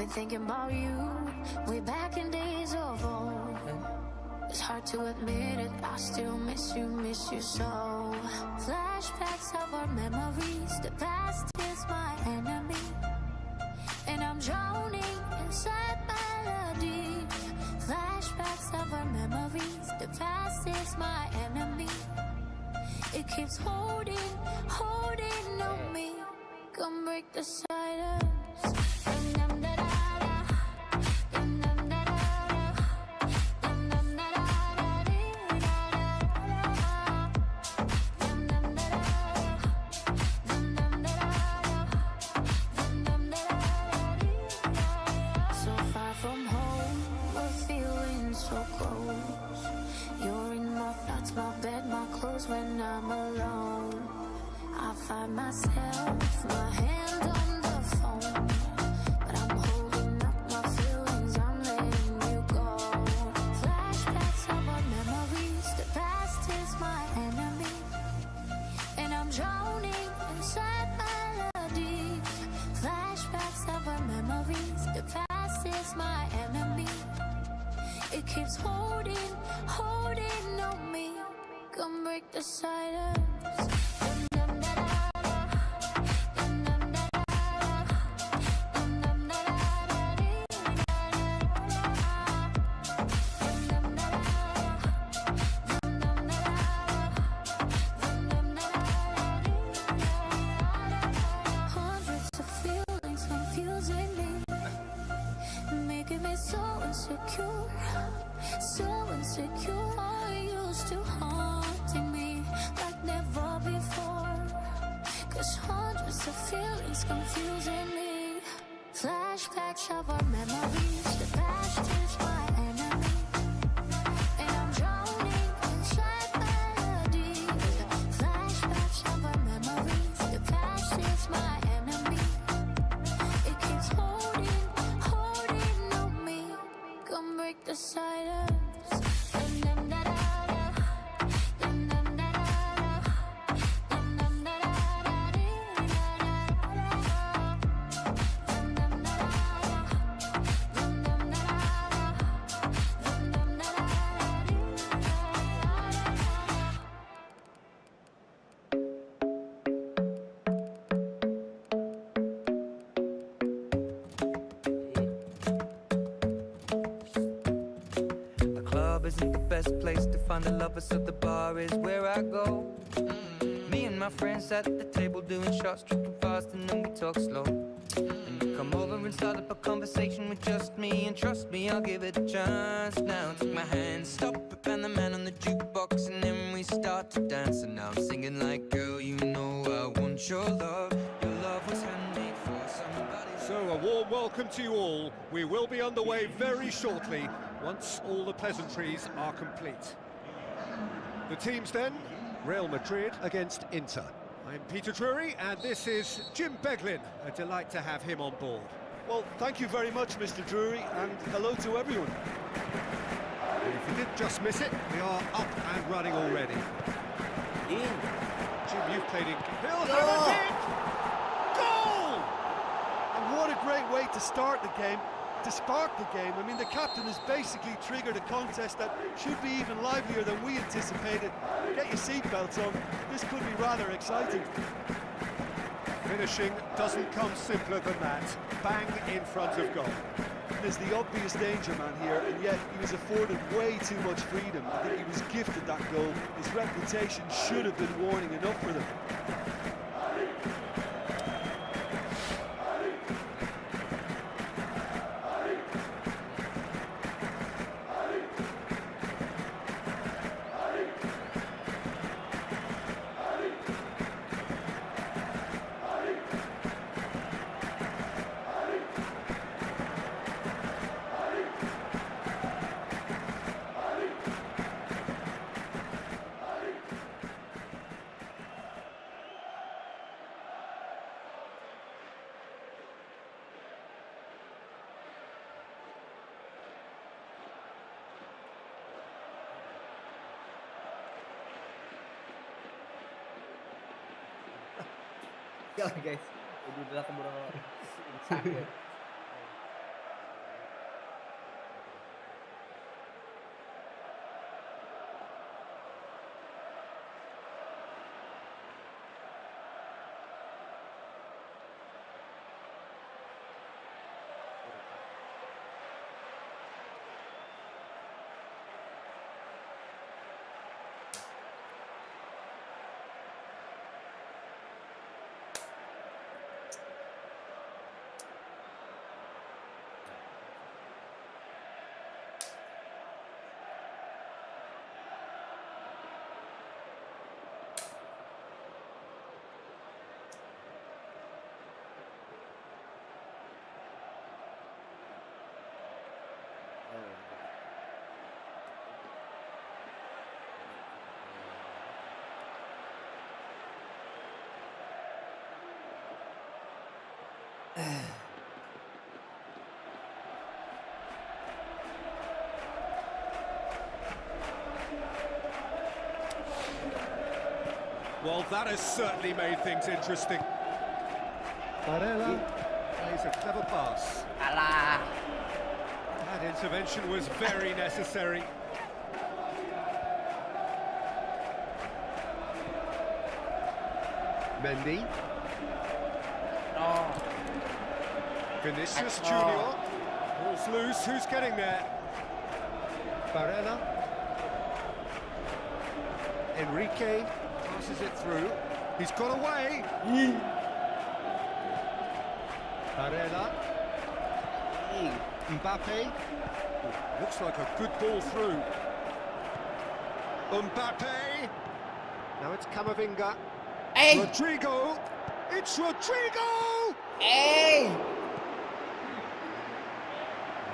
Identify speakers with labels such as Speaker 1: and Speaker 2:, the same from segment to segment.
Speaker 1: been thinking about you, way back in days of old. It's hard to admit it, I still miss you so. Flashbacks of our memories, the past is my enemy, and I'm drowning inside melody. Flashbacks of our memories, the past is my enemy. It keeps holding on me. Come break the silence. When I'm alone, I find myself, my hand on the phone, but I'm holding up my feelings, I'm letting you go. Flashbacks of our memories, the past is my enemy, and I'm drowning inside melodies. Flashbacks of our memories, the past is my enemy. It keeps holding on me. Come break the silence. Hundreds of feelings confusing me, making me so insecure, so insecure. I used to haunting me like never before, 'cause hundreds of feelings confusing me. Flashbacks of our memories, the past is my enemy, and I'm drowning inside melodies. Flashbacks of our memories, the past is my enemy. It keeps holding on me. Come break the silence.
Speaker 2: Isn't the best place to find a lover, so the bar is where I go. Me and my friends at the table doing shots, tripping fast, and then we talk slow. And you come over and start up a conversation with just me, and trust me, I'll give it a chance. Now take my hand, stop it, and the man on the jukebox, and then we start to dance. And now I'm singing like, girl, you know I want your love. Your love was handmade for somebody.
Speaker 3: So a warm welcome to you all. We will be underway very shortly, once all the pleasantries are complete. The teams then, Real Madrid against Inter. I'm Peter Drury, and this is Jim Beglin. A delight to have him on board.
Speaker 4: Well, thank you very much, Mr. Drury, and hello to everyone.
Speaker 3: And if you didn't just miss it, we are up and running already. Jim, you've played in... He'll have a kick! Goal!
Speaker 4: And what a great way to start the game. To spark the game. I mean, the captain has basically triggered a contest that should be even livelier than we anticipated. Get your seatbelts on. This could be rather exciting.
Speaker 3: Finishing doesn't come simpler than that. Bang in front of goal.
Speaker 4: There's the obvious danger man here, and yet he was afforded way too much freedom. I think he was gifted that goal. His reputation should have been warning enough for them.
Speaker 5: Oke guys, jadi udah keburu sakit.
Speaker 3: Well, that has certainly made things interesting. Barella plays a clever pass.
Speaker 5: Alah.
Speaker 3: That intervention was very necessary. Mendy.
Speaker 5: No.
Speaker 3: Vinicius
Speaker 5: Oh.
Speaker 3: Junior. Ball's loose, who's getting there? Barella. Enrique passes it through. He's got away. Barella. Mbappe. Looks like a good ball through. Mbappe. Now it's Camavinga.
Speaker 5: Hey!
Speaker 3: Rodrigo. It's Rodrigo!
Speaker 5: Hey!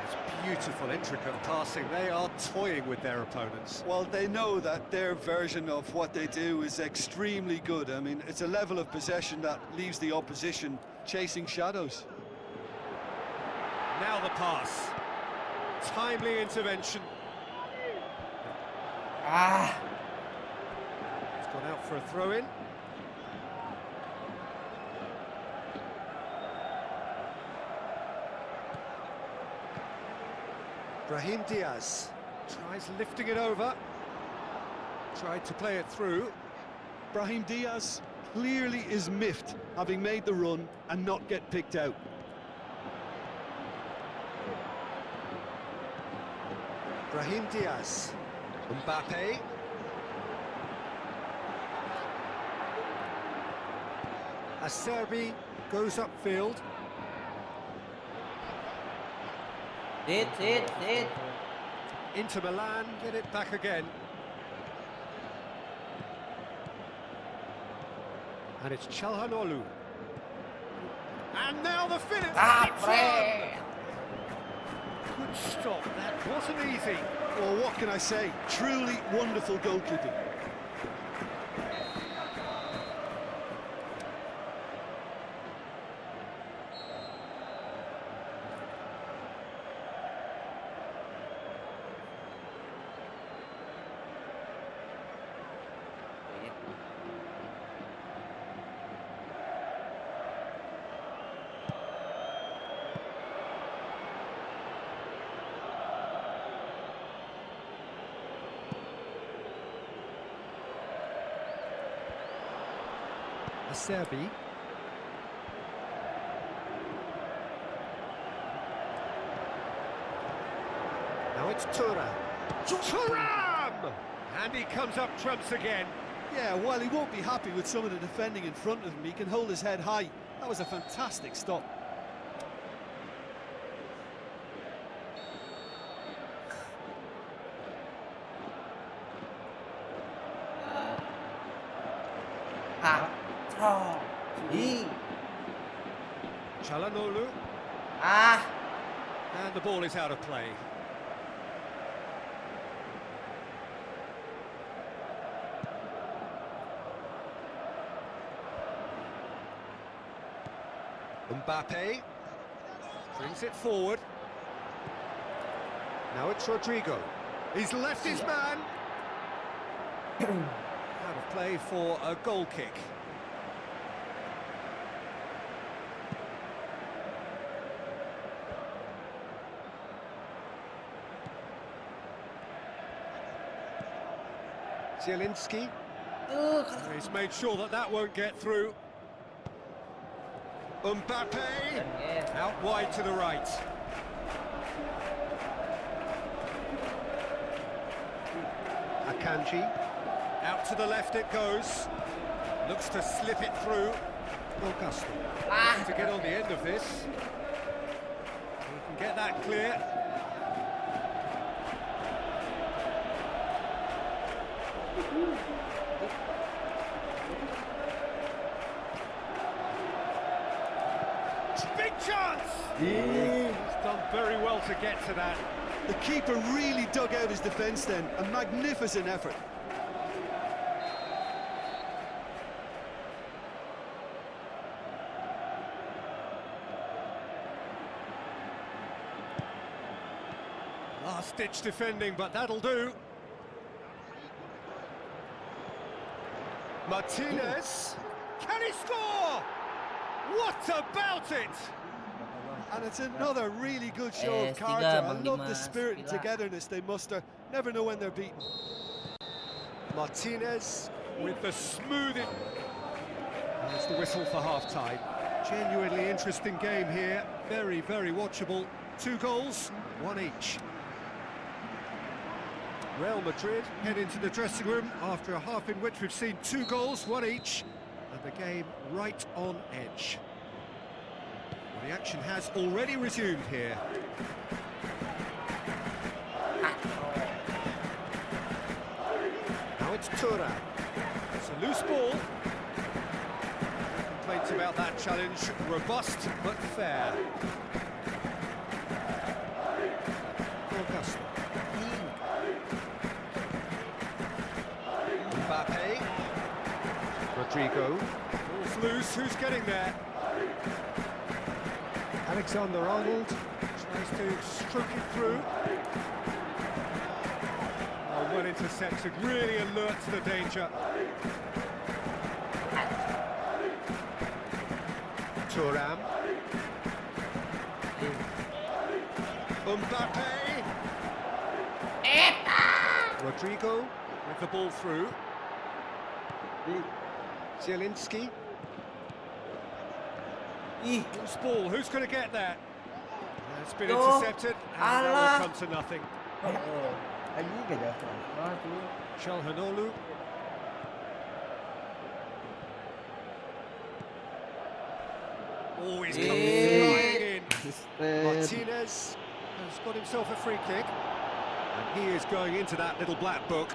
Speaker 3: It's beautiful, intricate passing. They are toying with their opponents.
Speaker 4: Well, they know that their version of what they do is extremely good. I mean, it's a level of possession that leaves the opposition chasing shadows.
Speaker 3: Now the pass. Timely intervention.
Speaker 5: Ah!
Speaker 3: It's gone out for a throw-in. Brahim Diaz tries lifting it over. Tried to play it through.
Speaker 4: Brahim Diaz clearly is miffed, having made the run and not get picked out.
Speaker 3: Brahim Diaz. Mbappe. Acerbi goes upfield.
Speaker 5: Hit.
Speaker 3: Inter Milan get it back again. And it's Çalhanoğlu. And now the finish.
Speaker 5: Ah,
Speaker 3: It's
Speaker 5: pre!
Speaker 3: on. Good stop. That wasn't easy.
Speaker 4: Well, what can I say? Truly wonderful goalkeeping.
Speaker 3: Acerbi. Now it's Thuram. Thuram! And he comes up trumps again.
Speaker 4: Yeah, while he won't be happy with some of the defending in front of him, he can hold his head high. That was a fantastic stop.
Speaker 5: Ah! Oh!
Speaker 3: Çalhanoğlu.
Speaker 5: Ah!
Speaker 3: And the ball is out of play. Mbappe brings it forward. Now it's Rodrigo. He's left his man. Out of play for a goal kick. Zielinski. He's made sure that that won't get through. Mbappe out wide to the right. Akanji out to the left it goes. Looks to slip it through. Augusto to get on the end of this. He can get that clear. Big chance! He's done very well to get to that.
Speaker 4: The keeper really dug out his defence then. A magnificent effort.
Speaker 3: Last-ditch defending, but that'll do. Martinez, can he score? What about it?
Speaker 4: And it's another really good show of
Speaker 5: Tiga,
Speaker 4: character. I
Speaker 5: Mang
Speaker 4: love the
Speaker 5: Dimas,
Speaker 4: spirit and
Speaker 5: Villa.
Speaker 4: togetherness they muster. Never know when they're beaten.
Speaker 3: Martinez with the smoothing. That's the whistle for half-time. Genuinely interesting game here. Very, very watchable. 2 goals, 1 each. Real Madrid head into the dressing room after a half in which we've seen 2 goals, 1 each, and the game right on edge. Well, the action has already resumed here. Now it's Thuram. It's a loose ball. Complaints about that challenge. Robust but fair. Augusto. Mbappe. Rodrigo. Ball's loose. Who's getting there? Alexander-Arnold tries to stroke it through. Oh, well intercepted, really alert to the danger. Thuram. Mbappe. Rodrigo with the ball through. Zielinski. Loose ball, who's going to get that? It's been
Speaker 5: No.
Speaker 3: intercepted, and
Speaker 5: Allah.
Speaker 3: that will come to nothing.
Speaker 5: Lagi gak dapat.
Speaker 3: Çalhanoğlu. Oh, he's come flying in. Martinez has got himself a free kick, and he is going into that little black book.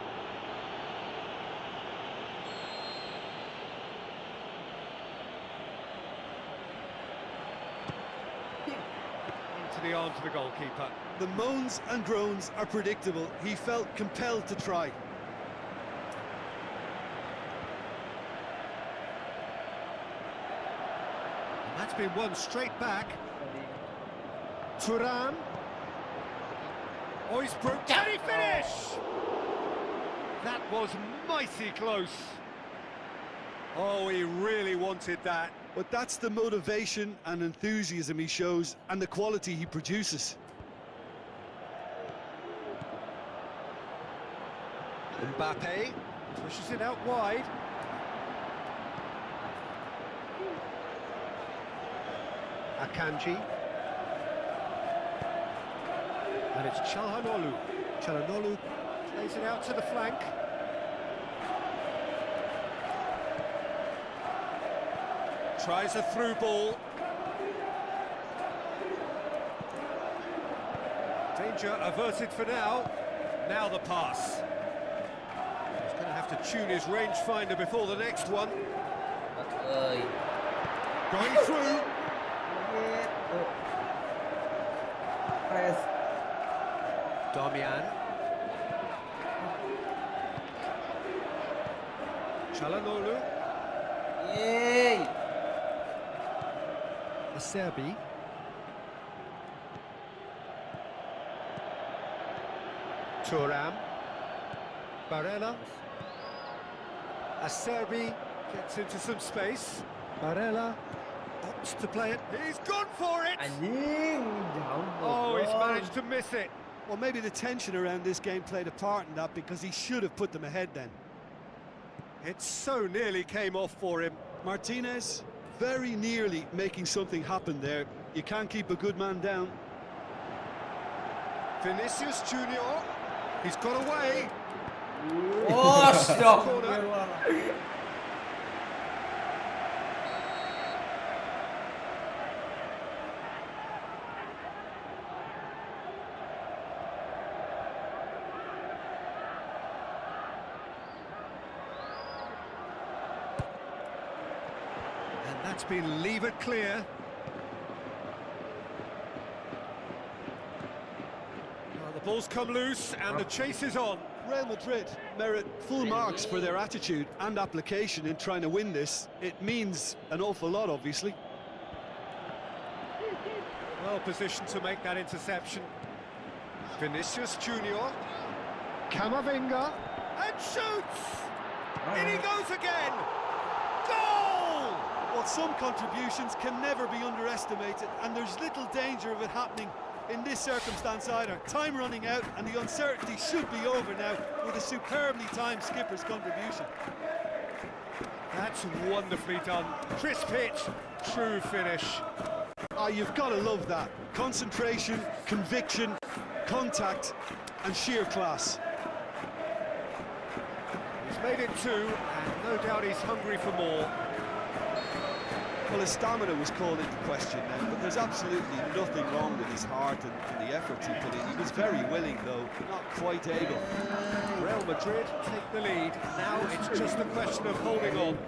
Speaker 3: Into the arms of the goalkeeper.
Speaker 4: The moans and groans are predictable. He felt compelled to try.
Speaker 3: And that's been won straight back. Thuram. Oh, he's broke. Can he finish? That was mighty close. Oh, he really wanted that.
Speaker 4: But that's the motivation and enthusiasm he shows and the quality he produces.
Speaker 3: Mbappe pushes it out wide. Akanji. And it's Çalhanoğlu. Çalhanoğlu plays it out to the flank. Tries a through ball. Danger averted for now. Now the pass. He's going to have to tune his rangefinder before the next one. Going through. Damian. Çalhanoğlu.
Speaker 5: Yeay.
Speaker 3: Acerbi. Thuram. Barella. Acerbi gets into some space. Barella opts to play it. He's gone for it!
Speaker 5: Anjing, jauh.
Speaker 3: Oh, he's
Speaker 5: goal.
Speaker 3: managed to miss it.
Speaker 4: Well, maybe the tension around this game played a part in that, because he should have put them ahead then.
Speaker 3: It so nearly came off for him.
Speaker 4: Martinez, very nearly making something happen there. You can't keep a good man down.
Speaker 3: Vinicius Junior. He's got away.
Speaker 5: Oh, stop.
Speaker 3: And that's been levered clear. Well, the ball's come loose and the chase is on.
Speaker 4: Real Madrid merit full marks for their attitude and application in trying to win this. It means an awful lot, obviously.
Speaker 3: Well positioned to make that interception. Vinicius Junior. Camavinga. And shoots! In he goes again! Goal!
Speaker 4: Well, some contributions can never be underestimated, and there's little danger of it happening in this circumstance either. Time running out, and the uncertainty should be over now with a superbly timed skipper's contribution.
Speaker 3: That's wonderfully done. Crisp hit, true finish.
Speaker 4: Ah, you've got to love that. Concentration, conviction, contact, and sheer class.
Speaker 3: He's made it 2, and no doubt he's hungry for more.
Speaker 4: Well, his stamina was called into question then, but there's absolutely nothing wrong with his heart and the efforts he put in. He was very willing, though, not quite able.
Speaker 3: Real Madrid take the lead. Now it's just a question of holding on.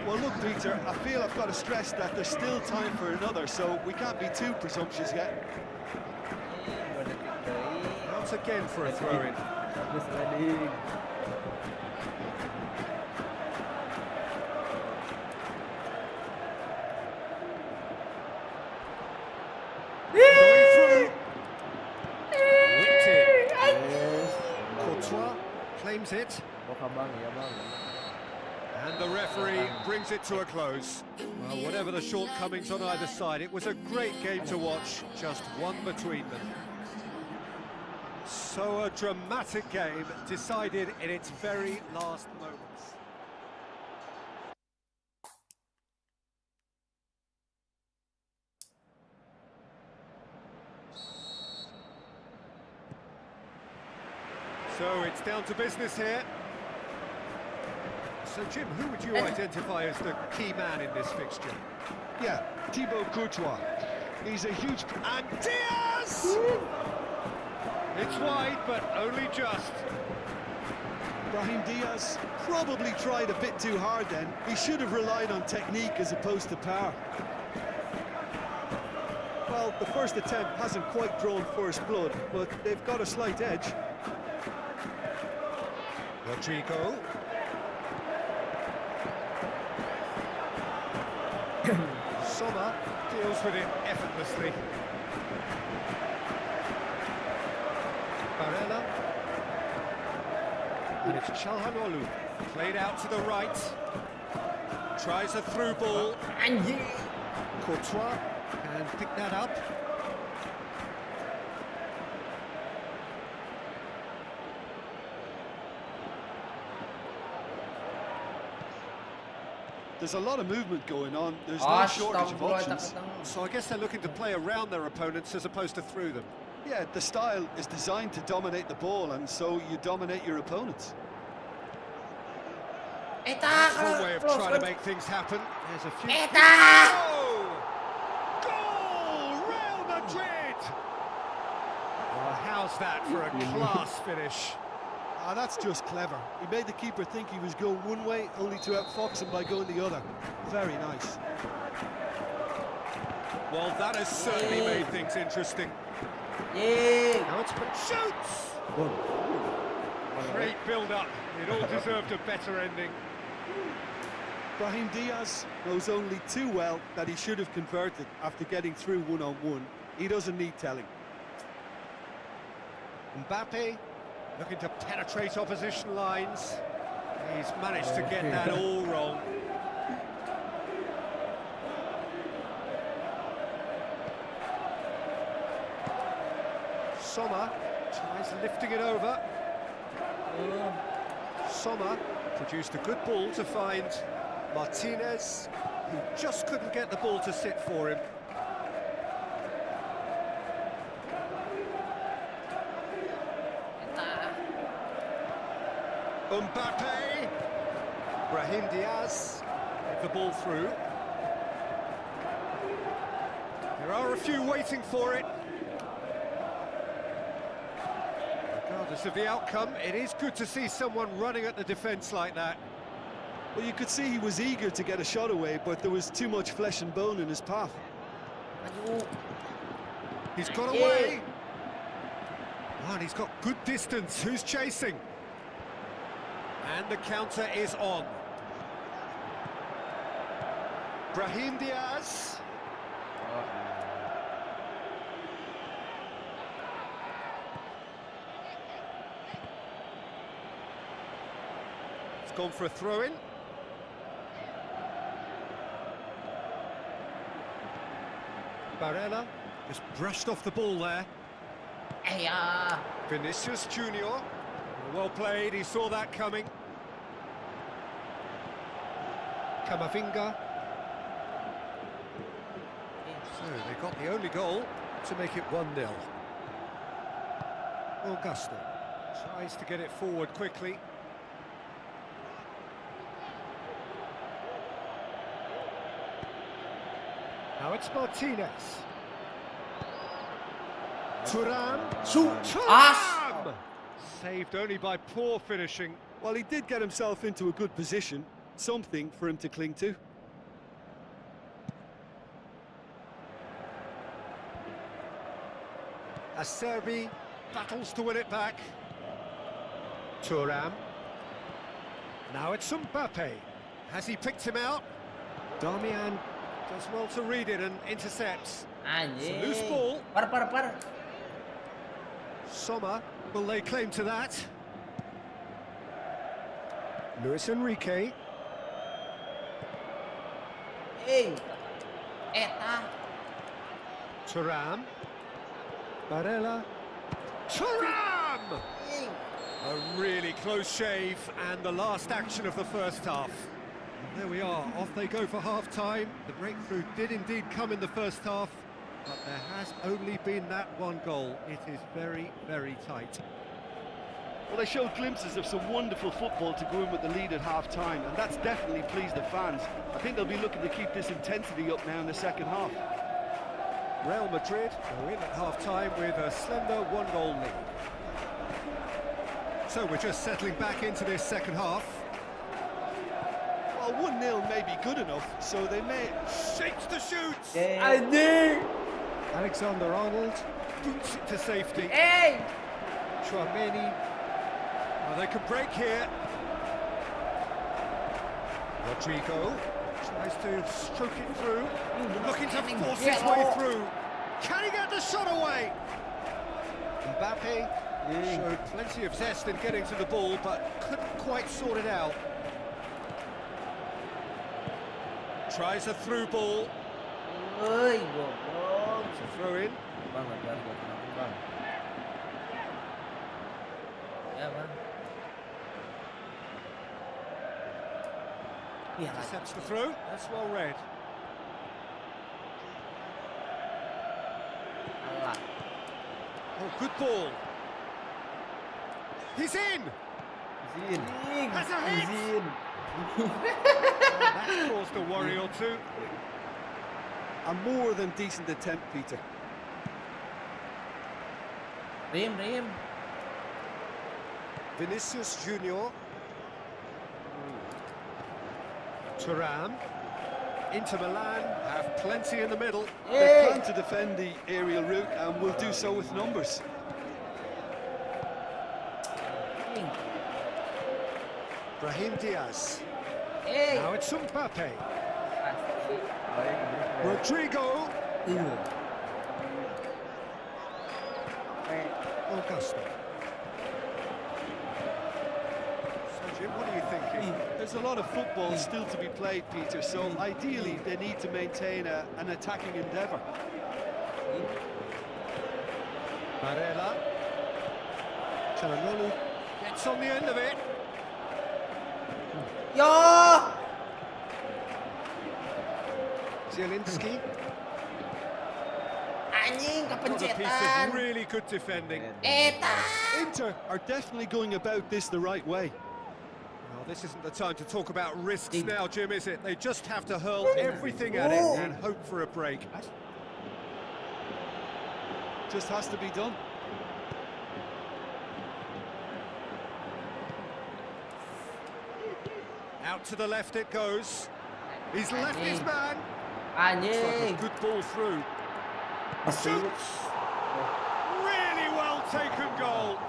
Speaker 4: Well, look, Peter, I feel I've got to stress that there's still time for another, so we can't be too presumptuous yet.
Speaker 3: Once again for a throw-in. Going through. Whipped in. Courtois claims it. And the referee brings it to a close. Well, whatever the shortcomings on either side, it was a great game to watch, just one between them. So a dramatic game decided in its very last moments. So it's down to business here. So, Jim, who would you identify as the key man in this fixture?
Speaker 4: Yeah, Thibaut Courtois. He's a huge...
Speaker 3: And Diaz! It's wide, but only just.
Speaker 4: Brahim Diaz probably tried a bit too hard then. He should have relied on technique as opposed to power. Well, the first attempt hasn't quite drawn first blood, but they've got a slight edge.
Speaker 3: Rodrigo. Sommer deals with it effortlessly. Barella. And it's Çalhanoğlu. Played out to the right. Tries a through ball. Courtois can pick that up.
Speaker 4: There's a lot of movement going on. There's no shortage of options.
Speaker 3: So I guess they're looking to play around their opponents as opposed to through them.
Speaker 4: Yeah, the style is designed to dominate the ball, and so you dominate your opponents.
Speaker 3: That's one way of trying to make things happen. There's a few... Oh! Goal! Real Madrid! Well, how's that for a class finish?
Speaker 4: Ah, that's just clever. He made the keeper think he was going one way, only to outfox him by going the other. Very nice.
Speaker 3: Well, that has certainly made things interesting. Now it's shoots! Great build-up. It all deserved a better ending.
Speaker 4: Brahim Diaz knows only too well that he should have converted after getting through one-on-one. He doesn't need telling.
Speaker 3: Mbappe looking to penetrate opposition lines. He's managed to get that all wrong. Sommer tries lifting it over. Sommer produced a good ball to find Martinez, who just couldn't get the ball to sit for him. Mbappe, Brahim Diaz, get the ball through. There are a few waiting for it. Regardless of the outcome, it is good to see someone running at the defence like that.
Speaker 4: Well, you could see he was eager to get a shot away, but there was too much flesh and bone in his path.
Speaker 3: He's got away. Oh, and he's got good distance. Who's chasing? And the counter is on. Brahim Diaz. They've gone for a throw-in. Barella just brushed off the ball there.
Speaker 5: Hey,
Speaker 3: Vinicius Junior. Well played, he saw that coming. Camavinga. So they got the only goal to make it 1-0. Augusto tries to get it forward quickly. Now it's Martinez. Thuram. Thuram! Saved only by poor finishing.
Speaker 4: Well, he did get himself into a good position, something for him to cling to.
Speaker 3: Acerbi battles to win it back. Thuram. Now it's Mbappe. Has he picked him out? Darmian does well to read it and intercepts. It's a loose ball.
Speaker 5: Par.
Speaker 3: Sommer will lay claim to that. Luis Enrique.
Speaker 5: Hey. Eta.
Speaker 3: Thuram. Barella. Thuram!
Speaker 5: Hey.
Speaker 3: A really close shave and the last action of the first half. And there we are, off they go for half-time. The breakthrough did indeed come in the first half, but there has only been that one goal. It is very, very tight.
Speaker 4: Well, they showed glimpses of some wonderful football to go in with the lead at half-time, and that's definitely pleased the fans. I think they'll be looking to keep this intensity up now in the second half.
Speaker 3: Real Madrid go in at half-time with a slender one-goal lead. So we're just settling back into this second half.
Speaker 4: Well, 1-0 may be good enough, so they may...
Speaker 3: Shapes to shoot!
Speaker 5: I knew.
Speaker 3: Alexander-Arnold boots it to safety.
Speaker 5: Hey.
Speaker 3: Chouameni. Well, they can break here. Rodrigo tries to stroke it through. Looking to force his way through. Can he get the shot away? Mbappe showed plenty of zest in getting to the ball, but couldn't quite sort it out. Tries a through ball.
Speaker 5: Ơi, goblok.
Speaker 3: It's a throw in.
Speaker 5: Bang, bang. Ya, bang. Iya,
Speaker 3: Intercepts the throw. That's well read.
Speaker 5: alah.
Speaker 3: Oh, good ball. He's in.
Speaker 5: Izin.
Speaker 3: Has a hit.
Speaker 5: Izin.
Speaker 3: That's caused a worry or two.
Speaker 4: A more than decent attempt, Peter.
Speaker 5: Rim.
Speaker 3: Vinicius Junior. Thuram. Inter Milan have plenty in the middle.
Speaker 4: They plan to defend the aerial route and will do so with numbers.
Speaker 3: Brahim Diaz.
Speaker 5: Hey.
Speaker 3: Now it's Mbappe. Rodrigo. Augusto. So Jim, what are you thinking?
Speaker 4: There's a lot of football still to be played, Peter, so ideally they need to maintain an attacking endeavour.
Speaker 3: Barella. Çalhanoğlu gets on the end of it.
Speaker 5: Yo.
Speaker 3: Zielinski.
Speaker 5: Anjing,
Speaker 3: Got a piece
Speaker 5: kepencetan.
Speaker 3: of really good defending.
Speaker 5: Eta.
Speaker 4: Inter are definitely going about this the right way.
Speaker 3: Well, this isn't the time to talk about risks now, Jim, is it? They just have to hurl everything at it and hope for a break.
Speaker 4: Just has to be done.
Speaker 3: Out to the left it goes. He's left his man. It's like a
Speaker 5: Anjing.
Speaker 3: good ball through. Shoots. Really well taken goal.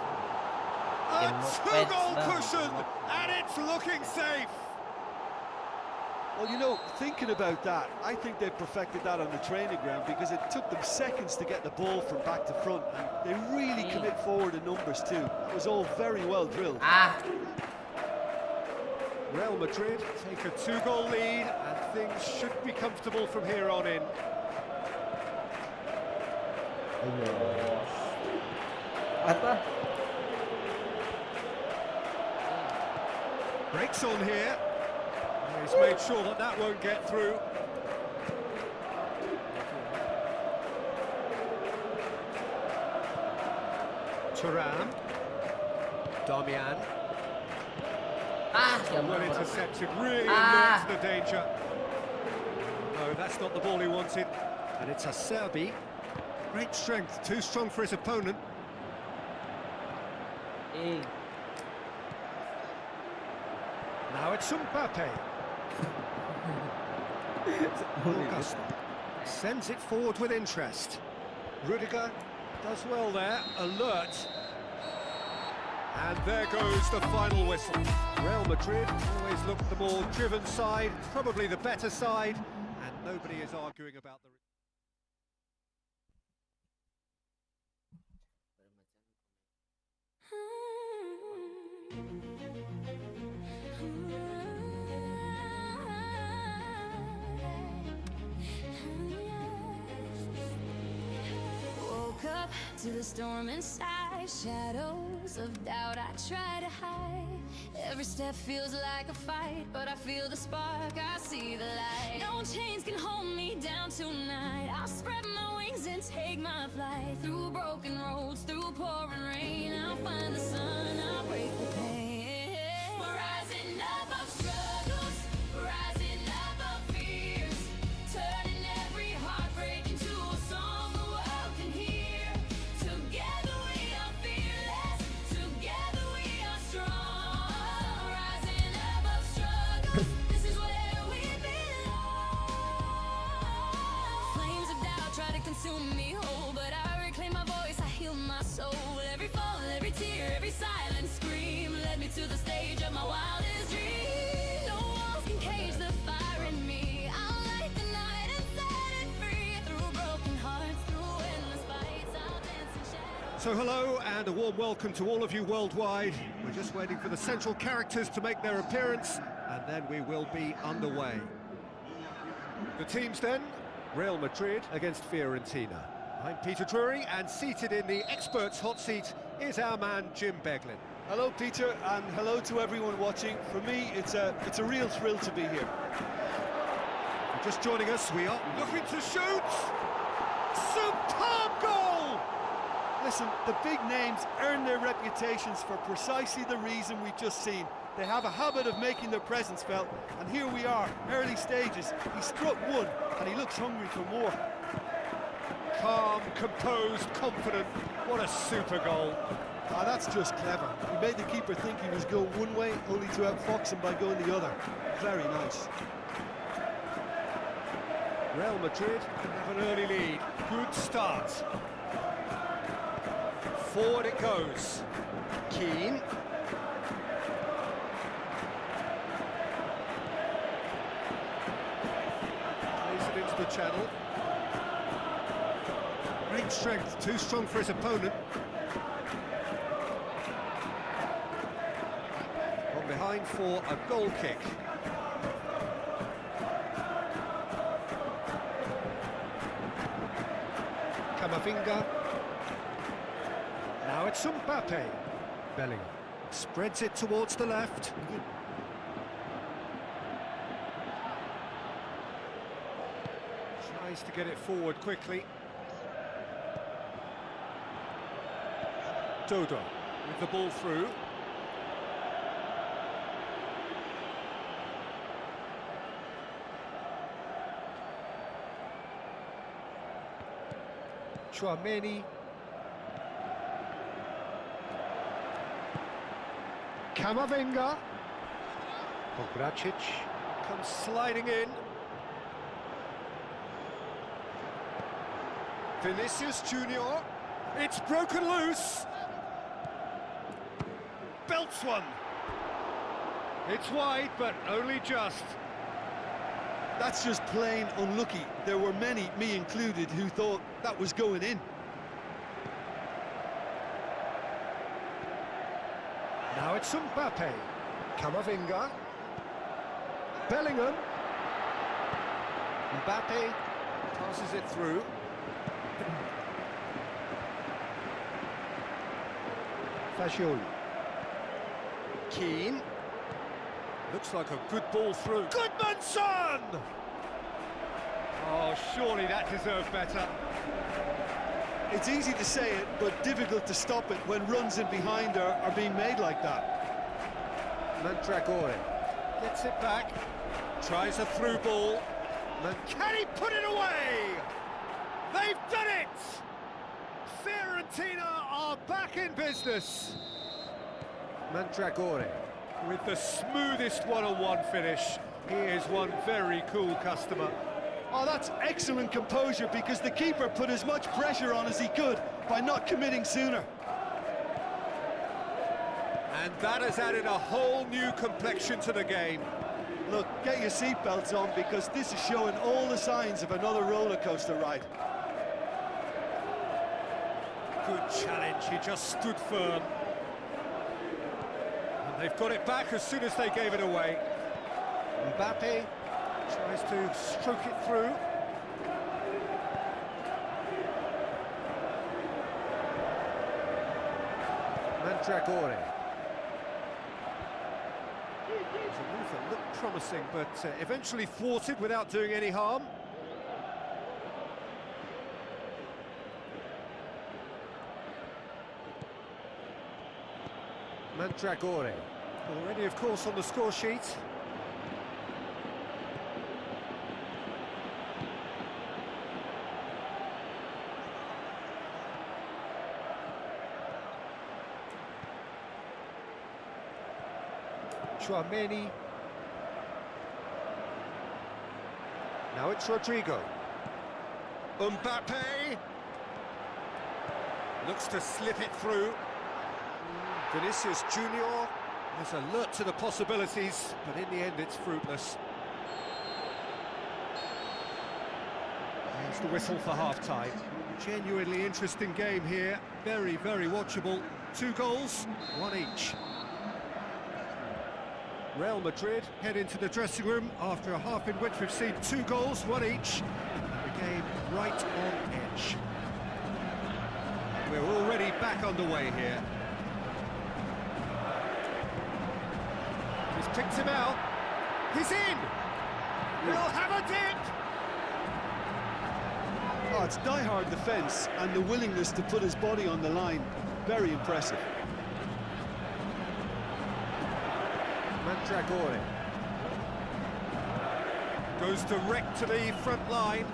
Speaker 3: A two-goal cushion, and it's looking safe.
Speaker 4: Well, you know, thinking about that, I think they perfected that on the training ground because it took them seconds to get the ball from back to front, and they really commit forward in numbers too. It was all very well drilled.
Speaker 5: Ah.
Speaker 3: Real Madrid take a 2-goal lead, and things should be comfortable from here on in.
Speaker 5: Apa?
Speaker 3: Breaks on here. He's made sure that that won't get through. Thuram. Damian. Well intercepted, really alerts the danger. No, that's not the ball he wanted. And it's a Serbi. Great strength, too strong for his opponent. Now it's Mbappe. Augusto sends it forward with interest. Rudiger does well there, alert. And there goes the final whistle. Real Madrid always looked the more driven side, probably the better side, and nobody is arguing about the...
Speaker 1: Woke up to the storm inside, shadows of doubt I try to hide. Every step feels like a fight, but I feel the spark, I see the light. No chains can hold me down tonight. I'll spread my wings and take my flight. Through broken roads, through pouring rain, I'll find the sun, I'll break the pain. We're rising above struggles, rising above fears, turning every heartbreak into a song the world can hear. Together we are fearless, together we are strong. Rising above struggles, this is where we belong. Flames of doubt try to consume me whole, but I reclaim my voice, I heal my soul. Every fall, every tear, every silent scream led me to the stage of my wildest dream. No walls can cage the fire in me. I'll light the night and set it free. Through broken hearts, through endless fights, I'll dance in shadows.
Speaker 3: So hello and a warm welcome to all of you worldwide. We're just waiting for the central characters to make their appearance, and then we will be underway. The teams then, Real Madrid against Fiorentina. I'm Peter Drury, and seated in the experts' hot seat is our man Jim Beglin.
Speaker 4: Hello, Peter, and hello to everyone watching. For me, it's a real thrill to be here.
Speaker 3: If you're just joining us, we are looking to shoot! Superb goal!
Speaker 4: Listen, the big names earn their reputations for precisely the reason we've just seen. They have a habit of making their presence felt, and here we are, early stages. He struck one, and he looks hungry for more.
Speaker 3: Calm, composed, confident. What a super goal.
Speaker 4: Ah, that's just clever. He made the keeper think he was going one way, only to outfox him by going the other. Very nice.
Speaker 3: Real Madrid can have an early lead. Good start. Forward it goes. Keane. Plays it into the channel. Great strength, too strong for his opponent. On behind for a goal kick. Camavinga. Now it's Mbappe. Bellingham spreads it towards the left. Tries to get it forward quickly. Dodo with the ball through. Chouameni. Camavinga. Pogracic comes sliding in. Vinicius Junior. It's broken loose. Belts one. It's wide, but only just.
Speaker 4: That's just plain unlucky. There were many, me included, who thought that was going in.
Speaker 3: Now it's Mbappe. Camavinga. Bellingham. Mbappe passes it through. Fagioli. Keane. Looks like a good ball through. Goodmanson! Oh, surely that deserved better.
Speaker 4: It's easy to say it, but difficult to stop it when runs in behind are being made like that.
Speaker 3: Mandragore gets it back, tries a through ball. Can he put it away? They've done it! Fiorentina are back in business. Mandragore with the smoothest one-on-one finish. He is one very cool customer.
Speaker 4: Oh, that's excellent composure, because the keeper put as much pressure on as he could by not committing sooner.
Speaker 3: And that has added a whole new complexion to the game.
Speaker 4: Look, get your seatbelts on, because this is showing all the signs of another roller coaster ride.
Speaker 3: Good challenge, he just stood firm. And they've got it back as soon as they gave it away. Mbappe tries to stroke it through. Mandragore. It was a move that looked promising, but eventually thwarted without doing any harm. Mandragore. Already, of course, on the score sheet. Chouameni. Now it's Rodrigo. Mbappe looks to slip it through. Vinicius Junior is alert to the possibilities, but in the end it's fruitless. There's the whistle for half-time. Genuinely interesting game here. Very, very watchable. 2 goals, 1 each. Real Madrid head into the dressing room after a half in which we've seen 2 goals, 1 each. The game right on edge. We're already back underway here. He's picked him out. He's in! He'll have a dip!
Speaker 4: Oh, it's die-hard defence and the willingness to put his body on the line. Very impressive.
Speaker 3: Mandragore goes direct to the front line.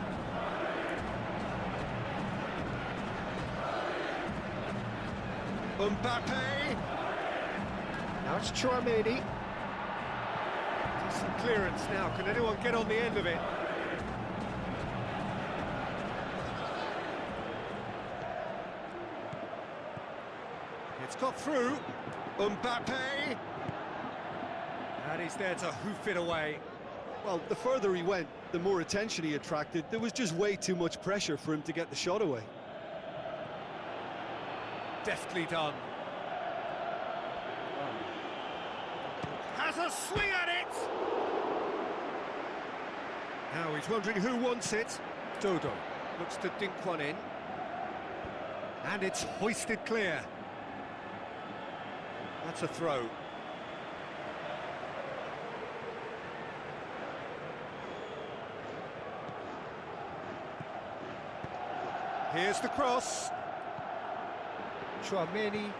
Speaker 3: Mbappe. Now it's Chouameni. Decent clearance now. Can anyone get on the end of it? It's got through. Mbappe. And he's there to hoof it away.
Speaker 4: Well, the further he went, the more attention he attracted. There was just way too much pressure for him to get the shot away.
Speaker 3: Deftly done. Has a swing at it! Now he's wondering who wants it. Dodo looks to dink one in. And it's hoisted clear. That's a throw. Here's the cross. Chouameni.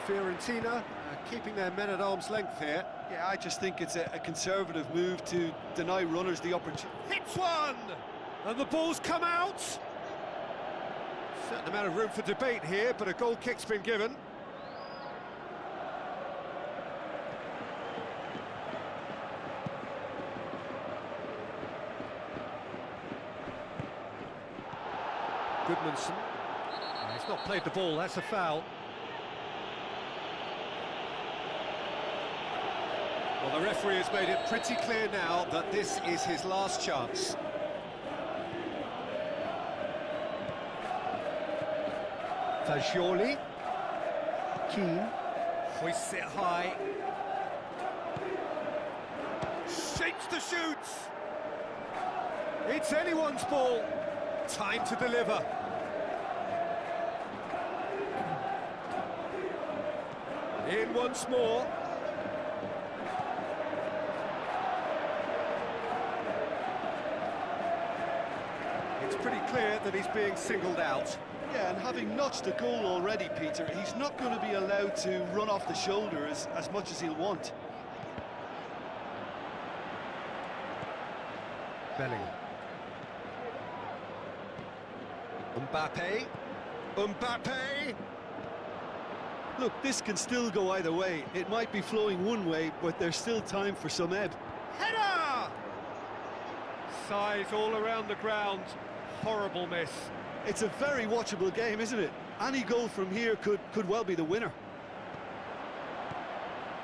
Speaker 3: Fiorentina keeping their men at arm's length here.
Speaker 4: Yeah, I just think it's a conservative move to deny runners the opportunity.
Speaker 3: Hits one! And the ball's come out! Certain amount of room for debate here, but a goal kick's been given. Goodmanson. He's not played the ball, that's a foul. Well, the referee has made it pretty clear now that this is his last chance. Fagioli. Keane. Hoists it high. wants to shoot! It's anyone's ball. Time to deliver. In once more. It's pretty clear that he's being singled out.
Speaker 4: Yeah, and having notched a goal already, Peter, he's not going to be allowed to run off the shoulder as much as he'll want.
Speaker 3: Bellingham. Mbappe!
Speaker 4: Look, this can still go either way. It might be flowing one way, but there's still time for some ebb.
Speaker 3: Header! Size all around the ground. Horrible miss.
Speaker 4: It's a very watchable game, isn't it? Any goal from here could well be the winner.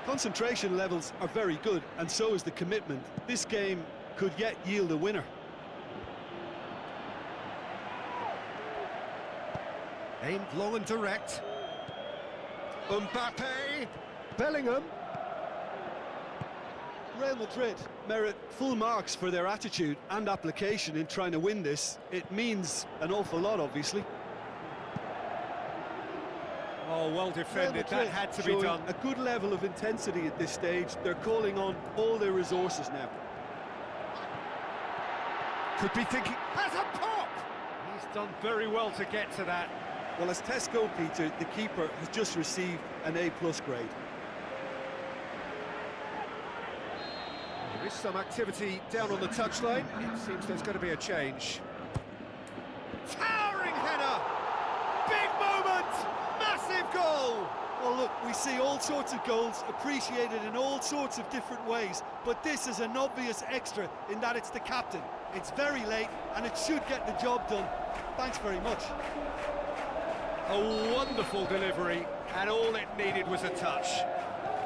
Speaker 4: Concentration levels are very good, and so is the commitment. This game could yet yield a winner.
Speaker 3: Aimed long and direct. Mbappe! Bellingham!
Speaker 4: Real Madrid merit full marks for their attitude and application in trying to win this. It means an awful lot, obviously.
Speaker 3: Oh, well defended. That had to be done.
Speaker 4: A good level of intensity at this stage. They're calling on all their resources now.
Speaker 3: Could be thinking, has a pop! He's done very well to get to that.
Speaker 4: Well, as Tesco, Peter, the keeper has just received an A+ grade.
Speaker 3: There is some activity down on the touchline. It seems there's going to be a change. Towering header! Big moment! Massive goal!
Speaker 4: Well, look, we see all sorts of goals appreciated in all sorts of different ways, but this is an obvious extra in that it's the captain. It's very late, and it should get the job done. Thanks very much.
Speaker 3: A wonderful delivery, and all it needed was a touch.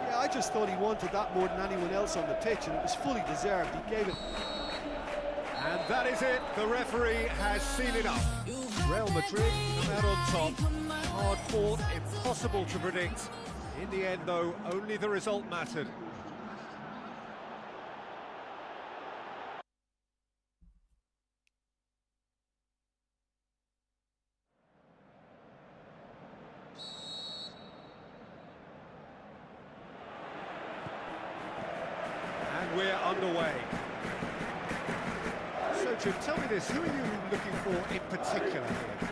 Speaker 4: Yeah, I just thought he wanted that more than anyone else on the pitch, and it was fully deserved. He gave it.
Speaker 3: And that is it. The referee has seen enough. Real Madrid come out on top. Hard fought, impossible to predict. In the end, though, only the result mattered. And we're underway. So, Jim, tell me this, who are you looking for in particular here?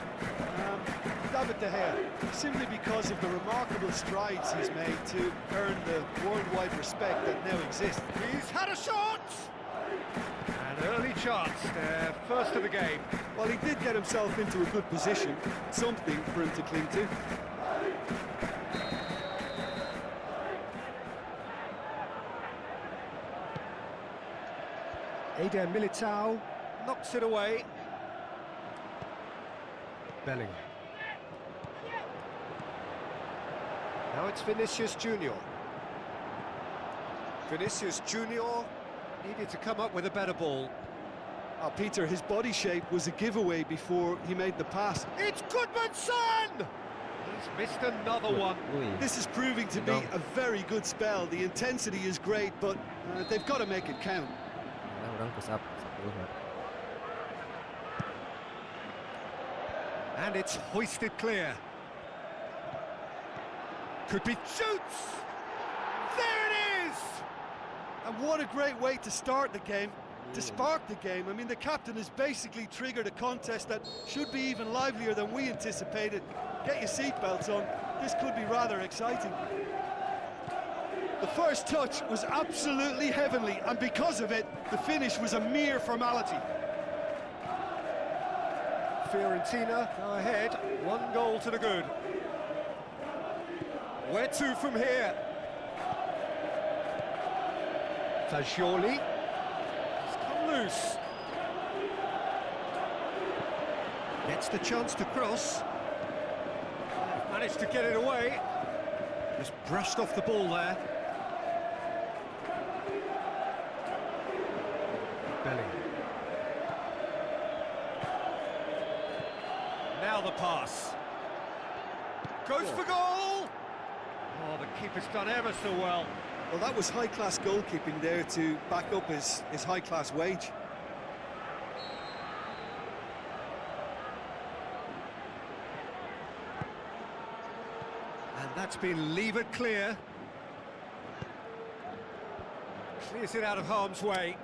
Speaker 4: David De Gea, simply because of the remarkable strides he's made to earn the worldwide respect that now exists.
Speaker 3: He's had a shot! An early chance, first of the game.
Speaker 4: Well, he did get himself into a good position, something for him to cling to.
Speaker 3: Eder Militao knocks it away. Bellingham. Now it's Vinicius Junior. Vinicius Junior needed to come up with a better ball.
Speaker 4: Oh, Peter, his body shape was a giveaway before he made the pass.
Speaker 3: It's Goodmanson! He's missed another one.
Speaker 4: This is proving to be a very good spell. The intensity is great, but they've got to make it count.
Speaker 3: And it's hoisted clear. Could be shoots! There it is!
Speaker 4: And what a great way to start the game, to spark the game. I mean, the captain has basically triggered a contest that should be even livelier than we anticipated. Get your seatbelts on, this could be rather exciting. The first touch was absolutely heavenly, and because of it, the finish was a mere formality.
Speaker 3: Fiorentina go ahead, 1 goal to the good. Where to from here? Fagioli. He's come loose. Gets the chance to cross. Managed to get it away. Just brushed off the ball there. Bellingham. Now the pass. Goes for goal! Oh, the keeper's done ever so well.
Speaker 4: Well, that was high-class goalkeeping there to back up his high-class wage.
Speaker 3: And that's been levered clear. Clears it out of harm's way.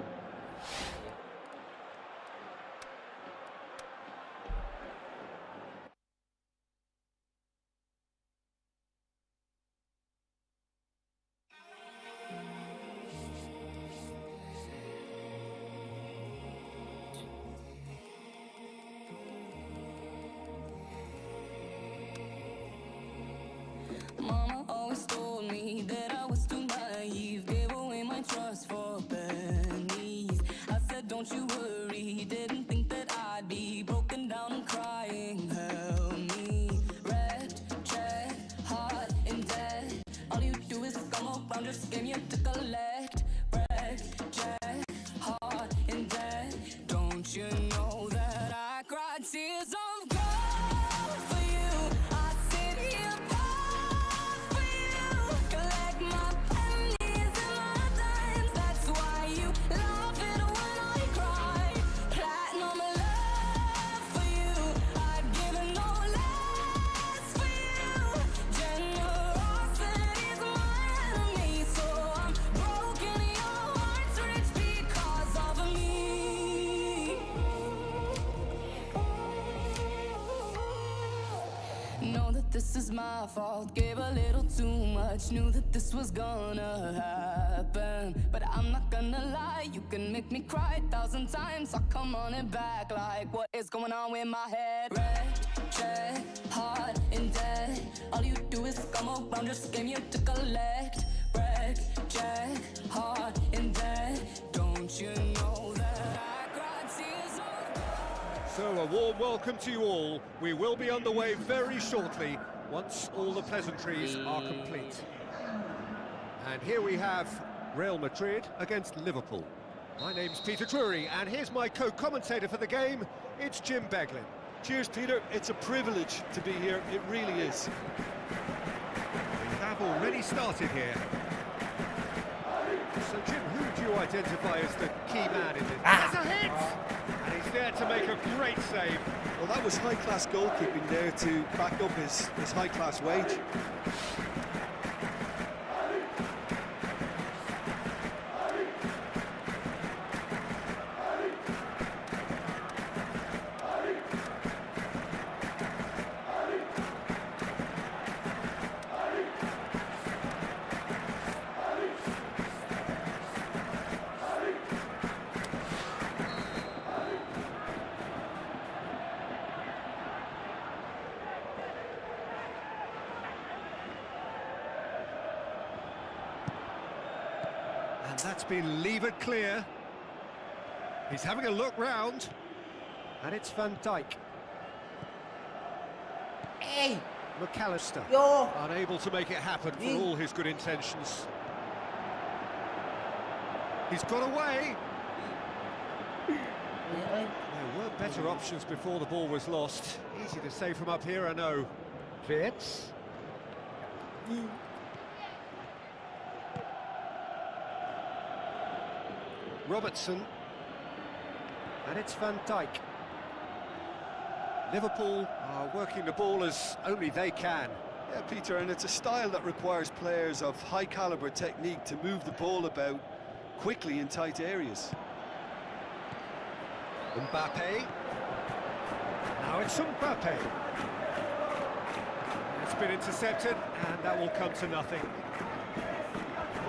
Speaker 6: Mama always told me that I was too naive, gave away my trust for pennies. I said, don't you worry, didn't think that I'd be broken down and crying. Help me, wrecked, check, hard and dead. All you do is come around, just came here to collect. Wrecked, check, hard and dead. Don't you know that I cried tears of gold for you? I sit here for you, collect my pennies and my dimes. That's why you love it when I cry. Platinum love for you, I'd give no less for you. Generosity's my enemy, so I'm broken. Your heart's rich because of me. Know that this is my fault, gave a little too much, knew that this was gonna happen. But I'm not gonna lie, you can make me cry 1,000 times. I'll come on it back like what is going on with my head. Red, check, hard and dead. All you do is come around, just came here to collect. Red, check, hard and dead. Don't you know that I cried tears of
Speaker 3: So a warm welcome to you all. We will be underway very shortly, once all the pleasantries are complete. And here we have Real Madrid against Liverpool. My name's Peter Drury, and here's my co-commentator for the game, it's Jim Beglin.
Speaker 4: Cheers, Peter. It's a privilege to be here. It really is.
Speaker 3: We have already started here. So Jim, who do you identify as the key man in this? There's a hit! And he's there to make a great save.
Speaker 4: Well, that was high-class goalkeeping there to back up his high-class wage.
Speaker 3: And that's been levered clear. He's having a look round. And it's Van Dijk.
Speaker 5: Hey,
Speaker 3: McAllister.
Speaker 5: yo.
Speaker 3: Unable to make it happen for all his good intentions. He's got away. There were better options before the ball was lost. Easy to say from up here, I know. Fitz. Robertson. And it's Van Dijk. Liverpool are working the ball as only they can.
Speaker 4: Yeah, Peter, and it's a style that requires players of high-caliber technique to move the ball about quickly in tight areas.
Speaker 3: Mbappe. Now it's Mbappe. It's been intercepted, and that will come to nothing.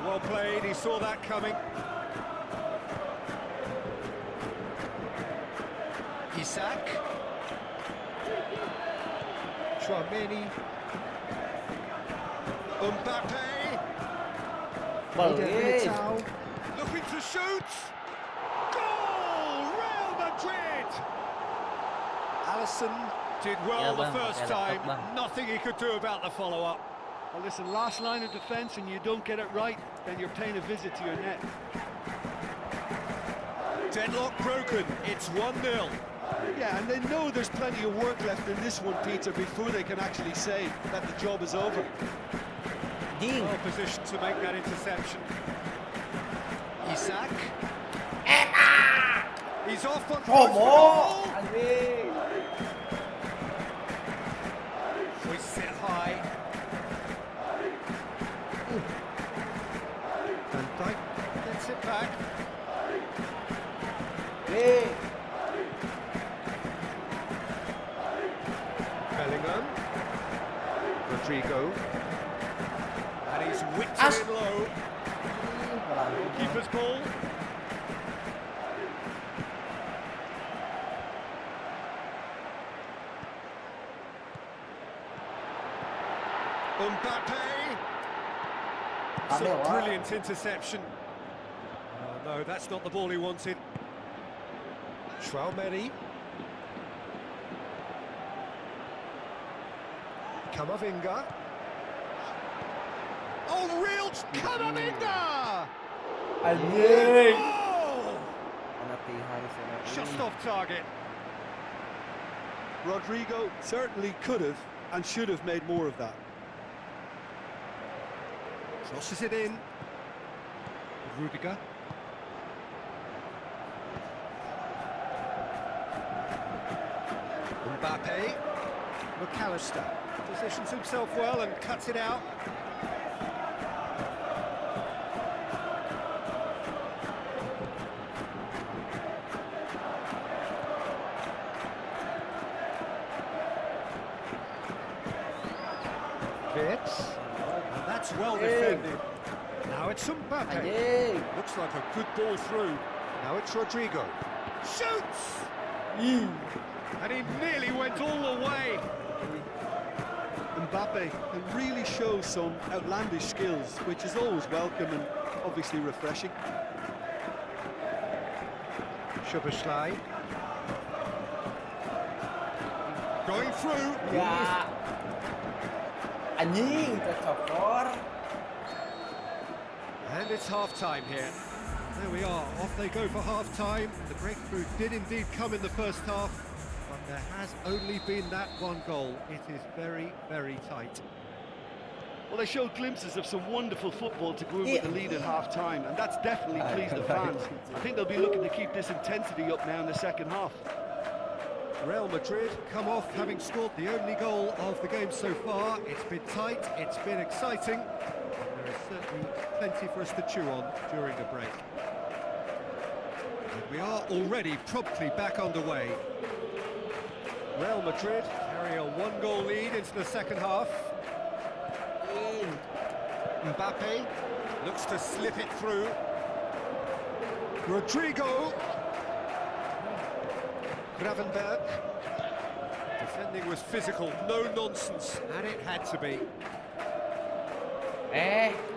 Speaker 3: Well played, he saw that coming. Isak. Chouameni. Mbappe.
Speaker 5: Bagus.
Speaker 3: Looking to shoot. Goal! Real Madrid! Alisson did well the first time. Nothing he could do about the follow-up.
Speaker 4: Well, listen, last line of defence and you don't get it right, then you're paying a visit to your net.
Speaker 3: Deadlock broken. It's 1-0.
Speaker 4: Yeah, and they know there's plenty of work left in this one, Peter, before they can actually say that the job is over.
Speaker 5: Anjing.
Speaker 3: Well positioned to make that interception. Isak. He's off on
Speaker 5: Oh,
Speaker 3: course for goal.
Speaker 5: anjing.
Speaker 3: Hoists it high. Van Dijk gets it back.
Speaker 5: Hey.
Speaker 3: Bellingham. Rodrigo. And he's whipped
Speaker 5: As-
Speaker 3: it in low. Keeper's ball. Mbappe. Some
Speaker 5: Ada, wah.
Speaker 3: brilliant interception. Oh, no, that's not the ball he wanted. Traumeri. Kamavinga. Oh, real Kamavinga!
Speaker 5: Anjing.
Speaker 3: Oh!
Speaker 5: Latihan sana.
Speaker 3: Just off target.
Speaker 4: Rodrigo certainly could have and should have made more of that.
Speaker 3: Crosses it in. Rudiger. Mbappe. McAllister positions himself well and cuts it out. Fits. And that's well defended. Now it's Mbappe.
Speaker 5: Anjing.
Speaker 3: Looks like a good ball through. Now it's Rodrigo. Shoots!
Speaker 5: Ih.
Speaker 3: And he nearly went all the way.
Speaker 4: Mbappe can really show some outlandish skills, which is always welcome and obviously refreshing.
Speaker 3: Szoboszlai. Going through.
Speaker 5: Ya. Anjing, tercokor.
Speaker 3: And it's half-time here. There we are, off they go for half-time. The breakthrough did indeed come in the first half, but there has only been that one goal. It is very, very tight.
Speaker 4: Well, they showed glimpses of some wonderful football to go in with the lead at half-time, and that's definitely pleased the fans. I think they'll be looking to keep this intensity up now in the second half.
Speaker 3: Real Madrid come off having scored the only goal of the game so far. It's been tight, it's been exciting, and there is certainly plenty for us to chew on during the break. And we are already promptly back underway. Real Madrid carry a one-goal lead into the second half. Mbappe looks to slip it through. Rodrigo. Gravenberg. Defending was physical, no nonsense, and it had to be.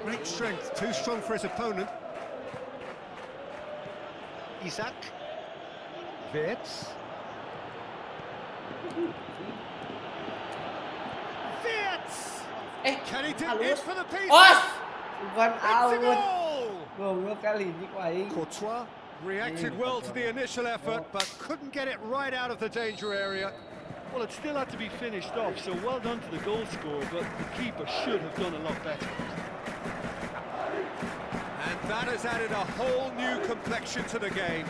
Speaker 3: Great strength, too strong for his opponent. Isak. Wirtz. Wirtz! Can he do it for the pieces?
Speaker 5: Os! Bukan
Speaker 3: It's a
Speaker 5: out.
Speaker 3: goal!
Speaker 5: Goblok kali ini ku aing.
Speaker 3: Courtois reacted well to the initial effort, but couldn't get it right out of the danger area.
Speaker 4: Well, it still had to be finished off, so well done to the goal scorer, but the keeper should have done a lot better.
Speaker 3: And that has added a whole new complexion to the game.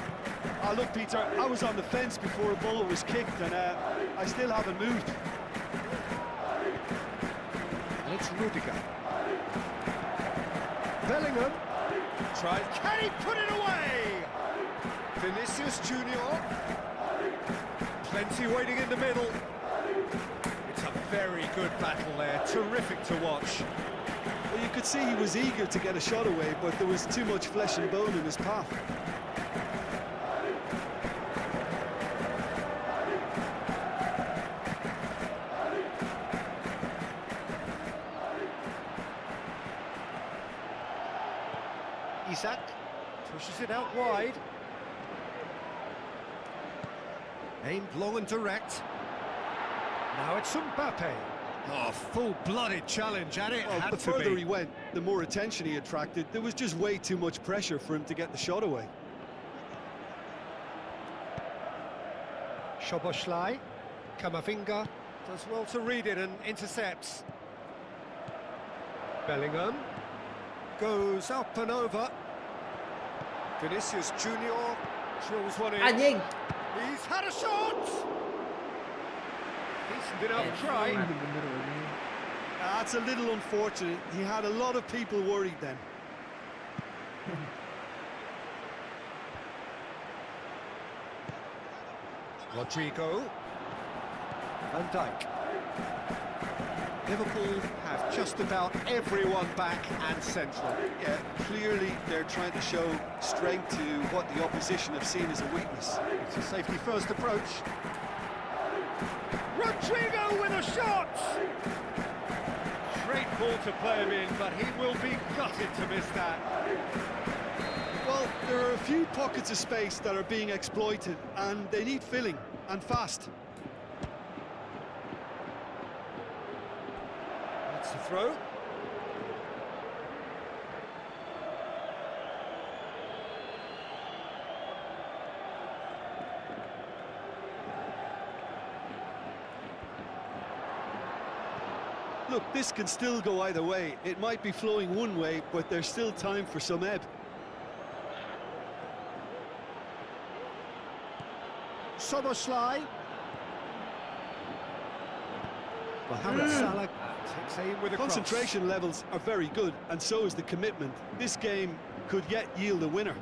Speaker 4: Look, Peter, I was on the fence before a ball was kicked, and I still haven't moved.
Speaker 3: And it's Rudiger. Bellingham tries. Can he put it away? Vinicius Junior. Plenty waiting in the middle. It's a very good battle there. Terrific to watch.
Speaker 4: Well, you could see he was eager to get a shot away, but there was too much flesh and bone in his path.
Speaker 3: Isak pushes it out wide. Aimed long and direct. Now it's Mbappe. Oh, full-blooded challenge, and it
Speaker 4: Well,
Speaker 3: had
Speaker 4: the
Speaker 3: to
Speaker 4: further
Speaker 3: be.
Speaker 4: he went, the more attention he attracted. There was just way too much pressure for him to get the shot away.
Speaker 3: Szoboszlai. Kamavinga does well to read it and intercepts. Bellingham goes up and over. Vinicius Junior drills one in.
Speaker 5: Anjing.
Speaker 3: He's had a shot. Decent enough try.
Speaker 4: That's a little unfortunate. He had a lot of people worried then.
Speaker 3: Rodrigo. Van Dijk. Liverpool have just about everyone back and central.
Speaker 4: Yeah, clearly they're trying to show strength to what the opposition have seen as a weakness.
Speaker 3: It's a safety-first approach. Rodrigo with a shot! Great ball to play him in, but he will be gutted to miss that.
Speaker 4: Well, there are a few pockets of space that are being exploited, and they need filling, and fast.
Speaker 3: That's the throw.
Speaker 4: Look, this can still go either way. It might be flowing one way, but there's still time for some ebb.
Speaker 3: Soboslai. Mohamed Salah takes aim with a cross.
Speaker 4: Concentration levels are very good, and so is the commitment. This game could yet yield a winner.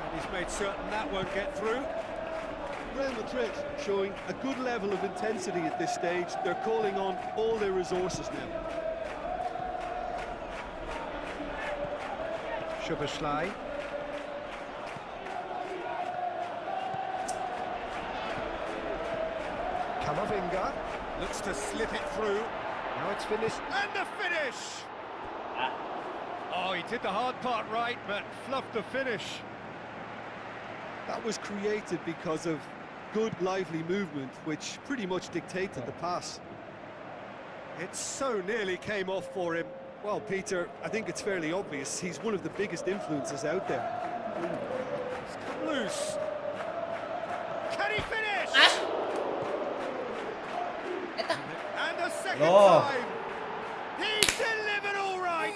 Speaker 3: And he's made certain that won't get through.
Speaker 4: Real Madrid showing a good level of intensity at this stage. They're calling on all their resources now.
Speaker 3: Soboslai. Camavinga looks to slip it through. Now it's finished. And the finish! Oh, he did the hard part right, but fluffed the finish.
Speaker 4: That was created because of good, lively movement, which pretty much dictated the pass.
Speaker 3: It so nearly came off for him.
Speaker 4: Well, Peter, I think it's fairly obvious. He's one of the biggest influences out there.
Speaker 3: It's come loose. Can he finish? And a second time. He delivered all right.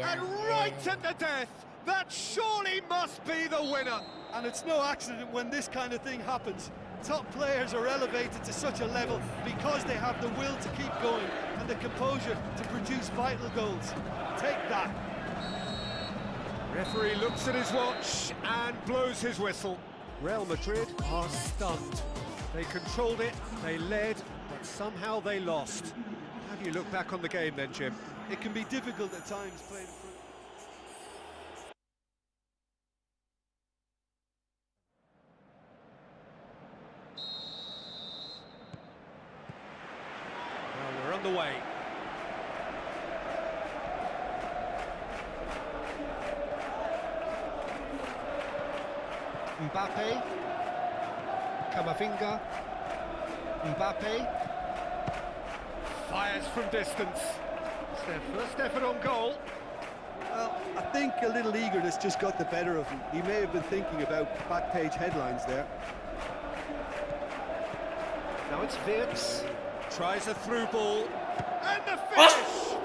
Speaker 3: And right at the death. That surely must be the winner.
Speaker 4: And it's no accident when this kind of thing happens. Top players are elevated to such a level because they have the will to keep going and the composure to produce vital goals. Take that.
Speaker 3: Referee looks at his watch and blows his whistle. Real Madrid are stunned. They controlled it, they led, but somehow they lost. How do you look back on the game then, Jim?
Speaker 4: It can be difficult at times playing in front.
Speaker 3: Well, we're on the way. Mbappe. Camavinga. Mbappe. Fires from distance. It's their first effort on goal.
Speaker 4: Well, I think a little eagerness just got the better of him. He may have been thinking about back page headlines there.
Speaker 3: Now it's Wirtz. Tries a through ball. And the finish!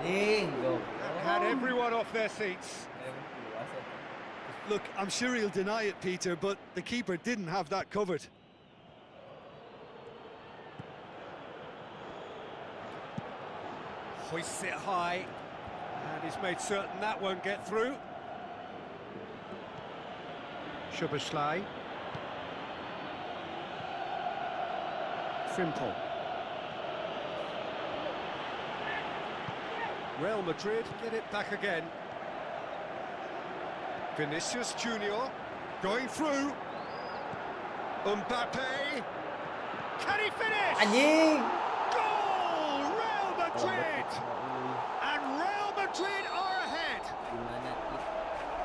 Speaker 5: Anjing, go.
Speaker 3: Had everyone off their seats.
Speaker 4: Look, I'm sure he'll deny it, Peter, but the keeper didn't have that covered.
Speaker 3: Hoists it high. And he's made certain that won't get through. Soboslai. Frimpong. Real Madrid get it back again. Vinicius Junior going through. Mbappe. Can he finish?
Speaker 5: Anjing.
Speaker 3: Goal! Real Madrid! And Real Madrid are ahead.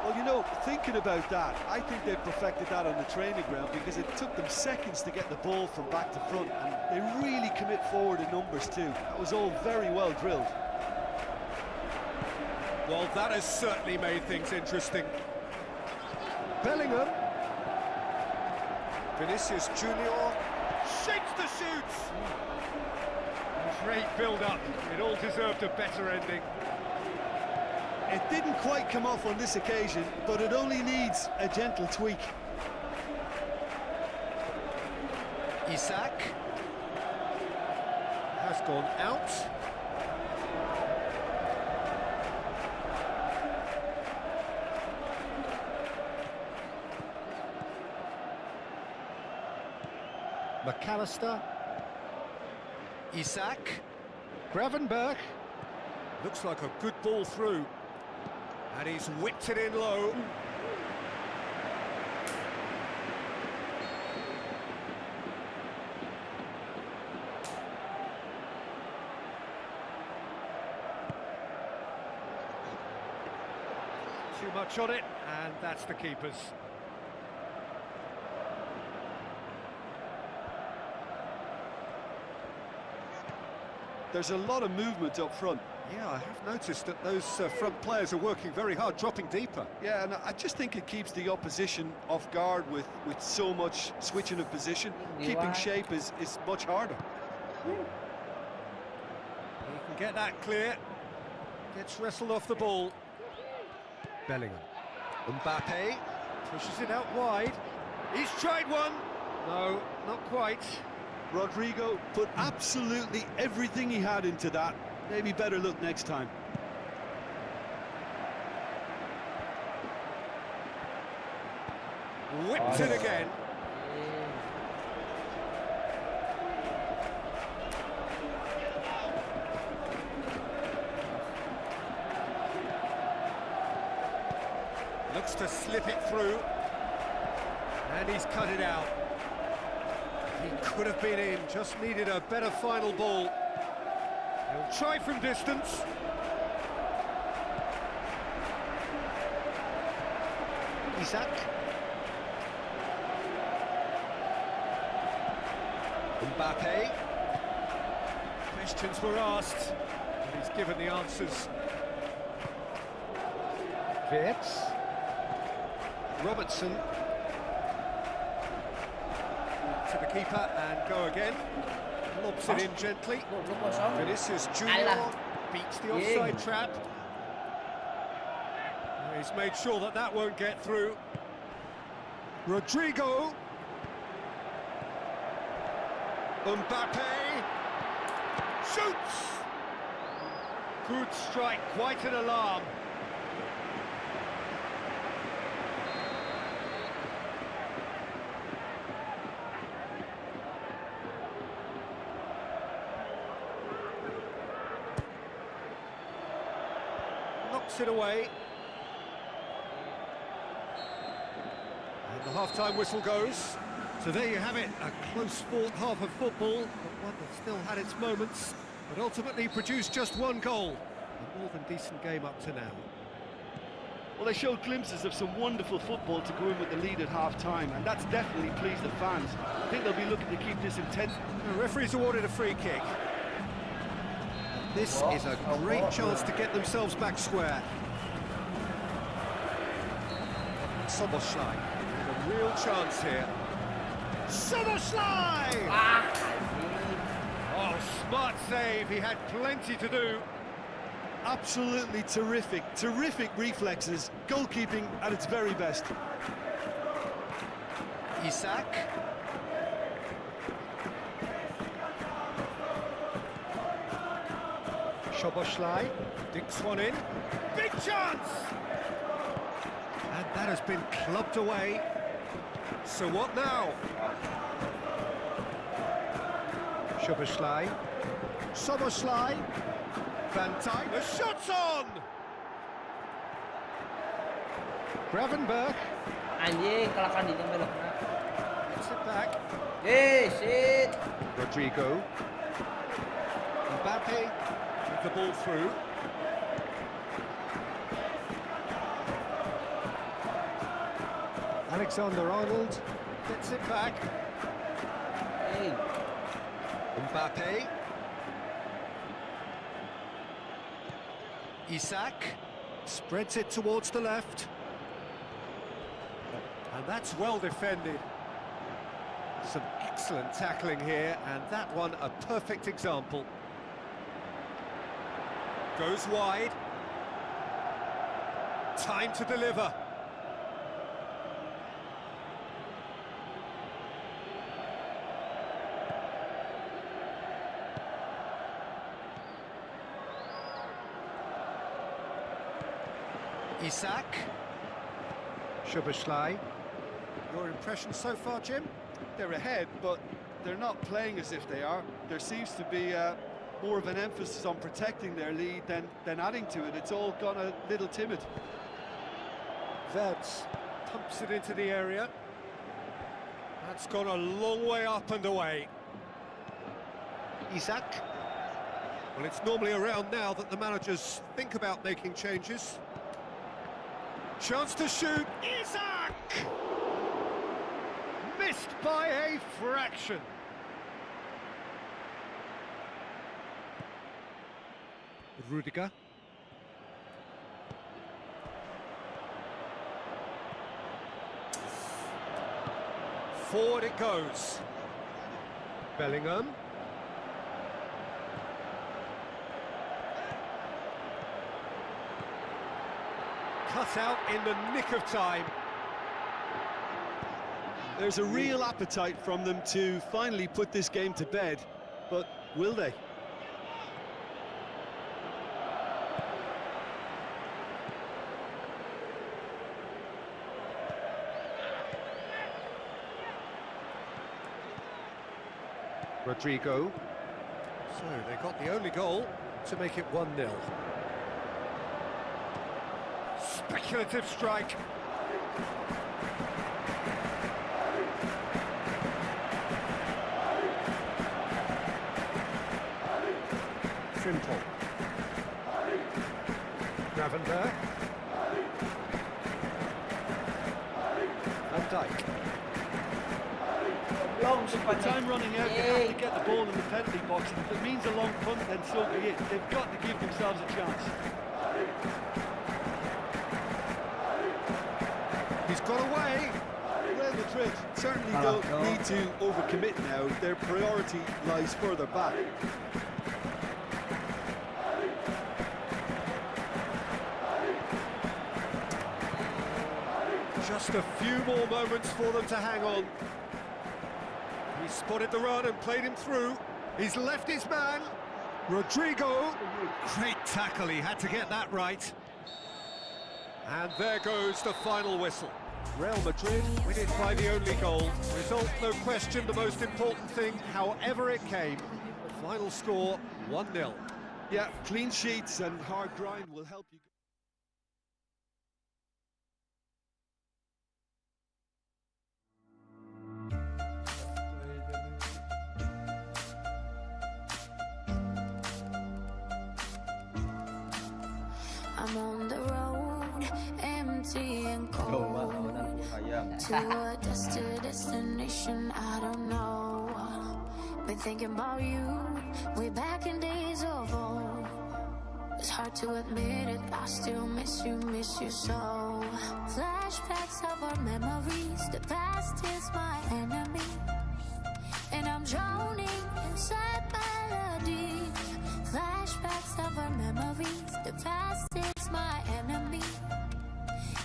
Speaker 4: Well, you know, thinking about that, I think they perfected that on the training ground because it took them seconds to get the ball from back to front, and they really commit forward in numbers too. That was all very well drilled.
Speaker 3: Well, that has certainly made things interesting. Bellingham. Vinicius Junior Shakes the shoots! Great build-up. It all deserved a better ending.
Speaker 4: It didn't quite come off on this occasion, but it only needs a gentle tweak.
Speaker 3: Isak has gone out. McAllister. Isak. Gravenberch. Looks like a good ball through. And he's whipped it in low. Too much on it, and that's the keeper's.
Speaker 4: There's a lot of movement up front.
Speaker 3: Yeah, I have noticed that those front players are working very hard, dropping deeper.
Speaker 4: Yeah, and I just think it keeps the opposition off guard with so much switching of position. Keeping shape is much harder.
Speaker 3: He can get that clear. Gets wrestled off the ball. Bellingham. Mbappe pushes it out wide. He's tried one. No, not quite.
Speaker 4: Rodrigo put absolutely everything he had into that. Maybe better look next time.
Speaker 3: Whipped it again. Looks to slip it through. And he's cut it out. He could have been in, just needed a better final ball. He'll try from distance. Isak. Mbappe. Questions were asked, but he's given the answers. Wirtz. Robertson. To the keeper and go again. Lobs it in gently. Vinicius Junior beats the offside trap. He's made sure that that won't get through. Rodrigo. Mbappe. Shoots! Good strike, quite an alarm. Knocks it away. And the half-time whistle goes. So there you have it, a close-fought half of football, but one that still had its moments, but ultimately produced just one goal. A more than decent game up to now.
Speaker 4: Well, they showed glimpses of some wonderful football to go in with the lead at half-time, and that's definitely pleased the fans. I think they'll be looking to keep this intense.
Speaker 3: The referee's awarded a free kick. This is a great chance to get themselves back square. Soboslai with a real chance here. Soboslai! Oh, smart save, he had plenty to do.
Speaker 4: Absolutely terrific reflexes, goalkeeping at its very best.
Speaker 3: Isak. Soboslai dinks one in. Big chance! And that has been clubbed away. So what now? Soboslai. Soboslai. Van Dijk. The shot's on! Gravenberch.
Speaker 5: Anjing, kelakan di belok.
Speaker 3: Gets it back.
Speaker 5: Shit.
Speaker 3: Rodrigo. Mbappe with the ball through. Alexander-Arnold gets it back.
Speaker 5: Hey.
Speaker 3: Mbappe. Isak spreads it towards the left. And that's well defended. Some excellent tackling here, and that one a perfect example. Goes wide. Time to deliver. Isak. Szoboszlai. Your impression so far, Jim?
Speaker 4: They're ahead, but they're not playing as if they are. There seems to be more of an emphasis on protecting their lead than adding to it. It's all gone a little timid.
Speaker 3: Verbs pumps it into the area. That's gone a long way up and away. Isak. Well, it's normally around now that the managers think about making changes. Chance to shoot. Isak! Missed by a fraction. Rudiger. Forward it goes. Bellingham. Cut out in the nick of time.
Speaker 4: There's a real appetite from them to finally put this game to bed, but will they?
Speaker 3: Rodrigo. So they got the only goal to make it 1-0. Speculative strike. Trimple. Gravenberg. Van Dijk.
Speaker 5: Long
Speaker 4: With time running out, they have to get the ball in the penalty box, and if it means a long punt, then so be it. They've got to give themselves a chance.
Speaker 3: He's got away.
Speaker 4: Real Madrid certainly don't need to overcommit now. Their priority lies further back.
Speaker 3: Just a few more moments for them to hang on. He spotted the run and played him through. He's left his man. Rodrigo. Great tackle, he had to get that right. And there goes the final whistle. Real Madrid win it by the only goal. Result, no question, the most important thing, however it came. Final score, 1-0.
Speaker 4: Yeah, clean sheets and hard grind will help you.
Speaker 1: I'm on the road, empty and cold, to a destination I don't know. Been thinking about you way back in days of old. It's hard to admit it, I still miss you so. Flashbacks of our memories, the past is my enemy, and I'm drowning inside melodies. Flashbacks of our memories, the past is my enemy.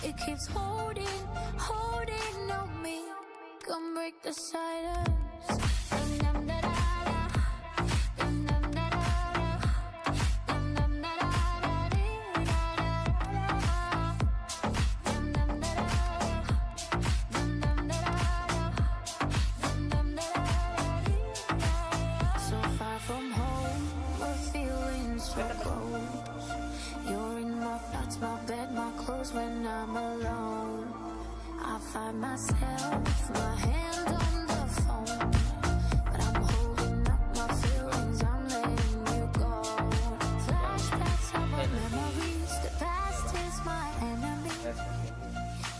Speaker 1: It keeps holding on me. Come break the silence. When I'm alone, I find myself, my hand on the phone, but I'm holding up my feelings, I'm letting you go. Flashbacks of our memories, the past is my enemy,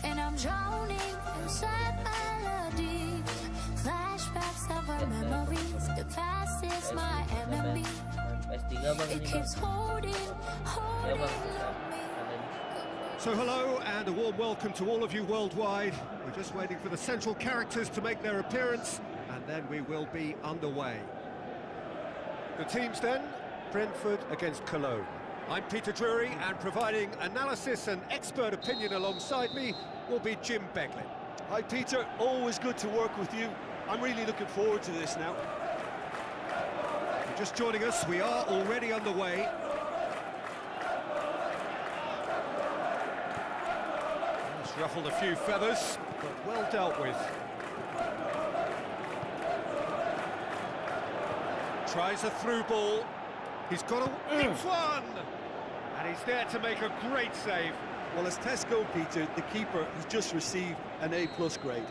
Speaker 1: and I'm drowning inside melodies. Flashbacks of our memories, the past is my enemy. It keeps holding on me.
Speaker 3: So hello and a warm welcome to all of you worldwide. We're just waiting for the central characters to make their appearance. and then we will be underway. The teams then, Brentford against Cologne. I'm Peter Drury, and providing analysis and expert opinion alongside me will be Jim Beglin.
Speaker 4: Hi Peter, always good to work with you. I'm really looking forward to this now.
Speaker 3: If you're just joining us, we are already underway. It's ruffled a few feathers, but well dealt with. Tries a through ball. He's got a... It's one! And he's there to make a great save.
Speaker 4: Well, as tests go, Peter, the keeper has just received an A+ grade.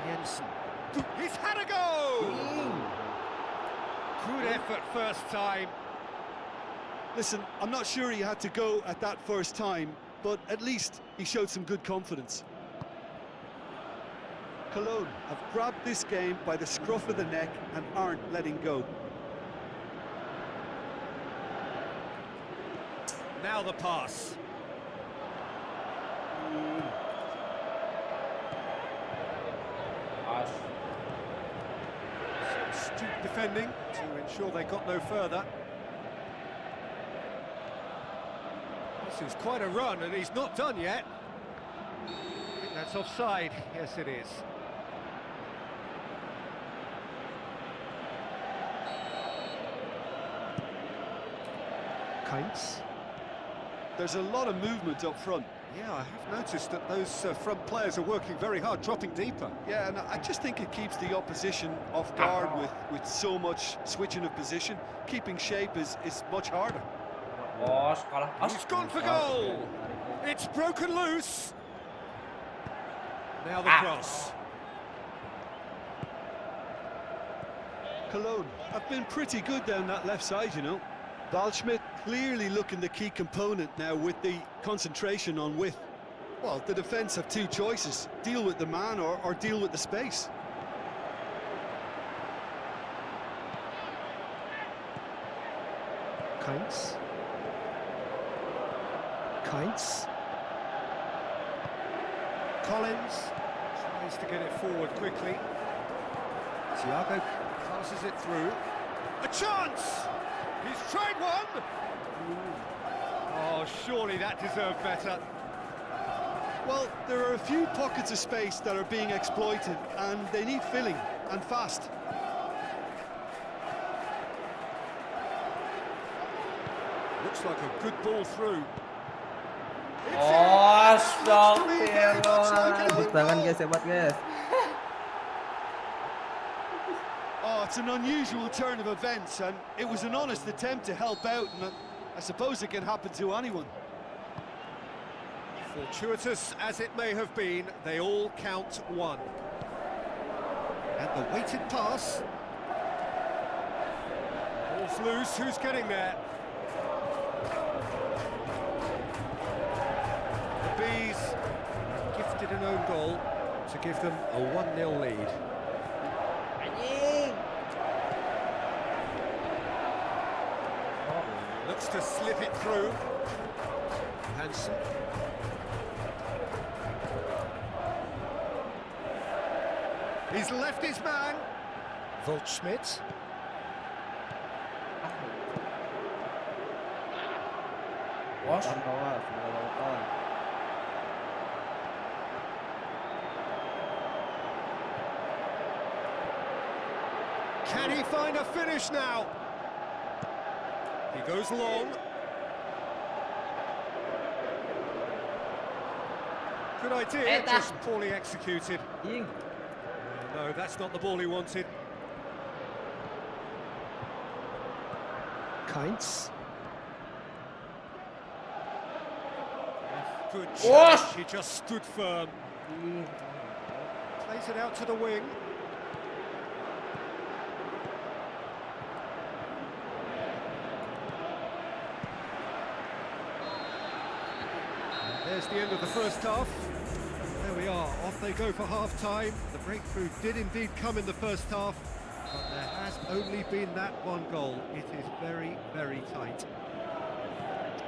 Speaker 3: Jensen. He's had a go! Good effort first time.
Speaker 4: Listen, I'm not sure he had to go at that first time, but at least he showed some good confidence. Cologne have grabbed this game by the scruff of the neck and aren't letting go.
Speaker 3: Now the pass.
Speaker 5: Gosh.
Speaker 3: Some astute defending to ensure they got no further. This is quite a run, and he's not done yet. I think that's offside. Yes, it is. Kainz.
Speaker 4: There's a lot of movement up front.
Speaker 3: Yeah, I have noticed that those front players are working very hard, dropping deeper.
Speaker 4: Yeah, and I just think it keeps the opposition off guard with so much switching of position. Keeping shape is much harder.
Speaker 5: Bos, kalah.
Speaker 3: He's gone for goal! It's broken loose! Now the cross.
Speaker 4: Cologne have been pretty good down that left side, you know. Waldschmidt clearly looking the key component now with the concentration on width. Well, the defence have two choices: deal with the man or deal with the space.
Speaker 3: Kainz. Collins tries to get it forward quickly. Thiago passes it through. A chance! He's tried one! Oh, surely that deserved better.
Speaker 4: Well, there are a few pockets of space that are being exploited, and they need filling, and fast.
Speaker 3: Looks like a good ball through.
Speaker 5: Astagfirullah.
Speaker 7: Tepuk tangan guys, hebat guys.
Speaker 4: Oh, it's an unusual turn of events, and it was an honest attempt to help out, and I suppose it can happen to anyone.
Speaker 3: Fortuitous as it may have been, they all count one. And the weighted pass. Ball's loose, who's getting there? The Bees gifted an own goal to give them a 1-0 lead.
Speaker 5: Anjing.
Speaker 3: Looks to slip it through. Hansen. He's left his man. Waldschmidt.
Speaker 5: Bos.
Speaker 7: Kawan, kawan.
Speaker 3: Can he find a finish now? He goes long. Good idea,
Speaker 5: Eta.
Speaker 3: just poorly executed.
Speaker 5: Anjing.
Speaker 3: No, that's not the ball he wanted. Kainz. Good
Speaker 5: What?
Speaker 3: chance, he just stood firm. Plays it out to the wing. There's the end of the first half. There we are, off they go for half-time. The breakthrough did indeed come in the first half, But there has only been that one goal. It is very, very tight.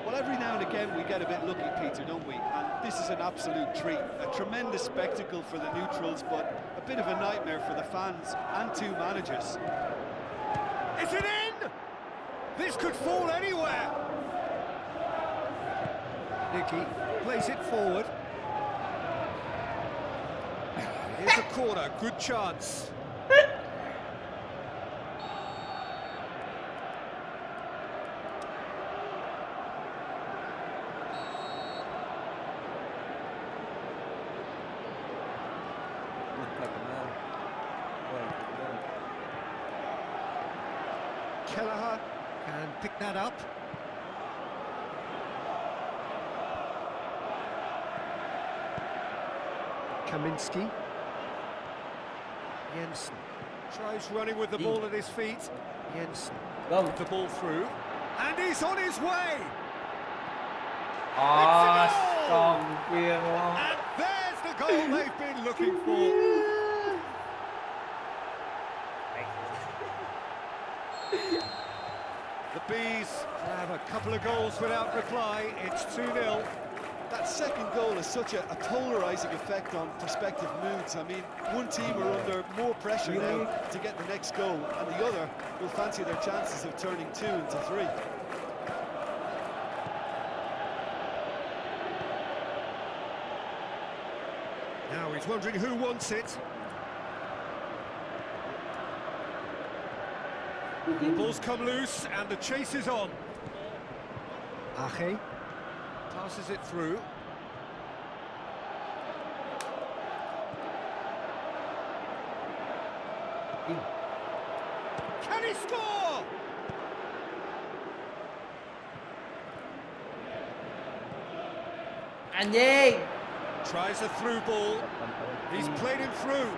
Speaker 4: Well, every now and again we get a bit lucky, Peter, don't we? And this is an absolute treat. A tremendous spectacle for the neutrals, but a bit of a nightmare for the fans and two managers.
Speaker 3: Is it in? This could fall anywhere. Nicky plays it forward. Here's a corner, good chance. Kelleher can pick that up. Kaminski. Jensen tries running with the ball at his feet. Jensen
Speaker 7: Go.
Speaker 3: the ball through, and he's on his way.
Speaker 5: Astagfirullah.
Speaker 3: And there's the goal they've been looking for. The Bees have a couple of goals without reply. It's 2-0.
Speaker 4: That second goal has such a polarising effect on prospective moods. I mean, one team are under more pressure now to get the next goal, and the other will fancy their chances of turning 2 into 3.
Speaker 3: Now he's wondering who wants it. The ball's come loose and the chase is on. Ache passes it through. Can he score?
Speaker 5: Anjing.
Speaker 3: Tries a through ball. He's played him through.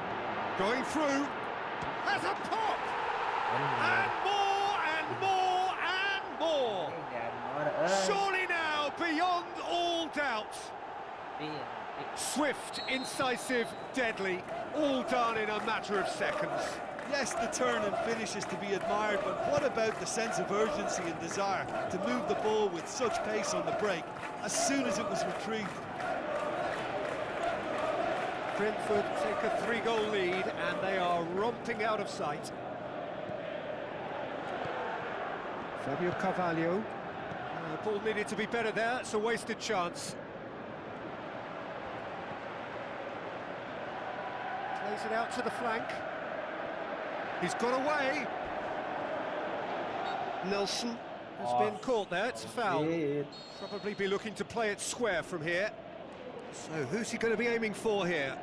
Speaker 3: Going through. Has a pop! And more and more and more! Surely now, beyond all doubt. Swift, incisive, deadly, all done in a matter of seconds.
Speaker 4: Yes, the turn and finish is to be admired, but what about the sense of urgency and desire to move the ball with such pace on the break as soon as it was retrieved?
Speaker 3: Brentford take a 3-goal lead and they are romping out of sight. Fabio Carvalho. The ball needed to be better there, it's a wasted chance. Plays it out to the flank. He's got away. Nelson has been caught there, it's a foul. Probably be looking to play it square from here. So who's he going to be aiming for here?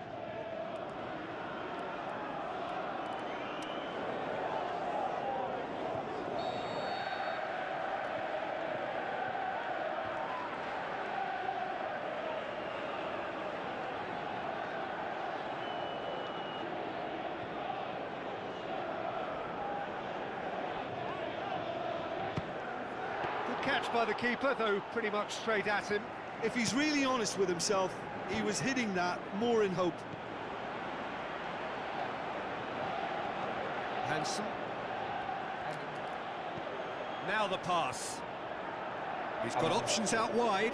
Speaker 3: Catch by the keeper, though pretty much straight at him.
Speaker 4: If he's really honest with himself, he was hitting that more in hope.
Speaker 3: Hansen. Now the pass. He's got options out wide.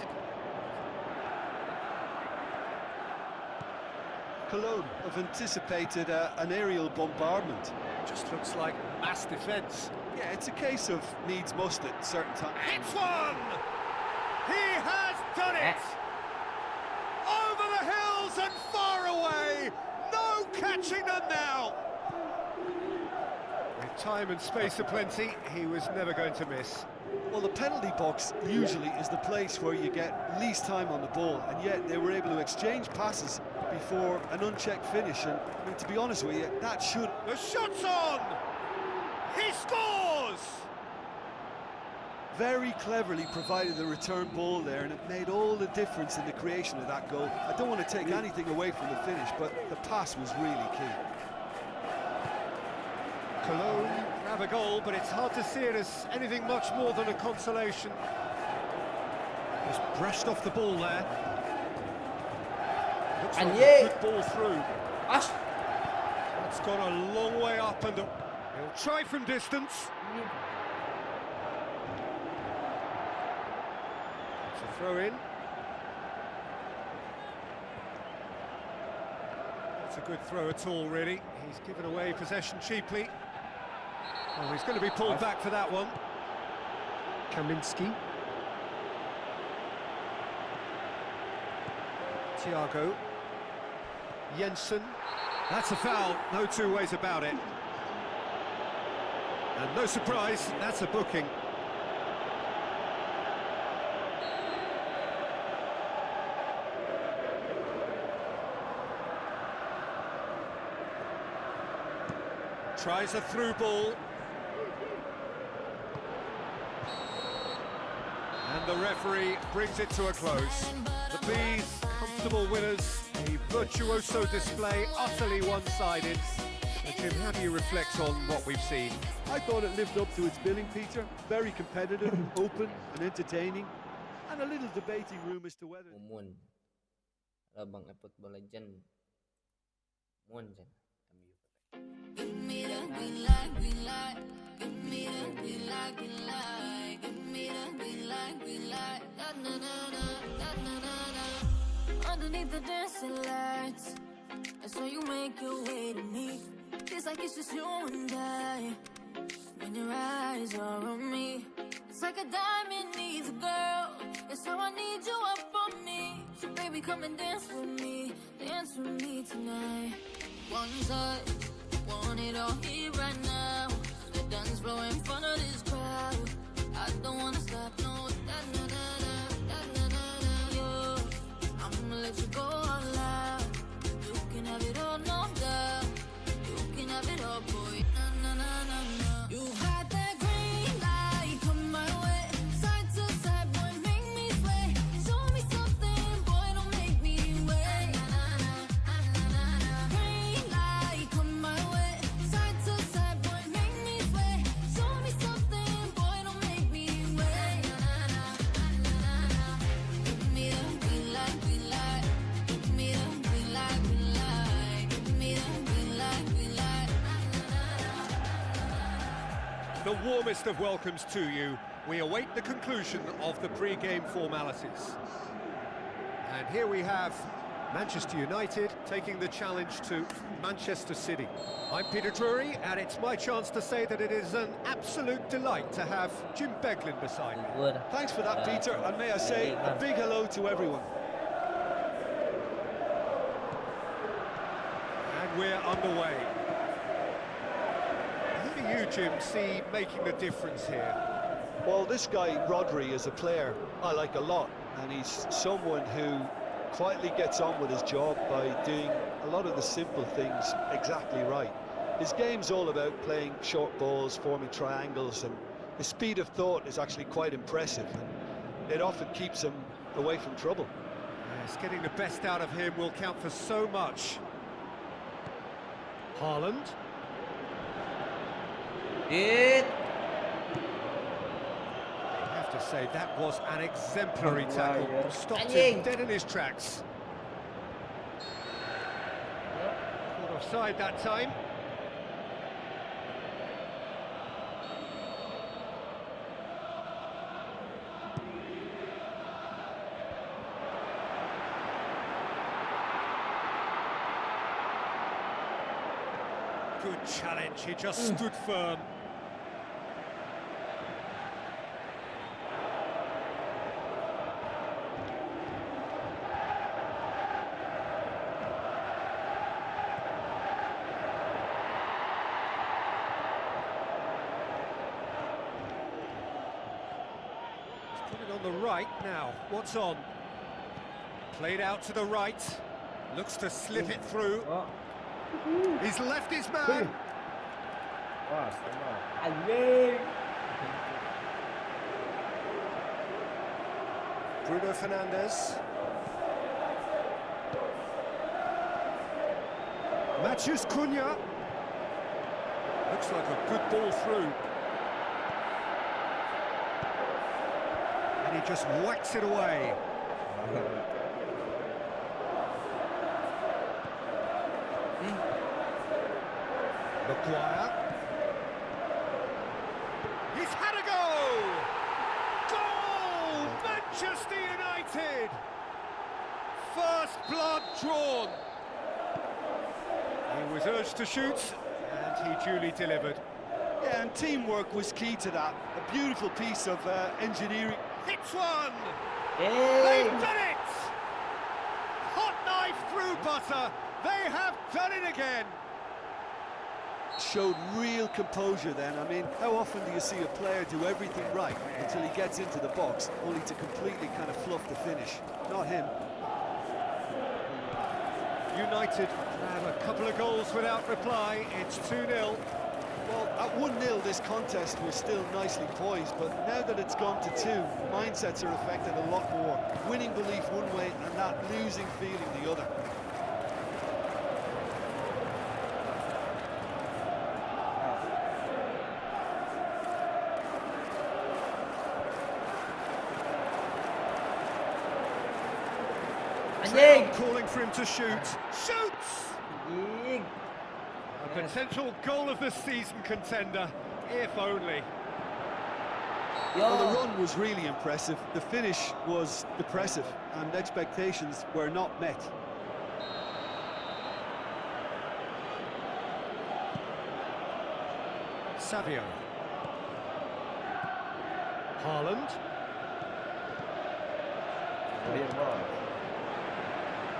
Speaker 4: Cologne have anticipated an aerial bombardment.
Speaker 3: Just looks like mass defence.
Speaker 4: Yeah, it's a case of needs must at certain times.
Speaker 3: Hits one! He has done it! Over the hills and far away! No catching them now! With time and space aplenty, he was never going to miss.
Speaker 4: Well, the penalty box usually is the place where you get least time on the ball, and yet they were able to exchange passes before an unchecked finish, and I mean, to be honest with you, that should...
Speaker 3: The shot's on! He scores!
Speaker 4: Very cleverly provided the return ball there, and it made all the difference in the creation of that goal. I don't want to take anything away from the finish, but the pass was really key.
Speaker 3: Cologne have a goal, but it's hard to see it as anything much more than a consolation. Just brushed off the ball there. Looks like a good ball through. That's gone a long way up and He'll try from distance. It's a throw in. Not a good throw at all, really. He's given away possession cheaply. Oh, he's going to be pulled back for that one. Kaminski. Thiago. Jensen. That's a foul, no two ways about it. And no surprise, that's a booking. Tries a through ball. And the referee brings it to a close. The Bees, comfortable winners, a virtuoso display, utterly one-sided. Jim, how do you reflect on what we've seen?
Speaker 4: I thought it lived up to its billing, Peter. Very competitive, open and entertaining. And a little debating room as to whether...
Speaker 5: Mumun. Labang football legend. Mumun dyan.
Speaker 6: Give me the green light, green light. Give me the green light, green light. Give me the green light, green light. Da na na na, da na na na. Underneath the dancing lights, I saw you make your way to me. Feels like it's just you and I. When your eyes are on me, it's like a diamond needs a girl. It's how I need you up on me. So baby, come and dance with me tonight. One touch, want it all here right now. The dance floor in front of this crowd. I don't wanna stop, no. Da na na na, da na na na. Yo, I'ma let you go all out. You can have it all, no doubt. You can have it all, boy. Na na na na na. You got that green light, come my way. Side to side, boy, make me sway. Show me something, boy, don't make me wait. Na na na na na na. Green light, come my way. Side to side, boy, make me sway. Show me something, boy, don't make me wait. Na na na na na. Give me the green light, green light. Give me the green light, green light. Give me the green light, green light.
Speaker 3: The warmest of welcomes to you. We await the conclusion of the pre-game formalities. And here we have Manchester United taking the challenge to Manchester City. I'm Peter Drury, and it's my chance to say that it is an absolute delight to have Jim Beglin beside me.
Speaker 5: Good.
Speaker 4: Thanks for that, Peter, and may I say a big hello to everyone.
Speaker 3: And we're underway. Who do you, Jim, see making the difference here?
Speaker 4: Well, this guy, Rodri, is a player I like a lot, and he's someone who quietly gets on with his job by doing a lot of the simple things exactly right. His game's all about playing short balls, forming triangles, and his speed of thought is actually quite impressive. And it often keeps him away from trouble.
Speaker 3: Yes, getting the best out of him will count for so much. Haaland.
Speaker 5: It.
Speaker 3: I have to say, that was an exemplary tackle.
Speaker 5: Right, yeah.
Speaker 3: Stopped
Speaker 5: Anjing.
Speaker 3: him dead in his tracks. Caught offside that time. Good challenge, he just stood firm. He's put it on the right now. What's on? Played out to the right. Looks to slip it through.
Speaker 5: Oh.
Speaker 3: He's left his man.
Speaker 5: Wah, sama. Anjing.
Speaker 3: Bruno Fernandes. Matthews Cunha. Looks like a good ball through. And he just whacks it away. Maguire. first blood drawn. He was urged to shoot, and he duly delivered.
Speaker 4: Yeah, and teamwork was key to that. A beautiful piece of engineering.
Speaker 3: Hits one!
Speaker 5: Hey.
Speaker 3: They've done it! Hot knife through butter. They have done it again.
Speaker 4: Showed real composure then. I mean, how often do you see a player do everything right until he gets into the box, only to completely kind of fluff the finish? Not him.
Speaker 3: United have a couple of goals without reply. It's 2-0.
Speaker 4: Well, at 1-0 this contest was still nicely poised, but now that it's gone to 2, mindsets are affected a lot more. Winning belief one way and that losing feeling the other.
Speaker 3: Trell calling for him to shoot. Shoots!
Speaker 5: Anjing.
Speaker 3: A potential goal of the season contender, if only.
Speaker 4: Well, the run was really impressive. The finish was depressive, and expectations were not met.
Speaker 3: Savio. Haaland.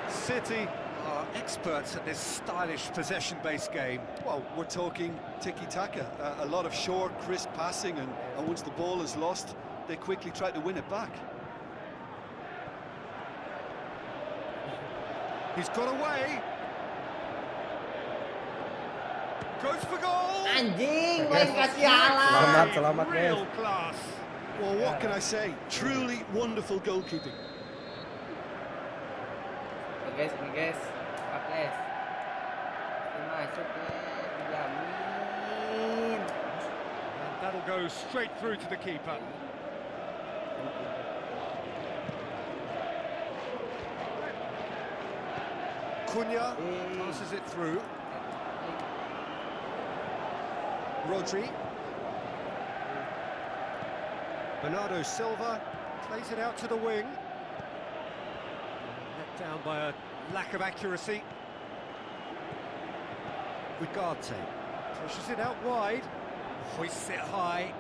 Speaker 3: City are experts at this stylish possession-based game.
Speaker 4: Well, we're talking tiki-taka, a lot of short, crisp passing, and once the ball is lost, they quickly try to win it back.
Speaker 3: He's got away. Goes for goal.
Speaker 5: Anjing, main kasih Allah.
Speaker 7: Selamat, guys.
Speaker 3: Real class.
Speaker 4: Well, what can I say? Truly wonderful goalkeeping.
Speaker 5: Oke guys, ini guys. Cepat guys. Masuk dijamin.
Speaker 3: And that'll go straight through to the keeper. Cunha passes it through. Rodri. Bernardo Silva plays it out to the wing. Let down by a lack of accuracy. Ugarte pushes it out wide. Hoists it high.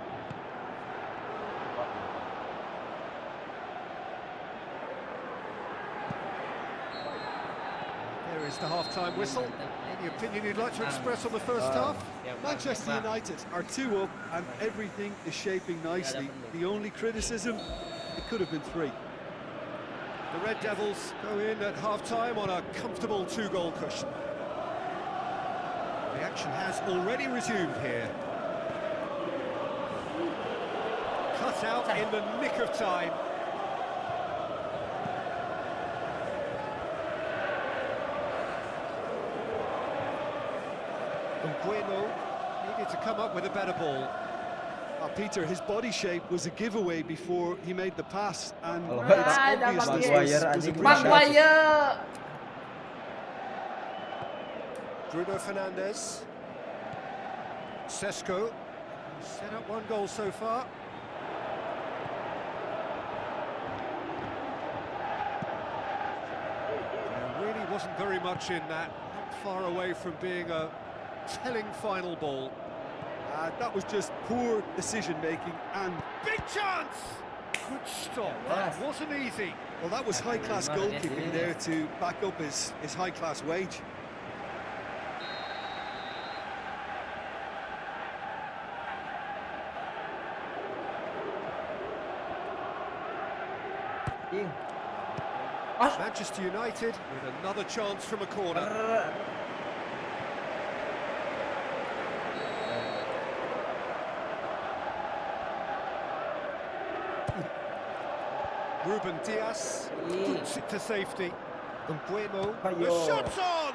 Speaker 3: There is the half-time whistle. Any opinion you'd like to express on the first half?
Speaker 4: Manchester United are 2 up, and everything is shaping nicely. The only criticism, it could have been 3.
Speaker 3: The Red Devils go in at half-time on a comfortable 2-goal cushion. The action has already resumed here. Cut out in the nick of time. Bueno needed to come up with a better ball.
Speaker 4: Peter, his body shape was a giveaway before he made the pass, and
Speaker 7: Oh,
Speaker 4: it's
Speaker 7: ada
Speaker 4: obvious this
Speaker 7: Maguire,
Speaker 4: was a
Speaker 7: anjing.
Speaker 4: great shot.
Speaker 5: Maguire.
Speaker 3: Bruno Fernandes. Sesko set up 1 goal so far. There really wasn't very much in that, not far away from being a telling final ball.
Speaker 4: That was just poor decision-making, and
Speaker 3: Big chance! Good stop, that wasn't easy.
Speaker 4: well, that was high-class goalkeeping there to back up his high-class wage.
Speaker 3: Manchester United with another chance from a corner. Ruben Dias puts it to safety. Bueno, the shot's on!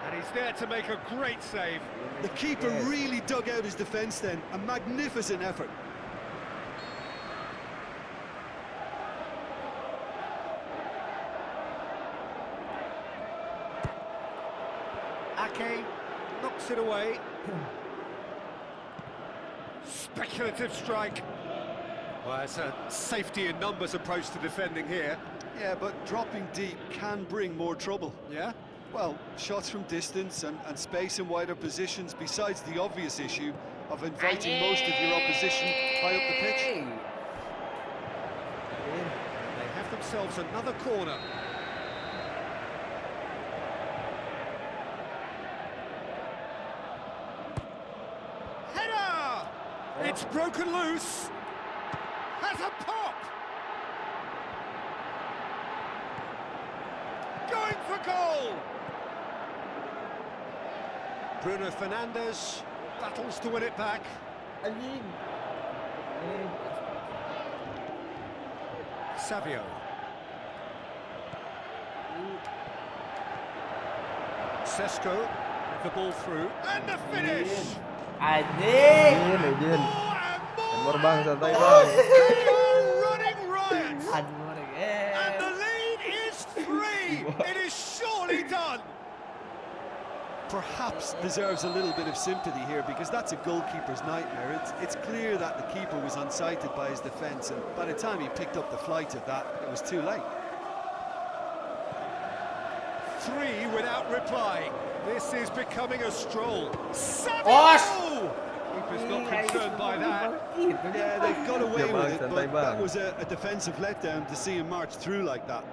Speaker 3: And he's there to make a great save.
Speaker 4: The keeper really dug out his defence then, a magnificent effort.
Speaker 3: Ake knocks it away. Speculative strike. Well, it's a safety in numbers approach to defending here.
Speaker 4: Yeah, but dropping deep can bring more trouble.
Speaker 3: Yeah?
Speaker 4: Well, shots from distance and space in wider positions, besides the obvious issue of inviting most of your opposition high up the pitch.
Speaker 3: They have themselves another corner. Header! It's broken loose. Has a pop. Going for goal. Bruno Fernandes battles to win it back.
Speaker 7: Anjing.
Speaker 3: Savio. Sesko with the ball through. And the finish!
Speaker 5: Anjing.
Speaker 7: Legend.
Speaker 3: More and more!
Speaker 7: More bang, santai
Speaker 3: Oh,
Speaker 7: bang.
Speaker 3: they are running riot!
Speaker 5: Aduh,
Speaker 3: And the lead is 3! It is surely done!
Speaker 4: Perhaps deserves a little bit of sympathy here, because that's a goalkeeper's nightmare. It's clear that the keeper was unsighted by his defence, and by the time he picked up the flight of that, it was too late.
Speaker 3: 3 without reply. This is becoming a stroll. Savio!
Speaker 5: Oh!
Speaker 3: Keeper's not concerned by that.
Speaker 4: Yeah, they got away
Speaker 7: Yeah,
Speaker 4: with it,
Speaker 7: bang,
Speaker 4: but
Speaker 7: santai,
Speaker 4: that
Speaker 7: bang.
Speaker 4: was a defensive letdown to see him march through like that.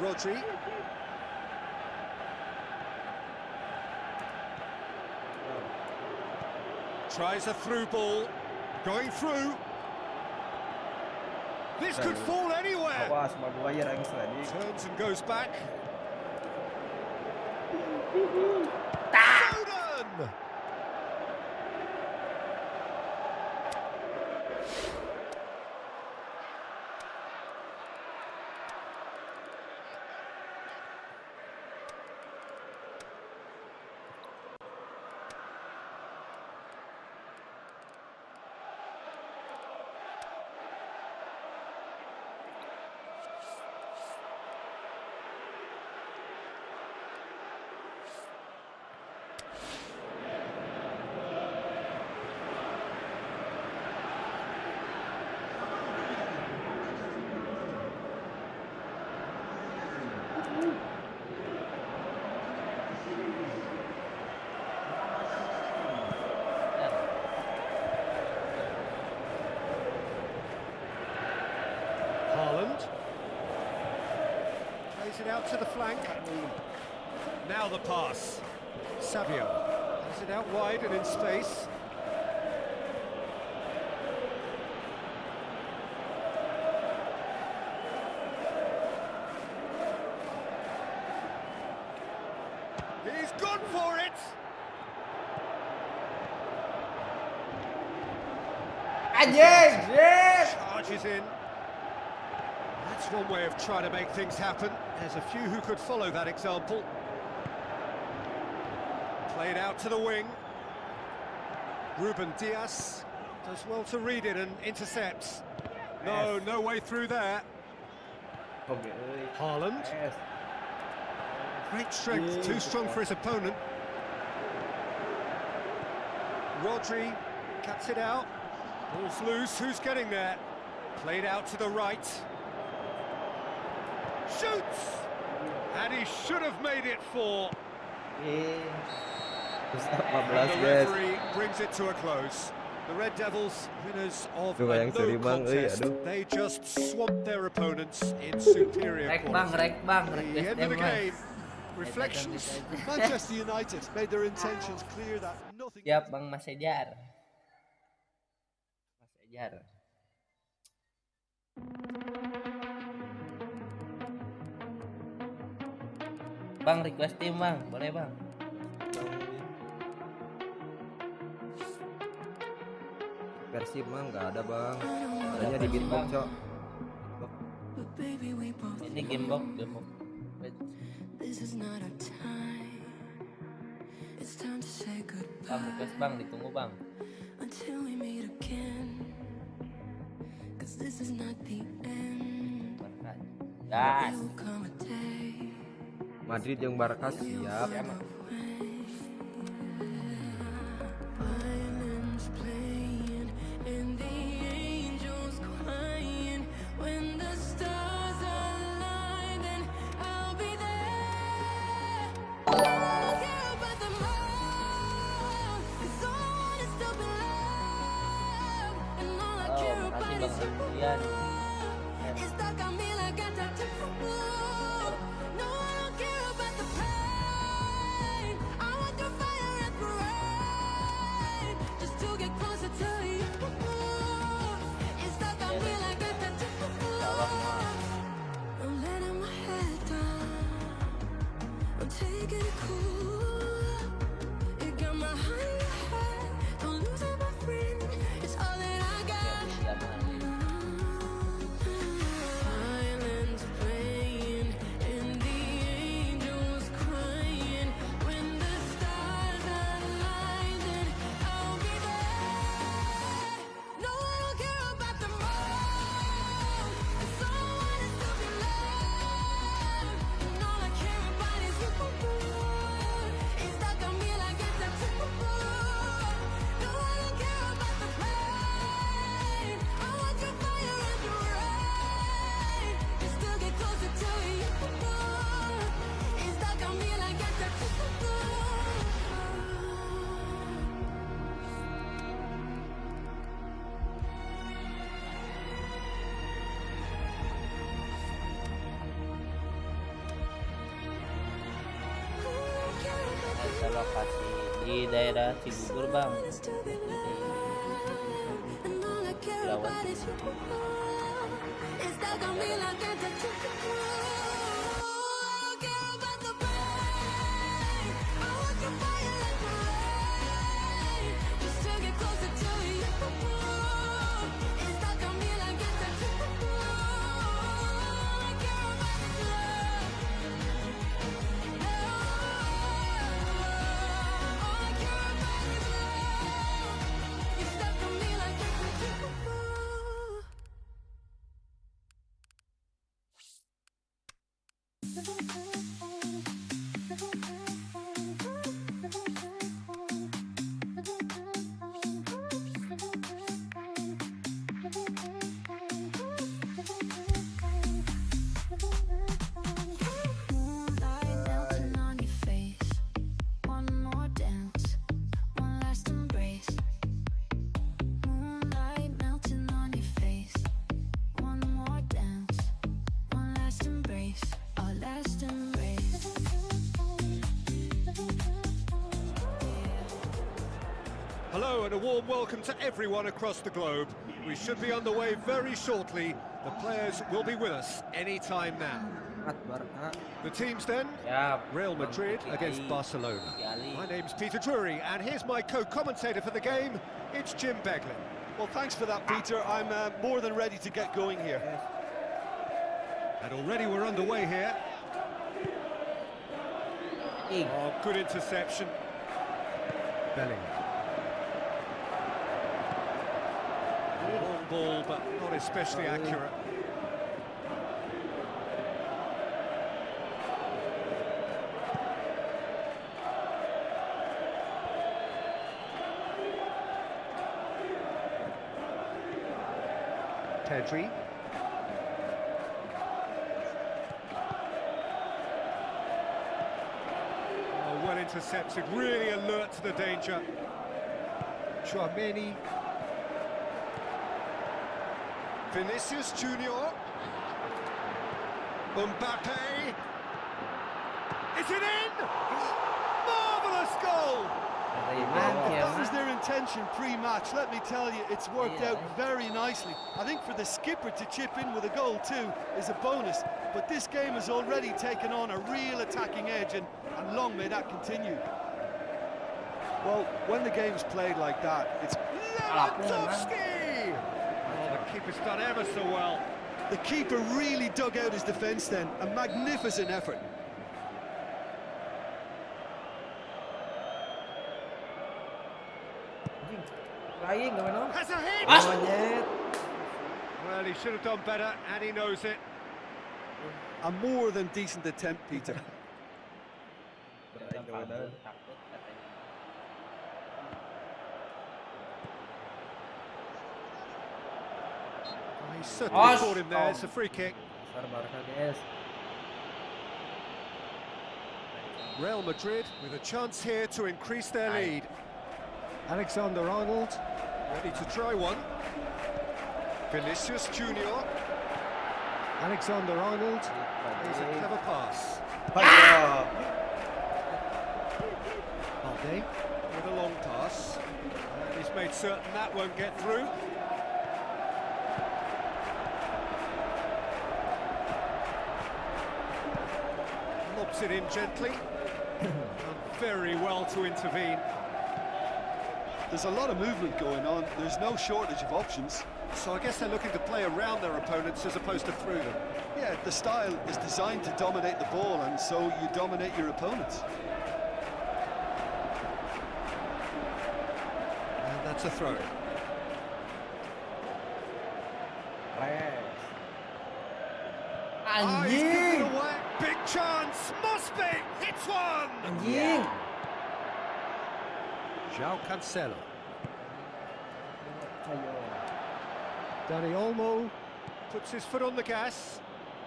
Speaker 3: Rodri. Tries a through ball. Going through. This could fall anywhere.
Speaker 7: Awas, Maguire lagi tadi.
Speaker 3: Turns and goes back. Foden! Haaland. Plays it out to the flank. Now the pass. Savio. Plays it out wide and in space. He's gone for it!
Speaker 5: Anjing.
Speaker 3: Charges in. That's one way of trying to make things happen. There's a few who could follow that example. Played out to the wing. Ruben Diaz does well to read it and intercepts. No way through there.
Speaker 7: Oke,
Speaker 3: Haaland.
Speaker 7: Yes.
Speaker 3: Great strength, too strong for his opponent. Rodri cuts it out. Ball's loose, who's getting there? Played out to the right. Shoots! And he should have made it 4.
Speaker 7: Terus
Speaker 3: And
Speaker 7: 14
Speaker 3: the
Speaker 7: guys.
Speaker 3: referee brings it to a close. The Red Devils, winners of
Speaker 7: Tuh,
Speaker 3: a
Speaker 7: yang seri,
Speaker 3: no
Speaker 7: Bang.
Speaker 3: contest.
Speaker 7: Aduh.
Speaker 3: They just swamped their opponents in superior
Speaker 5: Rek bang,
Speaker 3: quality.
Speaker 5: rek bang,
Speaker 3: The
Speaker 5: rek
Speaker 3: end of the
Speaker 5: bang.
Speaker 3: game. Reflections.
Speaker 4: Manchester United made their intentions clear that nothing...
Speaker 5: Siap Bang Mas Ejar. Mas Ejar. Bang request tim bang, boleh bang?
Speaker 7: Persib mah nggak ada bang. Adanya di beatbox cok.
Speaker 1: But baby, we both
Speaker 5: Ini gamebox, gamebox.
Speaker 1: this is not our time. It's time to say
Speaker 5: Bang
Speaker 1: goodbye
Speaker 5: request bang, ditunggu bang.
Speaker 1: until we meet again. Cause this is not the end.
Speaker 5: Berkat. Gas.
Speaker 7: Madrid yang Barca siap.
Speaker 1: Violins playing and the angels crying. When the stars align, then I'll be there. I don't care about the moon, 'cause all I want is to be loved, and all I care
Speaker 5: Makasih
Speaker 1: about
Speaker 5: Bang
Speaker 1: is you.
Speaker 5: Latihan.
Speaker 1: It's stuck on me like a tattoo. No, I don't care about the pain. I want the fire and the rain, just to get closer to you. It's stuck on me like a tattoo. I'm letting my head down. I'm taking it cool. You got my heart in your head. Don't lose it, my friend. It's all that I got. Violins playing and the angels crying. When the stars align, then I'll be there. No, I don't care about the moon, 'cause all I want is to be loved, and all I care about is you. It's stuck on me like a tattoo. No, I don't care about the pain. I want your fire and your rain, just to get closer to you. It's stuck on me like a tattoo.
Speaker 5: Ada lokasi di daerah Cibubur Bang.
Speaker 1: And all I care about is you. It's stuck on me like a tattoo. I don't care about the pain. I want your fire and your rain, just to get closer to you. It's stuck on me like a tattoo. All I care about is love. All I care about is love. It's stuck on me like a tattoo. Moonlight melting on your face. One more dance, one last embrace. Moonlight melting on your face. One more dance, one last embrace. Our last embrace.
Speaker 3: Hello and a warm welcome to everyone across the globe. We should be underway very shortly. The players will be with us any time now.
Speaker 7: Barca.
Speaker 3: The teams then,
Speaker 5: Siap.
Speaker 3: Real Madrid against Barcelona. My name's Peter Drury and here's my co-commentator for the game, it's Jim Beglin.
Speaker 4: Well, thanks for that, Peter. I'm more than ready to get going here.
Speaker 3: And already we're underway here. Oh, good interception. Bellingham. Long ball, but not especially accurate. Pedri. Oh, well intercepted, really alert to the danger. Chouameni. Vinicius Junior. Mbappe. Is it in? Marvellous goal!
Speaker 4: That was their intention pre-match. Let me tell you, it's worked out very nicely. I think for the skipper to chip in with a goal too is a bonus. But this game has already taken on a real attacking edge, and long may that continue. Well, when the game's played like that, it's
Speaker 3: Lewandowski! Oh, the keeper's done ever so well.
Speaker 4: the keeper really dug out his defence then. A magnificent effort.
Speaker 3: Has a hit!
Speaker 7: Monyet.
Speaker 3: Well, he should have done better, and he knows it.
Speaker 4: A more than decent attempt, Peter.
Speaker 5: Takut katanya.
Speaker 3: He certainly
Speaker 5: Osh.
Speaker 3: caught him there. It's a free kick.
Speaker 7: Besar Barca, guys.
Speaker 3: Real Madrid with a chance here to increase their lead. Alexander-Arnold ready to try one. Vinicius Junior. Alexander-Arnold. Here's a clever pass. Balde with a long pass. And he's made certain that won't get through. Lobs it in gently. Done very well to intervene.
Speaker 4: There's a lot of movement going on. There's no shortage of options.
Speaker 3: So I guess they're looking to play around their opponents as opposed to through them.
Speaker 4: Yeah, the style is designed to dominate the ball, and so you dominate your opponents.
Speaker 3: And that's a throw. Oh, he's given it
Speaker 5: Anjing.
Speaker 3: away. Big chance. Must be. Hits one.
Speaker 5: Anjing.
Speaker 3: João Cancelo. Dani Olmo puts his foot on the gas.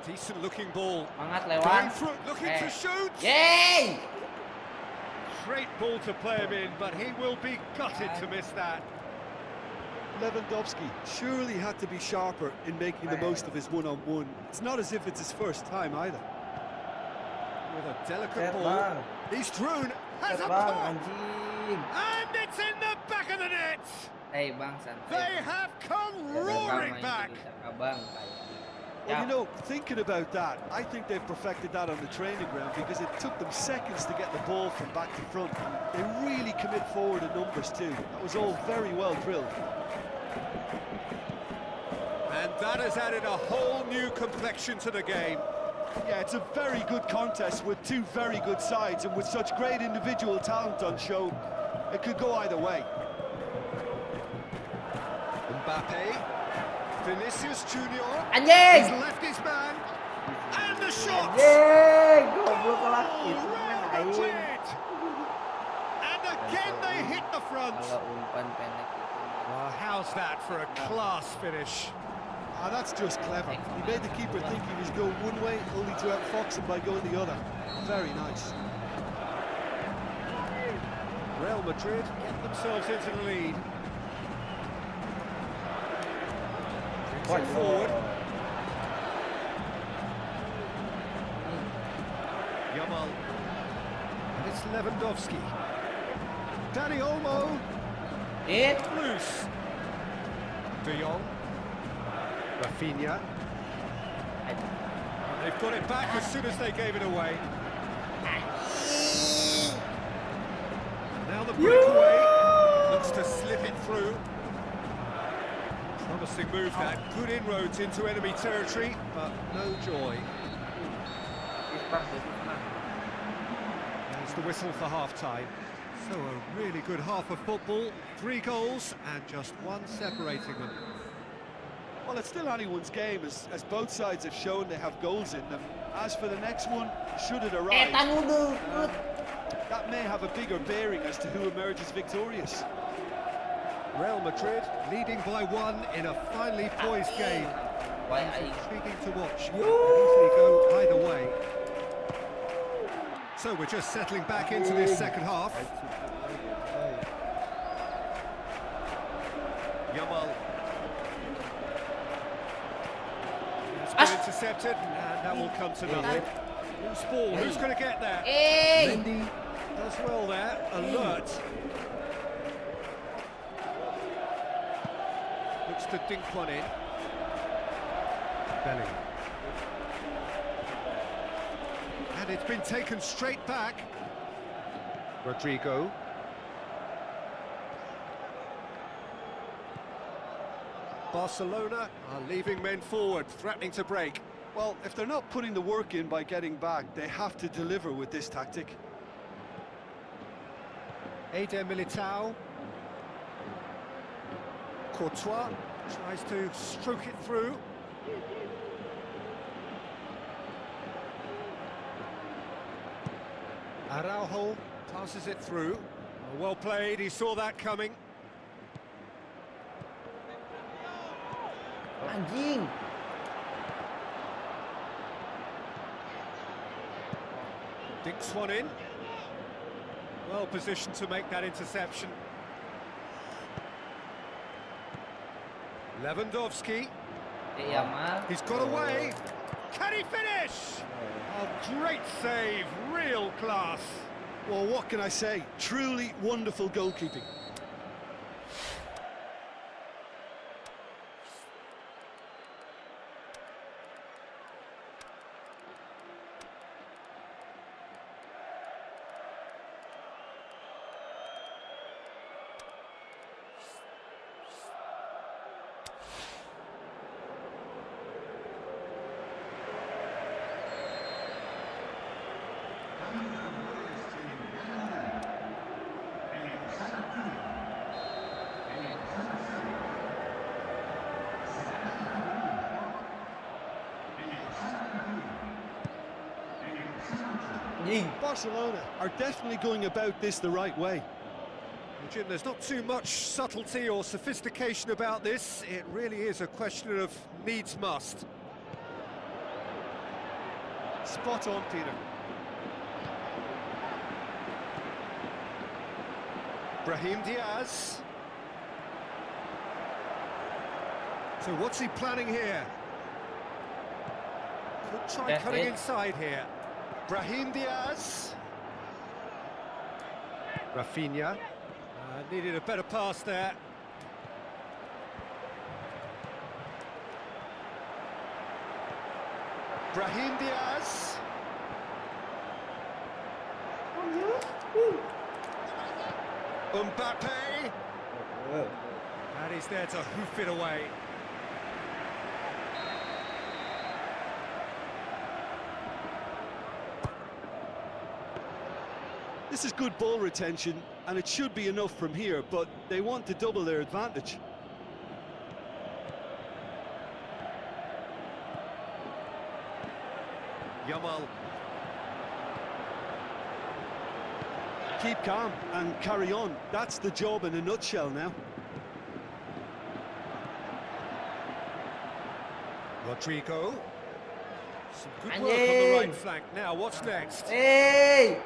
Speaker 3: Decent looking ball.
Speaker 5: Semangat
Speaker 3: Going
Speaker 5: lewat.
Speaker 3: through, looking to shoot.
Speaker 5: Yeay.
Speaker 3: Great ball to play him in, but he will be gutted to miss that.
Speaker 4: Lewandowski surely had to be sharper in making the most of his one-on-one. It's not as if it's his first time either.
Speaker 3: With a delicate
Speaker 7: Set,
Speaker 3: ball.
Speaker 7: bang.
Speaker 3: He's thrown. Has a
Speaker 7: Bang,
Speaker 3: pop.
Speaker 7: anjing.
Speaker 3: And it's in the back of the net.
Speaker 5: Bang, santai.
Speaker 3: They have come roaring back.
Speaker 5: Abang,
Speaker 4: Well, you know, thinking about that, I think they've perfected that on the training ground because it took them seconds to get the ball from back to front. They really commit forward in numbers too. That was all very well drilled.
Speaker 3: And that has added a whole new complexion to the game.
Speaker 4: Yeah, it's a very good contest with two very good sides, and with such great individual talent on show, it could go either way.
Speaker 3: Mbappe, Vinicius Junior,
Speaker 5: Anjing.
Speaker 3: he's left his man, and the shot!
Speaker 5: Anjing. Goblok lah.
Speaker 3: Oh,
Speaker 5: Itu kan
Speaker 3: Real
Speaker 5: aing.
Speaker 3: Madrid! And again they hit the front.
Speaker 5: Kalau umpan pendek itu.
Speaker 3: Well, how's that for a class finish?
Speaker 4: Ah, that's just clever. He made the keeper think he was going one way, only to outfox him by going the other. Very nice.
Speaker 3: Real Madrid get themselves into the lead. Brings it forward. Yamal. And it's Lewandowski. Dani Olmo.
Speaker 5: Hit.
Speaker 3: Loose. De Jong. Rafinha. They've got it back as soon as they gave it away. Now the breakaway looks to slip it through. Promising move that. Good inroads into enemy territory, but no joy. There's the whistle for half-time. So a really good half of football. 3 goals and just one separating them.
Speaker 4: Well, it's still anyone's game, as both sides have shown they have goals in them. As for the next one, should it arise, that may have a bigger bearing as to who emerges victorious.
Speaker 3: Real Madrid leading by 1 in a finely poised game.
Speaker 5: Why
Speaker 3: It's
Speaker 5: aing?
Speaker 3: intriguing to watch. It can easily go either way. So we're just settling back into this second half. Yamal. It's been intercepted, and that will come to nothing. Loose ball, who's going to get there?
Speaker 5: Hey!
Speaker 3: Mendy does well there, alert. Looks to dink one in. Bellingham. And it's been taken straight back. Rodrigo. Barcelona are leaving men forward, threatening to break.
Speaker 4: Well, if they're not putting the work in by getting back, they have to deliver with this tactic.
Speaker 3: Eder Militao. Courtois tries to stroke it through. Araujo passes it through. Oh, well played, he saw that coming.
Speaker 5: Anjing.
Speaker 3: Dinks one in. Well positioned to make that interception. Lewandowski.
Speaker 5: Yamal.
Speaker 3: He's got away. Can he finish? A great save, real class.
Speaker 4: Well, what can I say? Truly wonderful goalkeeping. Barcelona are definitely going about this the right way.
Speaker 3: Well, Jim, there's not too much subtlety or sophistication about this. It really is a question of needs must.
Speaker 4: Spot on, Peter.
Speaker 3: Brahim Diaz. So what's he planning here? Could try
Speaker 5: That's
Speaker 3: cutting
Speaker 5: it.
Speaker 3: inside here. Brahim Diaz. Rafinha. Needed a better pass there. Brahim Diaz. Mbappe. And he's there to hoof it away.
Speaker 4: This is good ball retention, and it should be enough from here, but they want to double their advantage.
Speaker 3: Yamal.
Speaker 4: Keep calm and carry on. That's the job in a nutshell now.
Speaker 3: Rodrigo. Some good work on the right flank. Now, what's next?
Speaker 5: Hey!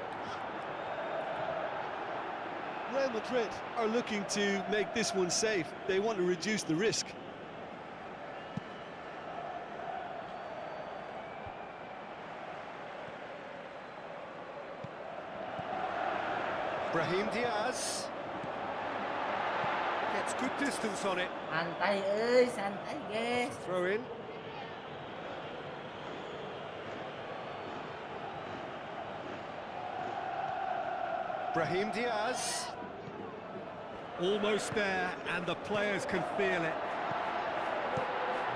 Speaker 4: Real Madrid are looking to make this one safe. They want to reduce the risk.
Speaker 3: Brahim Diaz. Gets good distance on it.
Speaker 5: Santai ơi, santai guys.
Speaker 3: Throw in. Brahim Diaz. Almost there, and the players can feel it.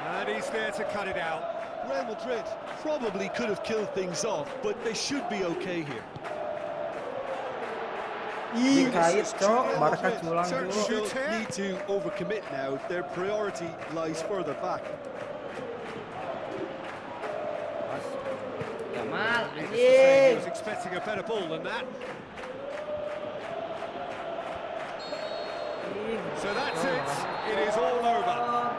Speaker 3: And he's there to cut it out.
Speaker 4: Real Madrid probably could have killed things off, but they should be okay here.
Speaker 5: Dikait cok, Barca culang
Speaker 4: Certainly
Speaker 5: cok.
Speaker 4: don't need to overcommit now. Their priority lies further back.
Speaker 5: Yamal,
Speaker 3: Needless to say, he
Speaker 5: anjing.
Speaker 3: was expecting a better ball than that. So that's it. It is all over.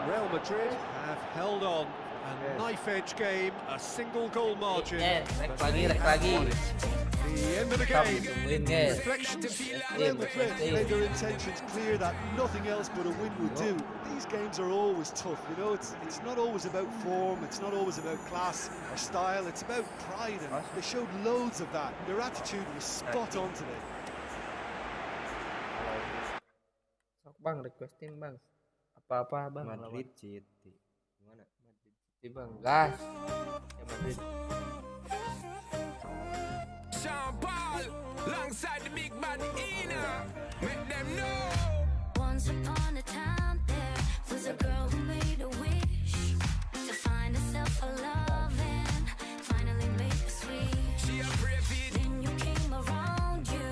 Speaker 3: Real Madrid have held on. A knife-edge game, a single goal margin.
Speaker 5: Rek
Speaker 3: but they
Speaker 5: lagi, rek
Speaker 3: have
Speaker 5: lagi.
Speaker 3: won it. The end of the
Speaker 5: Stop
Speaker 3: game.
Speaker 5: tungguin guys.
Speaker 3: Reflection.
Speaker 4: Real Madrid made their intentions clear that nothing else but a win would do. These games are always tough, you know. It's not always about form, it's not always about class or style, it's about pride, and they showed loads of that. Their attitude was spot on today.
Speaker 5: Sok bang, requestin bang. Apa-apa bang.
Speaker 7: Madrid City. Gimana? Madrid
Speaker 5: City bang, gas. Ya Madrid.
Speaker 8: Sean Paul, alongside the big bad Ina, make them know.
Speaker 1: Once upon a time, there was a girl who made a wish to find herself a love and finally make a switch.
Speaker 8: She a brave it.
Speaker 1: Then you came around, you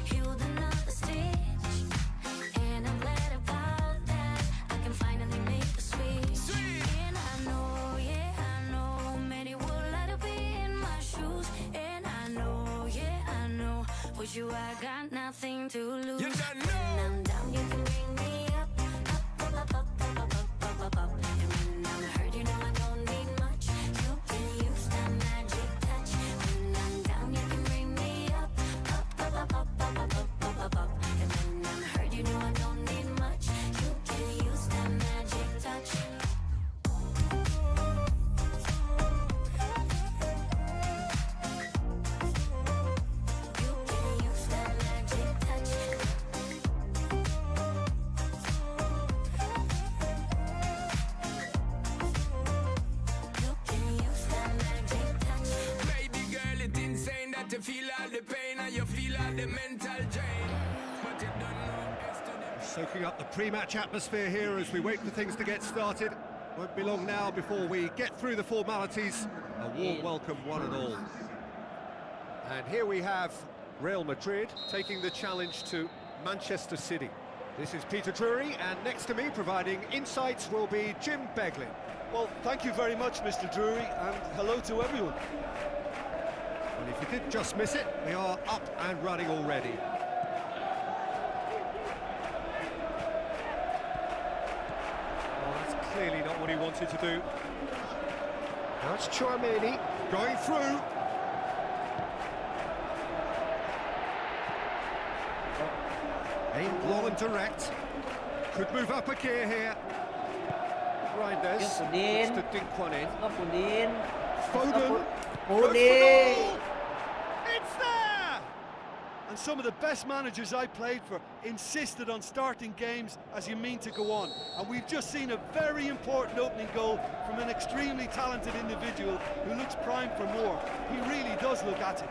Speaker 1: healed another stitch, and I'm glad about that. I can finally make the switch. And I know, yeah, I know, many would like you, I got nothing to lose.
Speaker 8: You don't
Speaker 1: When
Speaker 8: know.
Speaker 1: I'm down, you can bring me up, up, up, up, up, up, up, up, up. And when I'm hurt, you know I don't need much. You can use that magic touch. When I'm down, you can bring me up, up, up, up, up, up, up, up, up, up. And when I'm hurt, you know I don't need much. You can use that magic touch. You can use that magic touch. You can use that magic touch.
Speaker 8: Baby girl, it's insane that you feel all the pain and you feel all the mental drain. But you don't know it's to the
Speaker 3: Soaking up the pre-match atmosphere here as we wait for things to get started. Won't be long now before we get through the formalities. A warm welcome, one and all. And here we have Real Madrid taking the challenge to Manchester City. This is Peter Drury, and next to me providing insights will be Jim Beglin.
Speaker 4: Well, thank you very much, Mr. Drury, and hello to everyone.
Speaker 3: And if you did just miss it, we are up and running already. Oh, that's clearly not what he wanted to do. Now it's Chouameni going through. Aimed long and direct. Could move up a gear here. Reinders.
Speaker 5: Yes, Udin.
Speaker 3: To dink one in.
Speaker 5: Go Pudin.
Speaker 3: Foden. Goes for the
Speaker 5: Pudin.
Speaker 3: goal. It's there!
Speaker 4: And some of the best managers I played for insisted on starting games as you mean to go on. And we've just seen a very important opening goal from an extremely talented individual who looks primed for more. He really does look at it.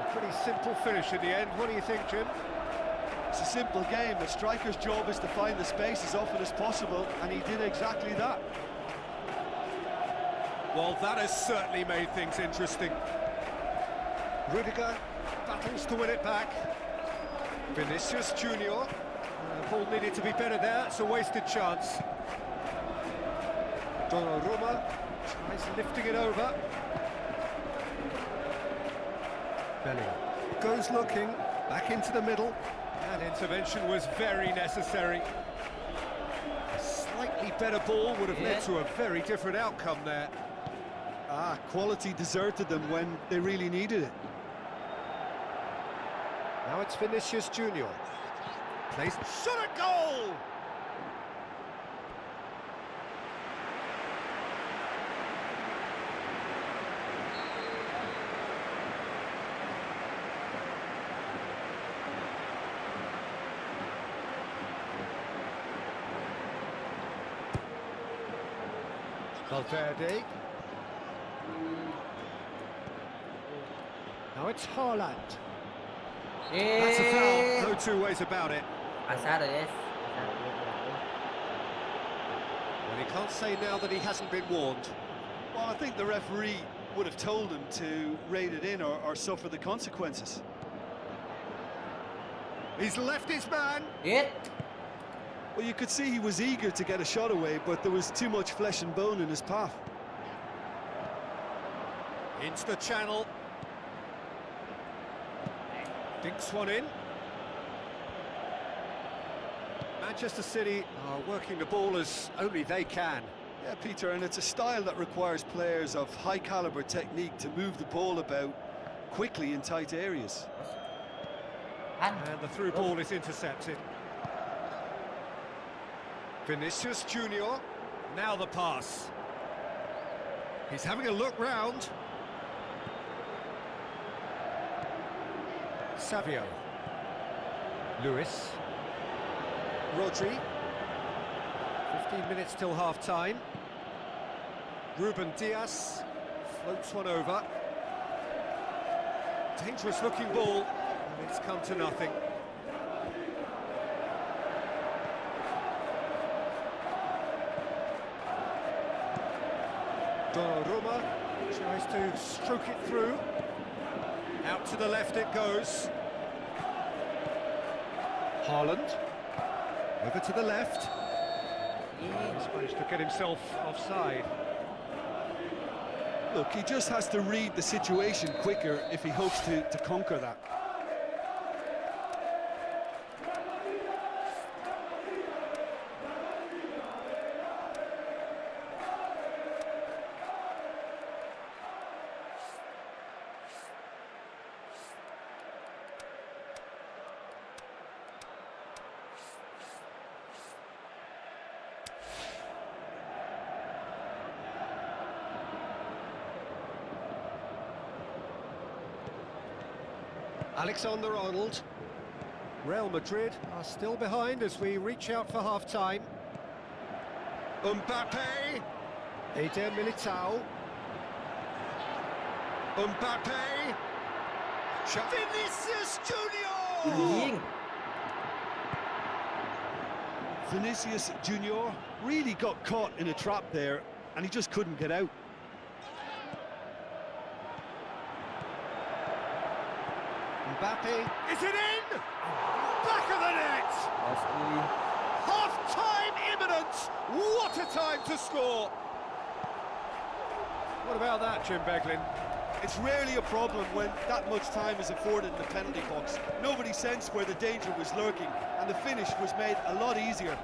Speaker 3: A pretty simple finish in the end. What do you think, Jim?
Speaker 4: It's a simple game. A striker's job is to find the space as often as possible, and he did exactly that.
Speaker 3: Well, that has certainly made things interesting. Rudiger battles to win it back. Vinicius Junior. The ball needed to be better there. It's a wasted chance. Donnarumma tries lifting it over. Bellingham goes looking back into the middle. That intervention was very necessary. A slightly better ball would have led to a very different outcome there.
Speaker 4: Quality deserted them when they really needed it.
Speaker 3: Now it's Vinicius Junior. Plays shot at goal! Valverde. Now it's Haaland. That's a foul, no two ways about it.
Speaker 5: Pasado, yes.
Speaker 3: And he can't say now that he hasn't been warned.
Speaker 4: Well, I think the referee would have told him to rate it in or suffer the consequences.
Speaker 3: He's left his man.
Speaker 5: Hit.
Speaker 4: Well, you could see he was eager to get a shot away, but there was too much flesh and bone in his path.
Speaker 3: Into the channel. Dinks one in. Manchester City are working the ball as only they can.
Speaker 4: Yeah, Peter, and it's a style that requires players of high caliber technique to move the ball about quickly in tight areas.
Speaker 3: And the through ball is intercepted. Vinicius Junior, now the pass. He's having a look round. Savio. Lewis. Rodri. 15 minutes till half-time. Ruben Diaz floats one over. Dangerous-looking ball, and it's come to nothing. Donnarumma tries to stroke it through. Out to the left it goes. Haaland. Over to the left. He's managed to get himself offside.
Speaker 4: Look, he just has to read the situation quicker if he hopes to conquer that.
Speaker 3: Alexander-Arnold. Real Madrid are still behind as we reach out for half-time. Mbappe. Eder Militao. Mbappe. Vinicius Junior.
Speaker 7: ยิง
Speaker 4: Vinicius Junior really got caught in a trap there, and he just couldn't get out.
Speaker 3: Mbappe. Is it in? Back of the net.
Speaker 7: pasti
Speaker 3: Half-time imminent. What a time to score. What about that, Jim Beglin?
Speaker 4: It's rarely a problem when that much time is afforded in the penalty box. Nobody sensed where the danger was lurking, and the finish was made a lot easier.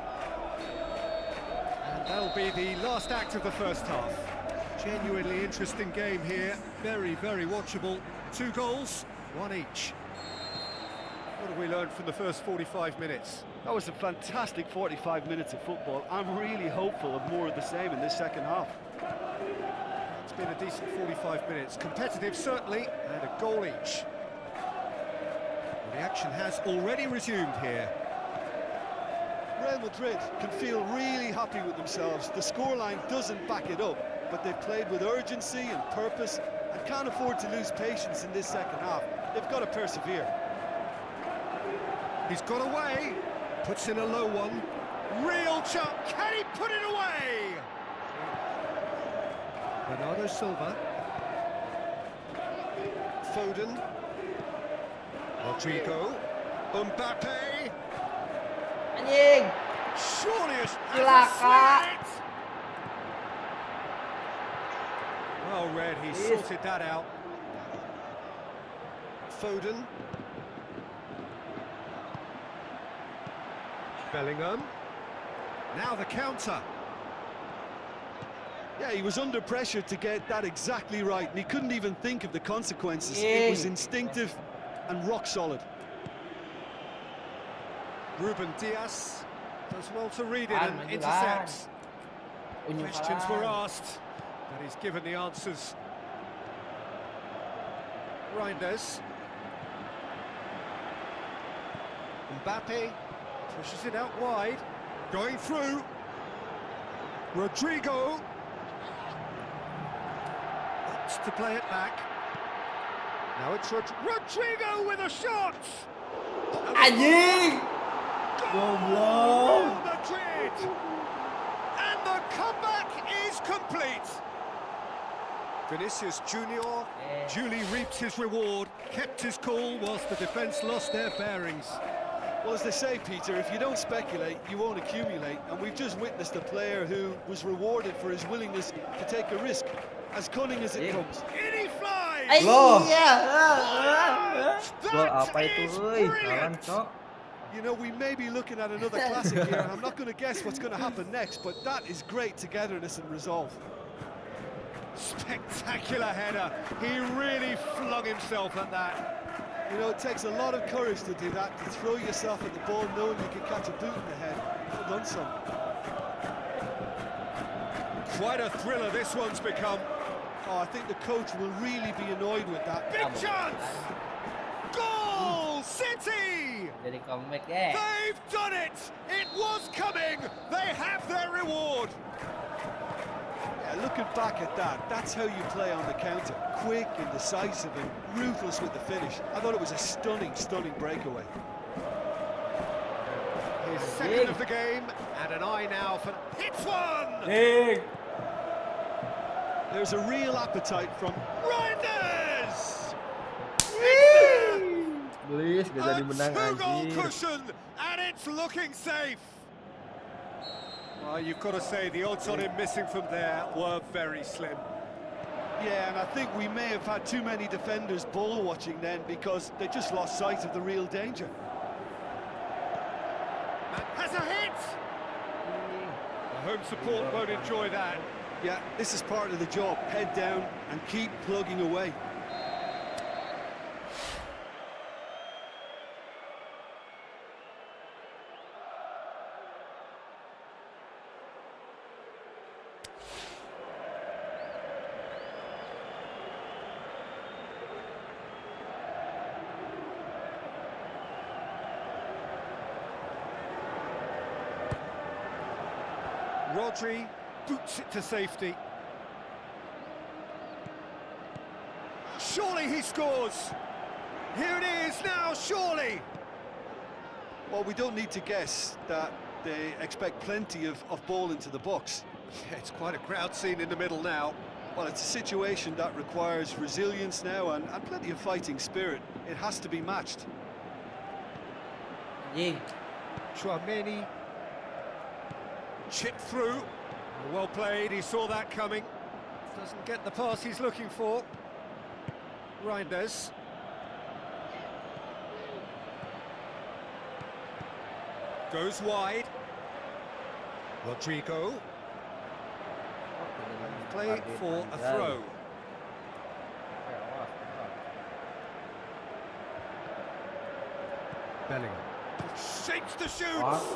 Speaker 3: And that'll be the last act of the first half. Genuinely interesting game here. Very, very watchable. 2 goals, 1 each. What have we learned from the first 45 minutes?
Speaker 4: That was a fantastic 45 minutes of football. I'm really hopeful of more of the same in this second half.
Speaker 3: It's been a decent 45 minutes. Competitive, certainly, and a goal each. The action has already resumed here.
Speaker 4: Real Madrid can feel really happy with themselves. The scoreline doesn't back it up, but they've played with urgency and purpose and can't afford to lose patience in this second half. They've got to persevere.
Speaker 3: He's got away, puts in a low one. Real chance, can he put it away? Bernardo Silva. Foden. Rodrigo. Mbappe.
Speaker 7: anjing
Speaker 3: Surely it's
Speaker 7: Silakan.
Speaker 3: Well read, he sorted that out. Foden. Bellingham. Now the counter.
Speaker 4: Yeah, he was under pressure to get that exactly right, and he couldn't even think of the consequences.
Speaker 7: Yeah.
Speaker 4: It was instinctive and rock solid.
Speaker 3: Ruben Diaz does well to read it
Speaker 7: Maju
Speaker 3: and
Speaker 7: lah.
Speaker 3: intercepts.
Speaker 7: Unyu
Speaker 3: Questions were
Speaker 7: kalah.
Speaker 3: asked, but he's given the answers. Reinders. Mbappe pushes it out wide. Going through. Rodrigo. Wants to play it back. Now it's Rodrigo with a shot.
Speaker 7: Anjing.
Speaker 3: Goal
Speaker 7: Goblok.
Speaker 3: for Madrid. And the comeback is complete. Vinicius Junior duly reaped his reward, kept his cool whilst the defence lost their bearings.
Speaker 4: Well, as they say, Peter, if you don't speculate, you won't accumulate. And we've just witnessed a player who was rewarded for his willingness to take a risk, as cunning as it
Speaker 7: Yeah.
Speaker 4: comes.
Speaker 3: In he flies!
Speaker 7: Ay,
Speaker 3: Oh,
Speaker 7: iya. Gol
Speaker 3: that
Speaker 7: apa itu,
Speaker 3: is
Speaker 7: euy? Salah,
Speaker 3: brilliant!
Speaker 7: Cok.
Speaker 4: You know, we may be looking at another classic here, and I'm not going to guess what's going to happen next, but that is great togetherness and resolve.
Speaker 3: Spectacular header. He really flung himself at that.
Speaker 4: You know, it takes a lot of courage to do that, to throw yourself at the ball knowing you can catch a boot in the head. Well done, son.
Speaker 3: Quite a thriller this one's become.
Speaker 4: Oh, I think the coach will really be annoyed with that.
Speaker 3: Big chance! Goal! City!
Speaker 7: Jadi comeback ya.
Speaker 3: They've done it! It was coming! They have their reward!
Speaker 4: Yeah, looking back at that, that's how you play on the counter. Quick and decisive and ruthless with the finish. I thought it was a stunning, stunning breakaway.
Speaker 3: His second of the game, and an eye now for... Hits one!
Speaker 7: Ding.
Speaker 4: There's a real appetite from
Speaker 3: Reinders!
Speaker 7: Please, gak jadi
Speaker 3: A
Speaker 7: menang
Speaker 3: two-goal
Speaker 7: anjir.
Speaker 3: cushion, and it's looking safe. Well, you've got to say the odds on him missing from there were very slim.
Speaker 4: Yeah, and I think we may have had too many defenders ball watching then because they just lost sight of the real danger.
Speaker 3: Has a hit! The home support won't enjoy that.
Speaker 4: Yeah, this is part of the job. Head down and keep plugging away.
Speaker 3: Rodri boots it to safety. Surely he scores! Here it is now, surely!
Speaker 4: Well, we don't need to guess that they expect plenty of ball into the box.
Speaker 3: Yeah, it's quite a crowd scene in the middle now.
Speaker 4: Well, it's a situation that requires resilience now and plenty of fighting spirit. It has to be matched.
Speaker 5: Gì?
Speaker 3: Chouameni chipped through. Well played, he saw that coming. Doesn't get the pass he's looking for. Reinders. Goes wide. Rodrigo. Play for a throw. Bellingham. Shapes the shoots!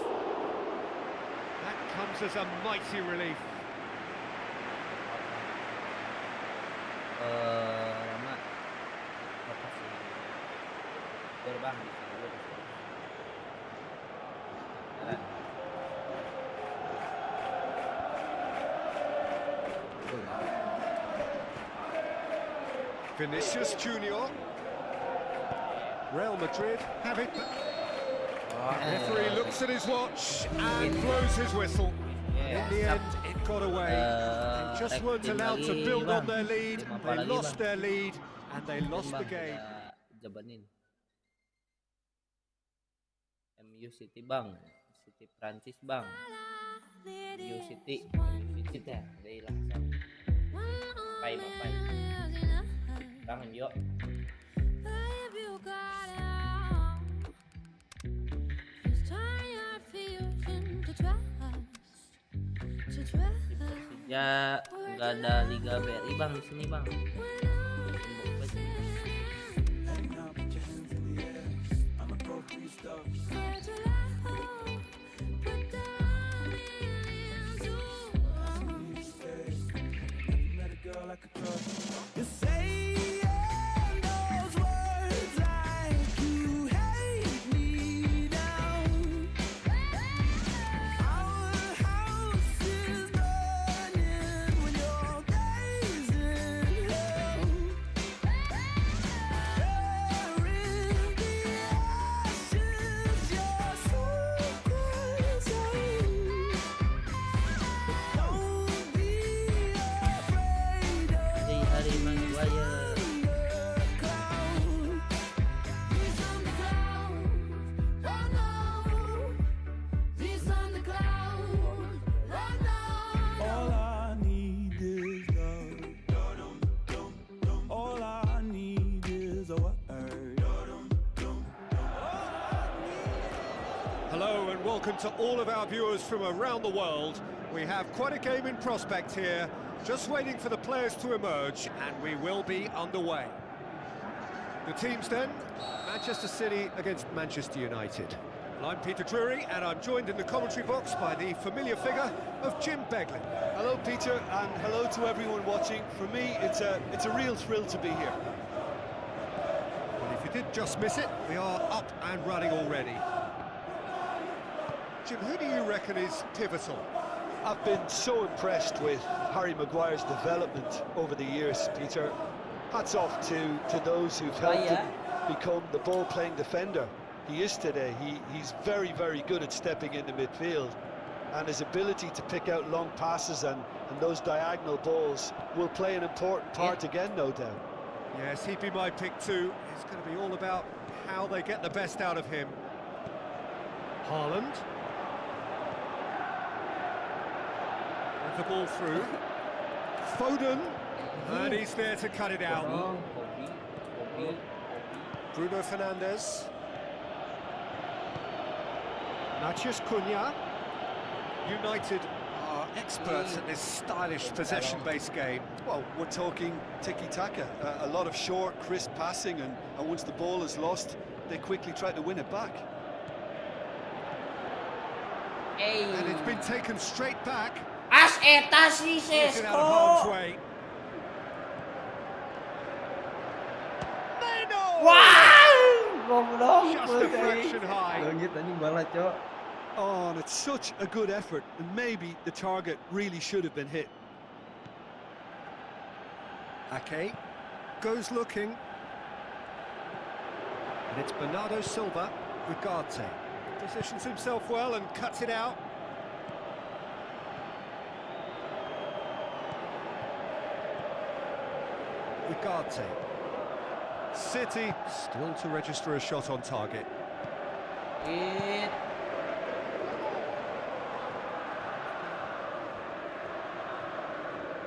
Speaker 3: That comes as a mighty relief.
Speaker 5: Rahmat. Makasih. Terbang di sini. Jalan.
Speaker 3: Vinicius Junior. Real Madrid have it. Referee looks at his watch and blows his whistle. In the end, it got away. They just weren't allowed to build on their lead. They lost their lead and they lost the game.
Speaker 5: Jabanin. MU City bang, City Prancis bang. MU City dah, dari langsung. Mapai. Tangan yuk. Ya nggak ada Liga BRI bang di sini bang.
Speaker 3: Hello and welcome to all of our viewers from around the world. We have quite a game in prospect here, just waiting for the players to emerge, and we will be underway. The teams then, Manchester City against Manchester United. Well, I'm Peter Drury, and I'm joined in the commentary box by the familiar figure of Jim Beglin.
Speaker 4: Hello, Peter, and hello to everyone watching. For me, it's a real thrill to be here.
Speaker 3: Well, if you did just miss it, we are up and running already. Jim, who do you reckon is pivotal?
Speaker 4: I've been so impressed with Harry Maguire's development over the years, Peter. Hats off to those who've helped him become the ball-playing defender he is today. He's very, very good at stepping into midfield, and his ability to pick out long passes and those diagonal balls will play an important part again, no doubt.
Speaker 3: Yes, he'd be my pick too. It's going to be all about how they get the best out of him. Haaland. With the ball through. Foden. And he's there to cut it out. Bruno Fernandes. Matheus Cunha. United are experts at this stylish possession-based game.
Speaker 4: Well, we're talking tiki-taka, a lot of short, crisp passing, and once the ball is lost, they quickly try to win it back.
Speaker 3: And it's been taken straight back.
Speaker 5: As eta si
Speaker 3: Gets it out of harm's
Speaker 5: Sesko.
Speaker 3: way. Meno!
Speaker 5: Wow! Goblok.
Speaker 3: Just a fraction high.
Speaker 7: Langit anjing ballad, Cok.
Speaker 4: Oh, and it's such a good effort, and maybe the target really should have been hit.
Speaker 3: Ake goes looking. And it's Bernardo Silva with Ugarte. Positions himself well and cuts it out. Ugarte. City still to register a shot on target.
Speaker 5: It.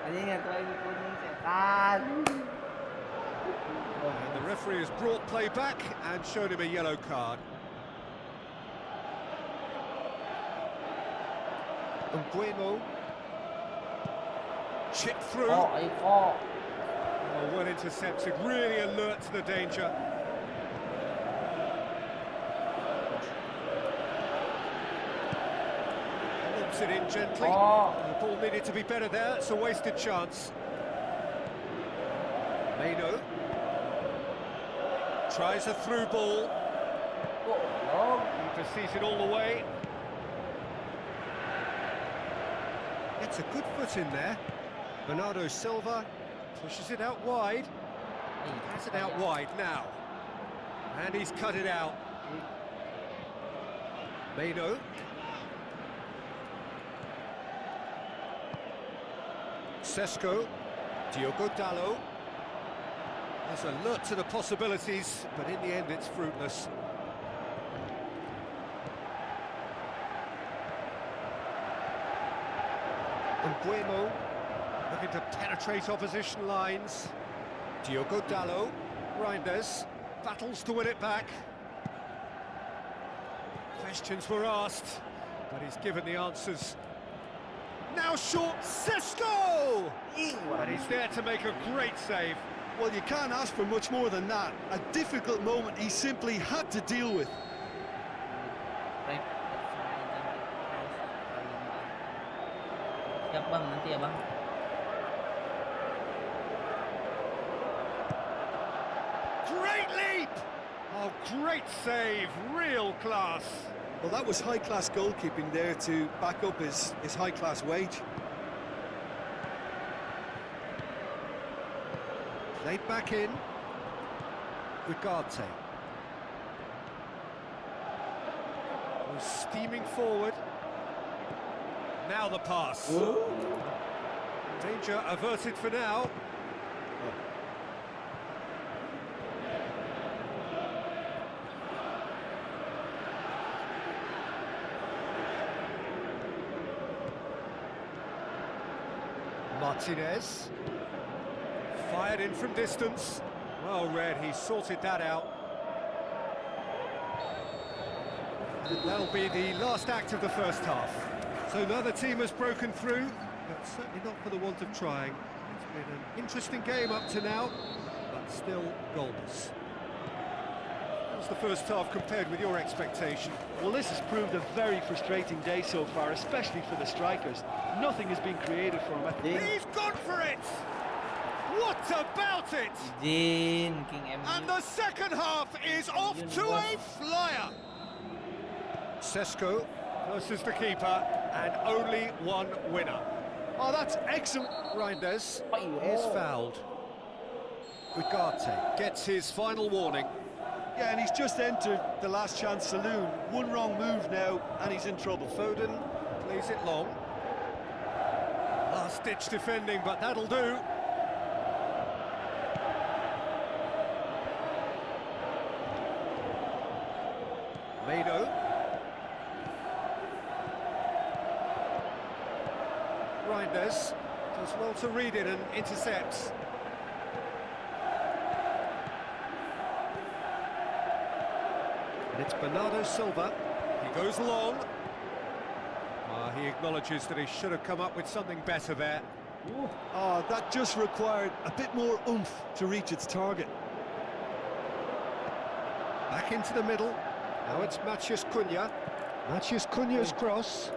Speaker 5: Anjing satu lagi kuning setan.
Speaker 3: And the referee has brought play back and shown him a yellow card. Bueno. Chip through.
Speaker 5: Oh, Encore.
Speaker 3: Oh, well intercepted, really alert to the danger. Lobs it in gently.
Speaker 5: Oh.
Speaker 3: The ball needed to be better there, it's a wasted chance. Meno. Tries a through ball.
Speaker 5: Goblok.
Speaker 3: Keeper sees it all the way. Gets a good foot in there. Bernardo Silva pushes it out wide. He has it out wide now. And he's cut it out. Meno. Sesko. Diogo Dalot. There's alert to the possibilities, but in the end it's fruitless. Bueno looking to penetrate opposition lines. Diogo Dalot. Reinders battles to win it back. Questions were asked, but he's given the answers. Now short, Sesko! And he's there to make a great save.
Speaker 4: Well, you can't ask for much more than that. A difficult moment he simply had to deal with.
Speaker 5: Siap bang, nanti ya bang.
Speaker 3: Great leap! Oh, great save, real class.
Speaker 4: Well, that was high-class goalkeeping there to back up his high-class wage.
Speaker 3: Played back in. Ugarte. Was steaming forward. Now the pass.
Speaker 5: Ooh.
Speaker 3: Danger averted for now. Martinez. Fired in from distance. Well read, he sorted that out. And that'll be the last act of the first half. So neither team has broken through, but certainly not for the want of trying. It's been an interesting game up to now, but still goalless. How's the first half compared with your expectation?
Speaker 4: Well, this has proved a very frustrating day so far, especially for the strikers. Nothing has been created for them.
Speaker 3: He's gone for it! What about it?
Speaker 5: Jin, King MU.
Speaker 3: And the second half is off to a flyer. Sesko versus the keeper, and only one winner. Oh, that's excellent. Reinders is fouled. Ugarte gets his final warning.
Speaker 4: Yeah, and he's just entered the last chance saloon. One wrong move now, and he's in trouble.
Speaker 3: Foden plays it long. Last-ditch defending, but that'll do. Meno. Reinders Does well to read it and intercepts. And it's Bernardo Silva. He goes long. He acknowledges that he should have come up with something better there.
Speaker 4: Oh, that just required a bit more oomph to reach its target.
Speaker 3: Back into the middle. Now it's Makasih Yang. Makasih Yang's cross.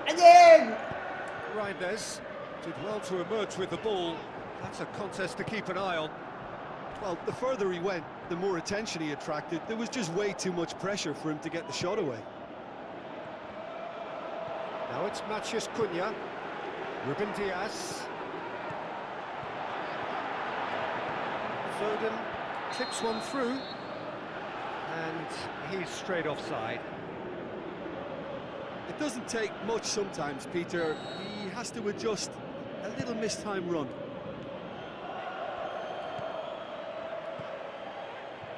Speaker 5: Anjing!
Speaker 3: Reinders did well to emerge with the ball. That's a contest to keep an eye on.
Speaker 4: Well, the further he went, the more attention he attracted. There was just way too much pressure for him to get the shot away.
Speaker 3: Now it's Makasih Yang. Ruben Diaz. Foden clips one through. And he's straight offside.
Speaker 4: It doesn't take much sometimes, Peter. He has to adjust a little mistimed run.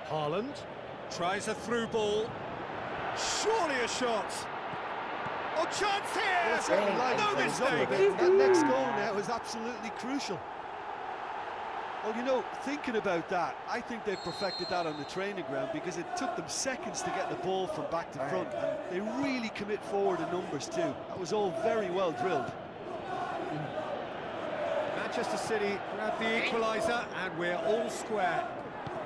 Speaker 3: Haaland tries a through ball. Surely a shot. Oh, chance here!
Speaker 4: Well, certainly like
Speaker 3: No
Speaker 4: the result of
Speaker 3: mistake.
Speaker 4: it. That next goal now is absolutely crucial. Well, you know, thinking about that, I think they perfected that on the training ground because it took them seconds to get the ball from back to front, and they really commit forward in numbers too. That was all very well drilled.
Speaker 3: Manchester City grab the equaliser, and we're all square.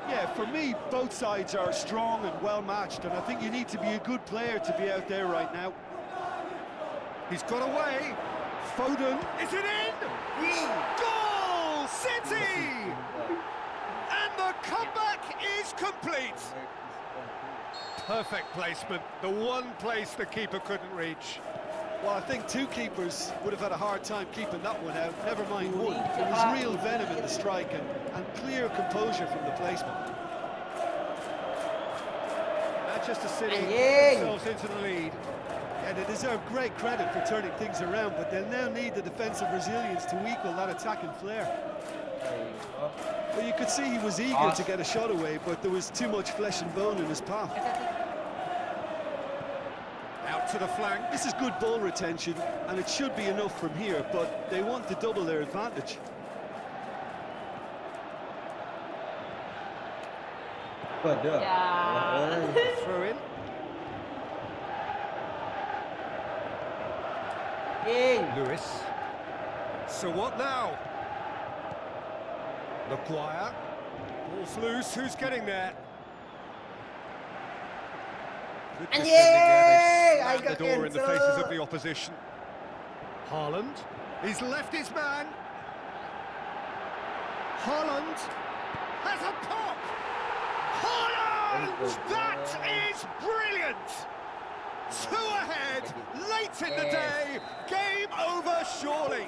Speaker 4: Yeah, for me, both sides are strong and well matched, and I think you need to be a good player to be out there right now.
Speaker 3: He's got away. Foden, is it in? Goal, City! And the comeback is complete. Perfect placement, the one place the keeper couldn't reach.
Speaker 4: Well, I think two keepers would have had a hard time keeping that one out, never mind one. There was real venom in the strike and clear composure from the placement.
Speaker 3: Manchester City put themselves into the lead.
Speaker 4: Yeah, they deserve great credit for turning things around, but they'll now need the defensive resilience to equal that attacking flair. Well, you could see he was eager to get a shot away, but there was too much flesh and bone in his path.
Speaker 3: Out to the flank.
Speaker 4: This is good ball retention, and it should be enough from here, but they want to double their advantage.
Speaker 3: Throw in. Lewis. So what now? Maguire. Ball's loose. Who's getting there? Good defending there. They slammed the door in the faces of the opposition. Haaland. He's left his man. Haaland has a pop. Haaland! That is brilliant! 2 ahead, late in the day, game over surely.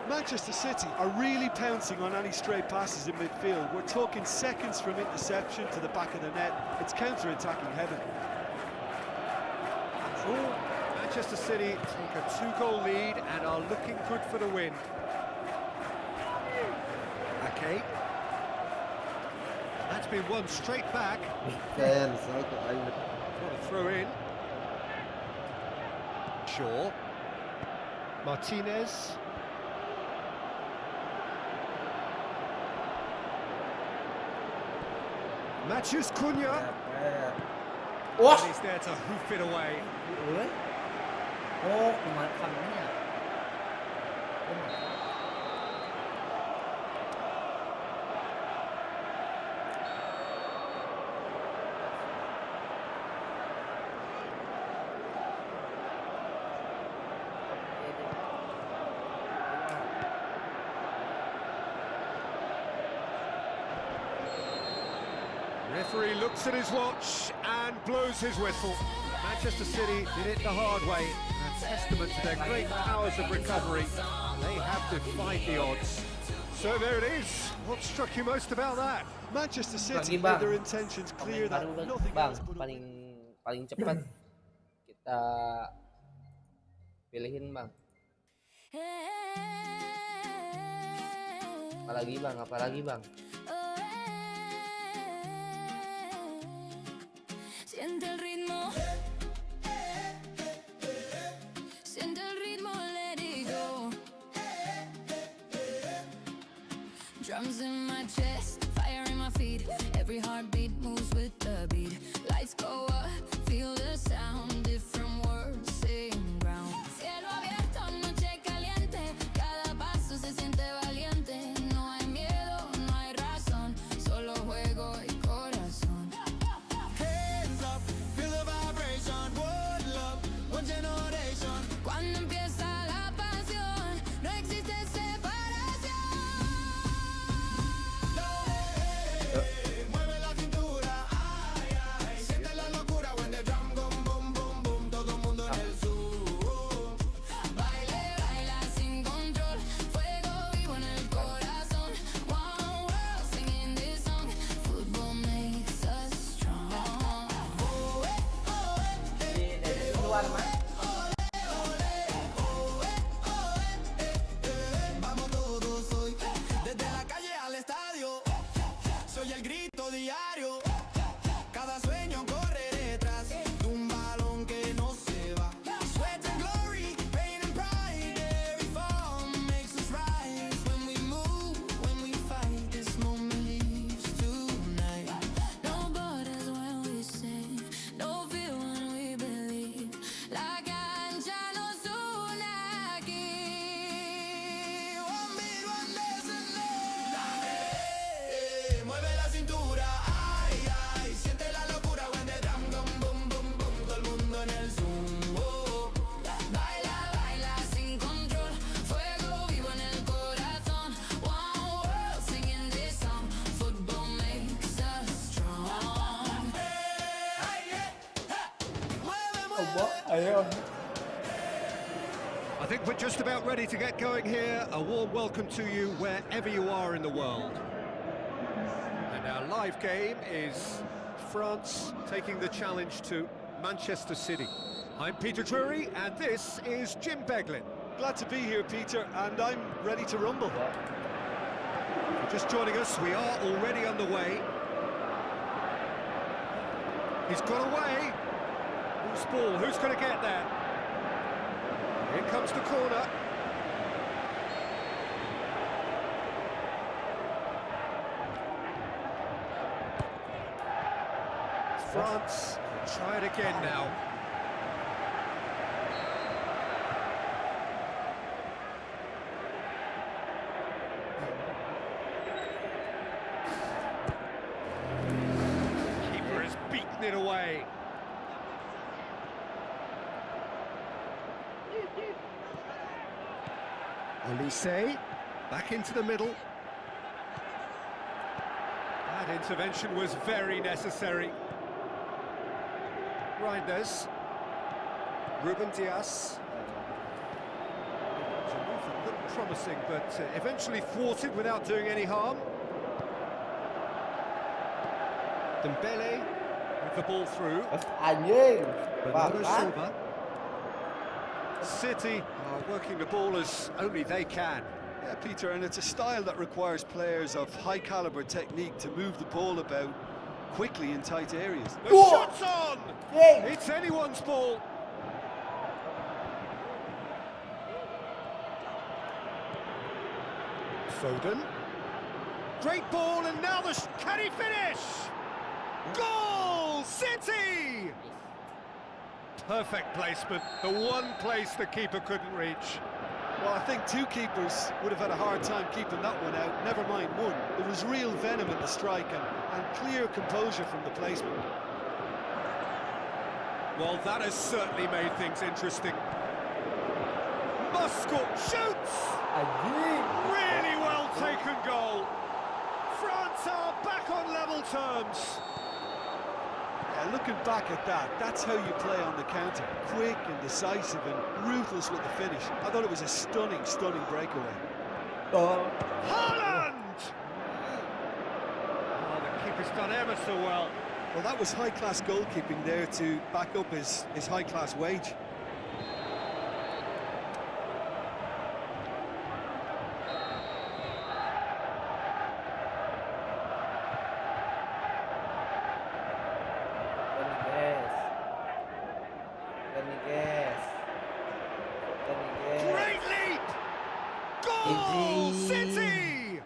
Speaker 4: Manchester City are really pouncing on any stray passes in midfield. We're talking seconds from interception to the back of the net. It's counter-attacking heaven.
Speaker 3: Manchester City take a 2-goal lead and are looking good for the win. Okay. That's been won straight back. What a throw in. Shaw. Martinez. Makasih Yang. And he's there to hoof it away. Referee looks at his watch and blows his whistle. Manchester City did it the hard way, a testament to their great powers of recovery. They have defied the odds. So there it is. What struck you most about that?
Speaker 4: Manchester City made their intentions clear that nothing else but
Speaker 5: paling cepat kita pilihin bang. Apalagi bang.
Speaker 1: Siente el ritmo.
Speaker 6: Drums in my chest, fire in my feet. Every heartbeat moves with the beat. Lights go up, feel the sound. Different words, same ground. Cielo abierto, noche caliente. Cada paso se siente valiente. No hay miedo, no hay razón. Solo juego y corazón.
Speaker 8: Hands up, feel the vibration. One love, one generation.
Speaker 6: Cuando empieza la pasión, no existe separación.
Speaker 8: Mueve la cintura, ay, ay. Siente la locura when the drum boom, boom, boom, boom. Todo el mundo en el zoom.
Speaker 6: Baile, baila sin control. Fuego vivo en el corazón. One world singing this song. Football makes us strong.
Speaker 5: Dari luar mas.
Speaker 8: Vamos todos hoy, desde la calle al estadio. Soy el grito diario. Cada sueño corre detrás de un balón que no se va. Sweat and glory, pain and pride. Every fall makes us rise. When we move, when we fight, this moment leaves tonight.
Speaker 6: No borders when we sing. No fear when we believe. La cancha nos une aquí.
Speaker 8: One beat, one destiny. Mueve la cintura, ay, ay. Siente la locura when the drum boom, boom, boom, boom. Todo el mundo en el zoom. Oh.
Speaker 6: Baila, baila sin control. Fuego vivo en el corazón. One world singing this song. Football makes us strong.
Speaker 5: Ayo.
Speaker 3: I think we're just about ready to get going here. A warm welcome to you wherever you are in the world. And our live game is France taking the challenge to Manchester City. I'm Peter Drury, and this is Jim Beglin.
Speaker 4: Glad to be here, Peter, and I'm ready to rumble.
Speaker 3: If you're just joining us, we are already underway. He's got away. Who's ball? Who's going to get there? Here comes the corner. France will try it again now. Keeper has beaten it away. Olise, back into the middle. That intervention was very necessary. Reinders. Ruben Dias. The move looked promising, but eventually thwarted without doing any harm. Dembele with the ball through.
Speaker 5: Anjing.
Speaker 3: Bernardo
Speaker 5: Bapak.
Speaker 3: Silva. City are working the ball as only they can.
Speaker 4: Yeah, Peter, and it's a style that requires players of high-caliber technique to move the ball about quickly in tight areas.
Speaker 3: The shot's on!
Speaker 5: Ding.
Speaker 3: It's anyone's ball. Foden. Great ball, and now can he finish? Goal! City! Perfect placement, the one place the keeper couldn't reach.
Speaker 4: Well, I think two keepers would have had a hard time keeping that one out, never mind one. There was real venom in the strike and clear composure from the placement.
Speaker 3: Well, that has certainly made things interesting. Muscat shoots!
Speaker 5: Anjing.
Speaker 3: Really well taken goal. France are back on level terms.
Speaker 4: Yeah, looking back at that, that's how you play on the counter. Quick and decisive and ruthless with the finish. I thought it was a stunning, stunning breakaway.
Speaker 5: Oh.
Speaker 3: Haaland! Oh, the keeper's done ever so well.
Speaker 4: Well, that was high-class goalkeeping there to back up his high-class wage.
Speaker 3: Great leap! Goal!
Speaker 5: Easy.
Speaker 3: City!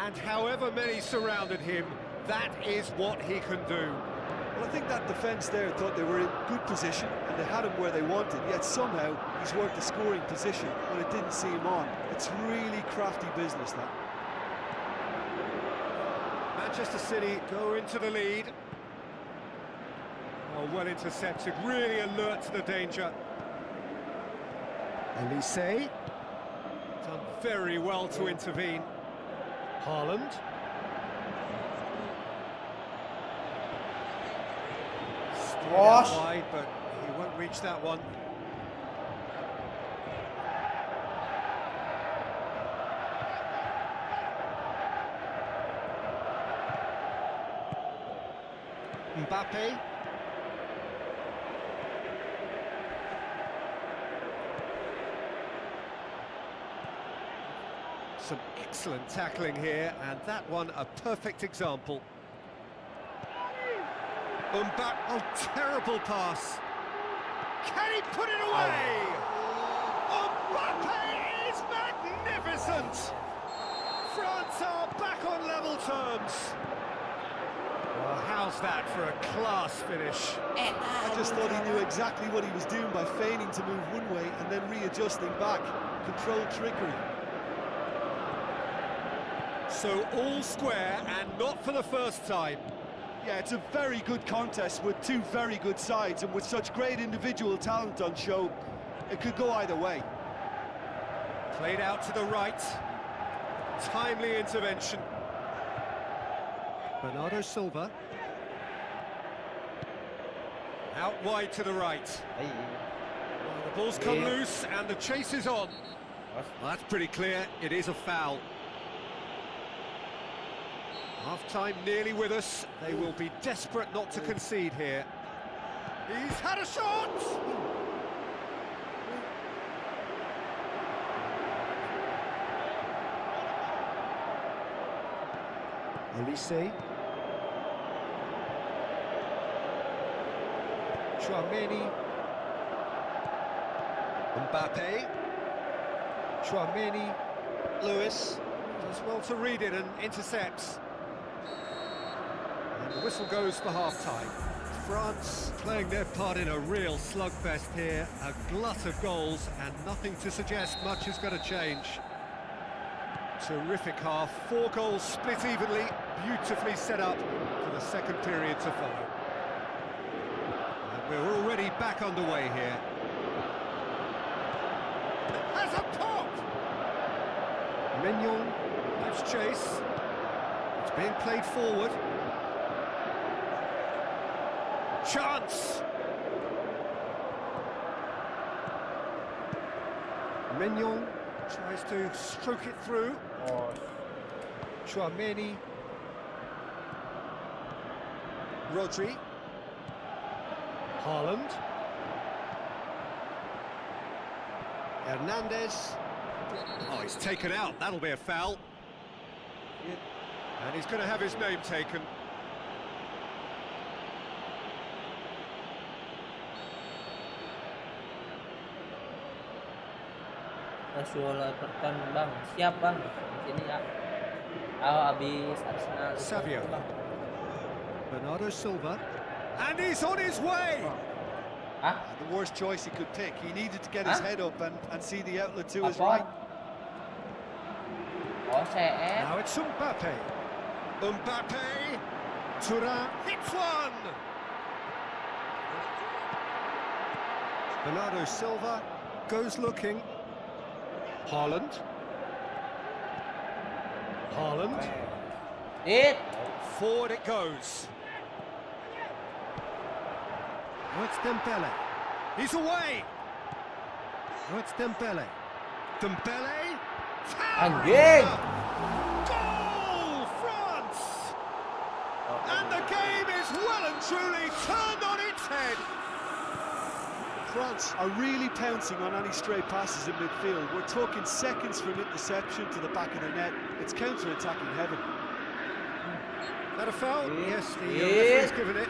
Speaker 3: And however many surrounded him, that is what he can do.
Speaker 4: Well, I think that defence there thought they were in good position and they had him where they wanted, yet somehow he's worked the scoring position when it didn't see him on. It's really crafty business, that.
Speaker 3: Manchester City go into the lead. Oh, well intercepted, really alert to the danger. Elise, done very well to intervene. Haaland.
Speaker 5: Wash.
Speaker 3: Wide, but he won't reach that one. Mbappe. Some excellent tackling here, and that one a perfect example. Mbappe, oh, terrible pass. Can he put it away? Mbappe is magnificent. France are back on level terms. Well, how's that for a class finish?
Speaker 4: I just thought he knew exactly what he was doing by feigning to move one way and then readjusting back. Controlled trickery.
Speaker 3: So all square, and not for the first time.
Speaker 4: Yeah, it's a very good contest with two very good sides, and with such great individual talent on show, it could go either way.
Speaker 3: Played out to the right. Timely intervention. Bernardo Silva. Out wide to the right.
Speaker 5: Ay,
Speaker 3: Well, the ball's come
Speaker 5: Yeah.
Speaker 3: loose and the chase is on.
Speaker 5: wash.
Speaker 3: Well, that's pretty clear. It is a foul. Half-time nearly with us. They will be desperate not to concede here. He's had a shot! Elise. Chouameni. Mbappe. Chouameni. Lewis does well to read it and intercepts. And the whistle goes for half-time. France playing their part in a real slugfest here. A glut of goals and nothing to suggest much is going to change. Terrific half. 4 goals split evenly. Beautifully set up for the second period to follow. And we're already back underway here. Has a pop! Mignon gives chase. It's being played forward. Chance! Mignon tries to stroke it through.
Speaker 5: Wash.
Speaker 3: Chouameni. Rodri. Haaland. Hernandez. Oh, he's taken out. That'll be a foul. And he's going to have his name taken.
Speaker 5: Casual terkan bang, siap bang. Di sini ya. Oh, habis Arsenal.
Speaker 3: Savio.
Speaker 5: Bang.
Speaker 3: Bernardo Silva. And he's on his way!
Speaker 5: Hah?
Speaker 4: The worst choice he could pick. He needed to get his
Speaker 5: Huh?
Speaker 4: head up and see the outlet to his
Speaker 5: Apa?
Speaker 4: right.
Speaker 5: Oh, CF.
Speaker 3: Now it's Mbappe. Mbappe. Thuram hits one! Bernardo Silva goes looking. Haaland. Haaland.
Speaker 5: It.
Speaker 3: Forward it goes. Now it's Dembele. He's away. Now it's Dembele. Dembele.
Speaker 5: Anjing.
Speaker 3: Goal, France! And the game is well and truly turned on its head.
Speaker 4: France are really pouncing on any stray passes in midfield. We're talking seconds from interception to the back of the net. It's counter-attacking heaven.
Speaker 3: Is that a foul?
Speaker 5: Yeah.
Speaker 3: Yes, the
Speaker 5: Yeah.
Speaker 3: referee's given it.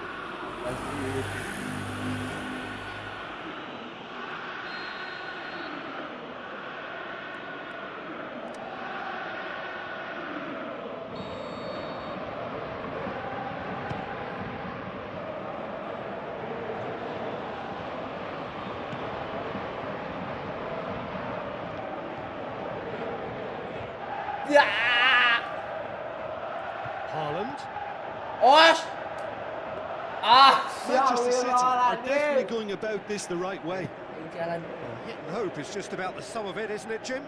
Speaker 5: Ya.
Speaker 3: Haaland.
Speaker 5: Os. Ah,
Speaker 4: Manchester City are
Speaker 5: astagfirullahaladzim.
Speaker 4: definitely going about this the right way.
Speaker 5: Jalan.
Speaker 3: Hit and hope is just about the sum of it, isn't it, Jim?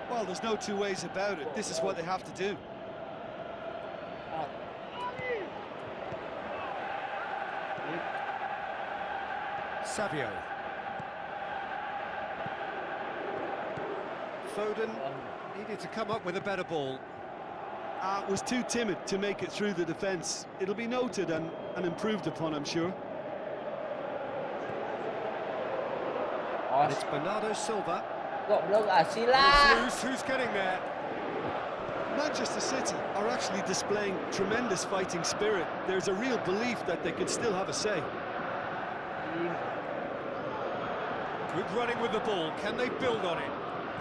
Speaker 4: Well, there's no two ways about it. This is what they have to do.
Speaker 3: Savio. Foden needed to come up with a better ball.
Speaker 4: Was too timid to make it through the defence. It'll be noted and improved upon, I'm sure.
Speaker 3: And it's Bernardo Silva.
Speaker 5: Goblok ah,
Speaker 3: It's
Speaker 5: sila.
Speaker 3: loose. Who's getting there?
Speaker 4: Manchester City are actually displaying tremendous fighting spirit. There's a real belief that they can still have a say.
Speaker 3: Good running with the ball. Can they build on it?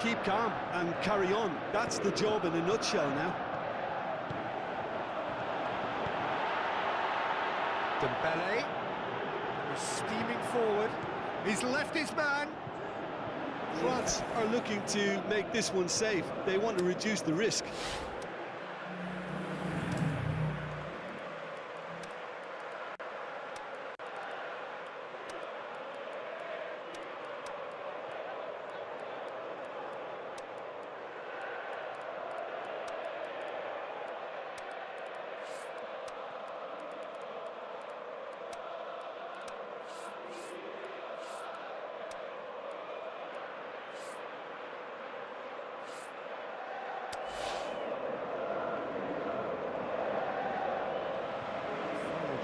Speaker 4: Keep calm and carry on. That's the job in a nutshell now.
Speaker 3: Dembele. He's steaming forward. He's left his man.
Speaker 4: France are looking to make this one safe. They want to reduce the risk.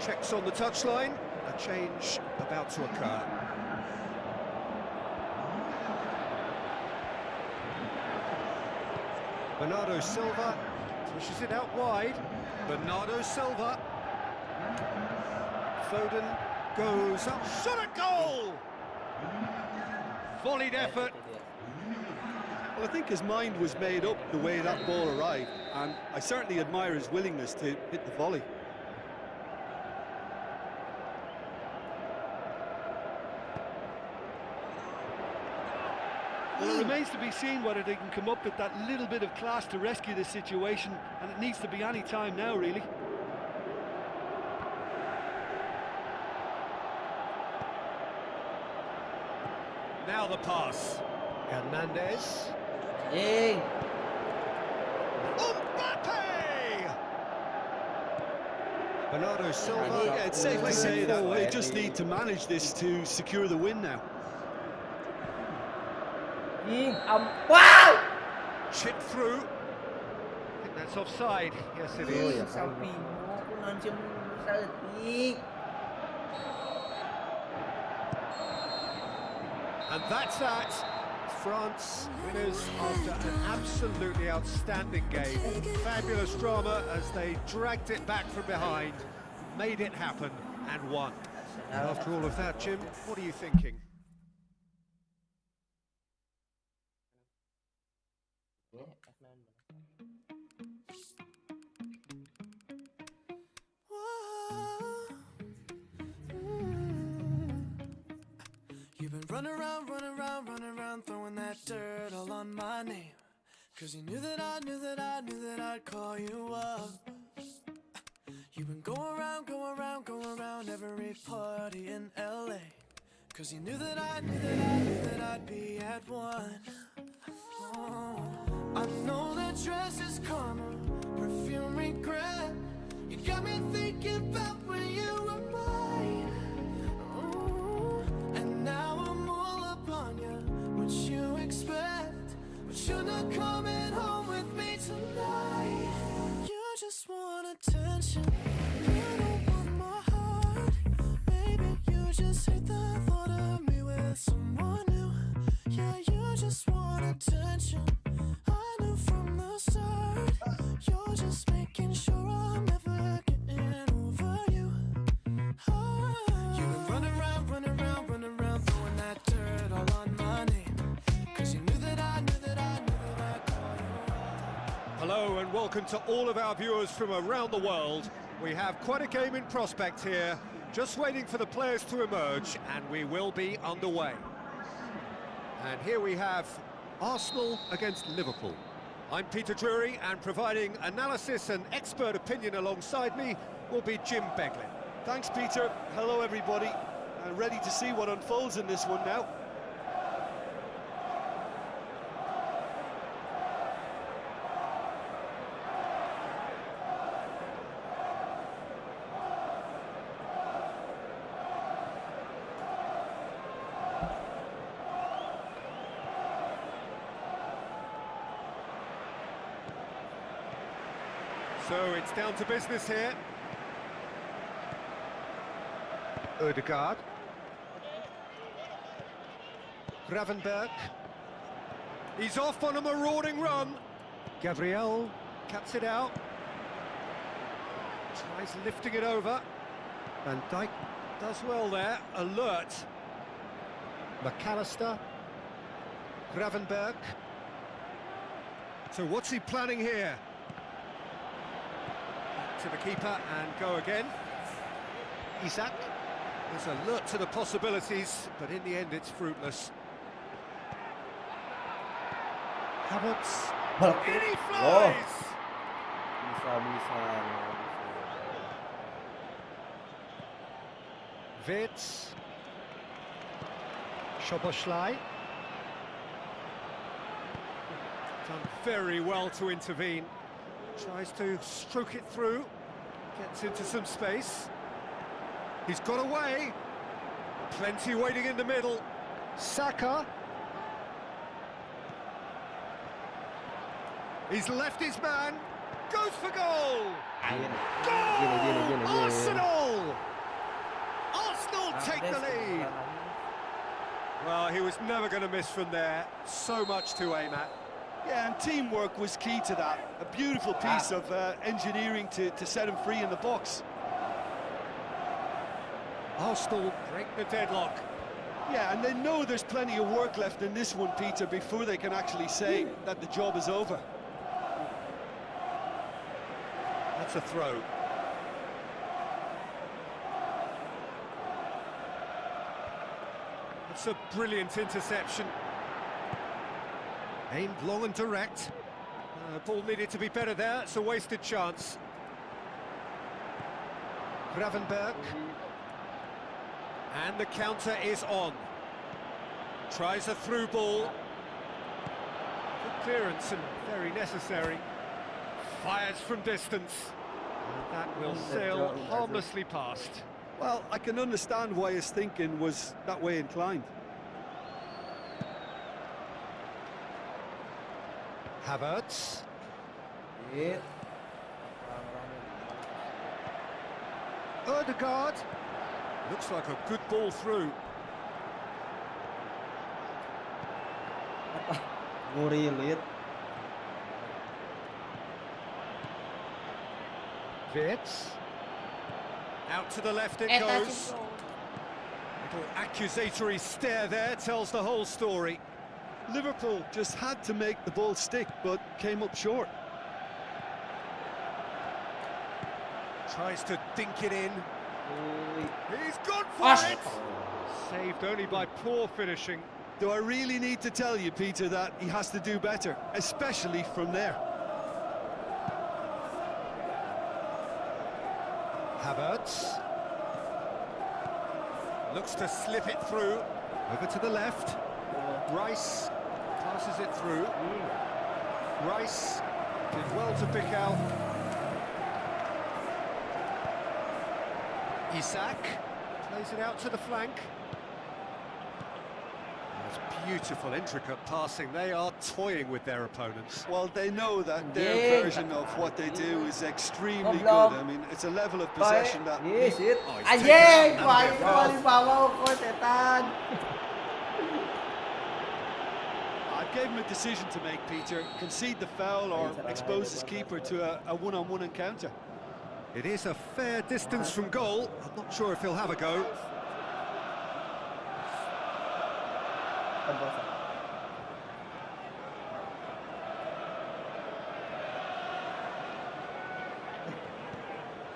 Speaker 3: Checks on the touchline. A change about to occur. Bernardo Silva pushes it out wide. Bernardo Silva. Foden goes up. Shot at goal! Volleyed effort.
Speaker 4: Well, I think his mind was made up the way that ball arrived, and I certainly admire his willingness to hit the volley. Well, it remains to be seen whether they can come up with that little bit of class to rescue this situation, and it needs to be any time now, really.
Speaker 3: Now the pass. Hernandez.
Speaker 5: Ying.
Speaker 3: Mbappe! Bernardo Silva.
Speaker 4: Yeah, it's safe to
Speaker 3: plays
Speaker 4: say
Speaker 3: it
Speaker 4: that
Speaker 3: forward.
Speaker 4: they just need to manage this to secure the win now.
Speaker 5: Ying. Wow.
Speaker 3: Chip through. I think that's offside. Yes, it
Speaker 7: Oh,
Speaker 3: is.
Speaker 7: ya.
Speaker 5: Samping aku nancem saltik.
Speaker 3: And that's that. France winners after an absolutely outstanding game. Fabulous drama as they dragged it back from behind, made it happen and won. And after all of that, Jim, what are you thinking?
Speaker 8: You've been running around, throwing that dirt all on my name. Cause you knew that I'd call you up. You've been going around every party in LA. Cause you knew that I'd be at one. Oh, I know that dress is karma, perfume regret. You got me thinking about when you were mine. Oh, and now I'm all up on you. What you expect? But you're not coming home with me tonight. You just want attention. You don't want my heart. Baby, you just hate the thought of me with someone new. Yeah, you just want attention. I knew from the start. You're just making sure I'm never getting over you. Oh. You've been running around, throwing that dirt all on my name. Cause you knew that I'd call you.
Speaker 3: Hello and welcome to all of our viewers from around the world. We have quite a game in prospect here, just waiting for the players to emerge, and we will be underway. And here we have Arsenal against Liverpool. I'm Peter Drury, and providing analysis and expert opinion alongside me will be Jim Beglin.
Speaker 4: Thanks, Peter. Hello, everybody. Ready to see what unfolds in this one now.
Speaker 3: So it's down to business here. Odegaard. Gravenberg. He's off on a marauding run. Gabriel cuts it out. Tries lifting it over. Van Dijk does well there. Alert. McAllister. Gravenberg. So what's he planning here? To the keeper and go again. Isak is alert to the possibilities, but in the end it's fruitless. Havertz. In he flies!
Speaker 7: Bisa.
Speaker 3: Wirtz. Szoboszlai. Done very well to intervene. Tries to stroke it through. Gets into some space. He's got away. Plenty waiting in the middle. Saka. He's left his man. Goes for goal. Goal! Arsenal! Arsenal take the lead. Well, he was never going to miss from there. So much to aim at.
Speaker 4: Yeah, and teamwork was key to that. A beautiful piece of engineering to set him free in the box.
Speaker 3: Arsenal break the deadlock.
Speaker 4: Yeah, and they know there's plenty of work left in this one, Peter, before they can actually say that the job is over.
Speaker 3: That's a throw. It's a brilliant interception. Aimed long and direct. Ball needed to be better there. It's a wasted chance. Gravenberg. And the counter is on. Tries a through ball. Good clearance and very necessary. Fires from distance. And that will sail harmlessly past.
Speaker 4: Well, I can understand why his thinking was that way inclined.
Speaker 3: Havertz. Odegaard. Looks like a good ball through. Wirtz. Out to the left it goes. Little accusatory stare there tells the whole story.
Speaker 4: Liverpool just had to make the ball stick, but came up short.
Speaker 3: Tries to dink it in. He's gone for it! Saved only by poor finishing.
Speaker 4: Do I really need to tell you, Peter, that he has to do better, especially from there?
Speaker 3: Havertz. Looks to slip it through. Over to the left. Rice passes it through. Rice did well to pick out. Isak plays it out to the flank. That's beautiful, intricate passing. They are toying with their opponents.
Speaker 4: Well, they know that their version of what they do is extremely good. I mean, it's a level of possession that...
Speaker 5: Yes, it.
Speaker 3: Oh, he's
Speaker 5: Anjing,
Speaker 3: taken out and
Speaker 5: kembali bawah kok setan.
Speaker 4: I gave him a decision to make, Peter. Concede the foul or expose his keeper to a one-on-one encounter.
Speaker 3: It is a fair distance from goal. I'm not sure if he'll have a go.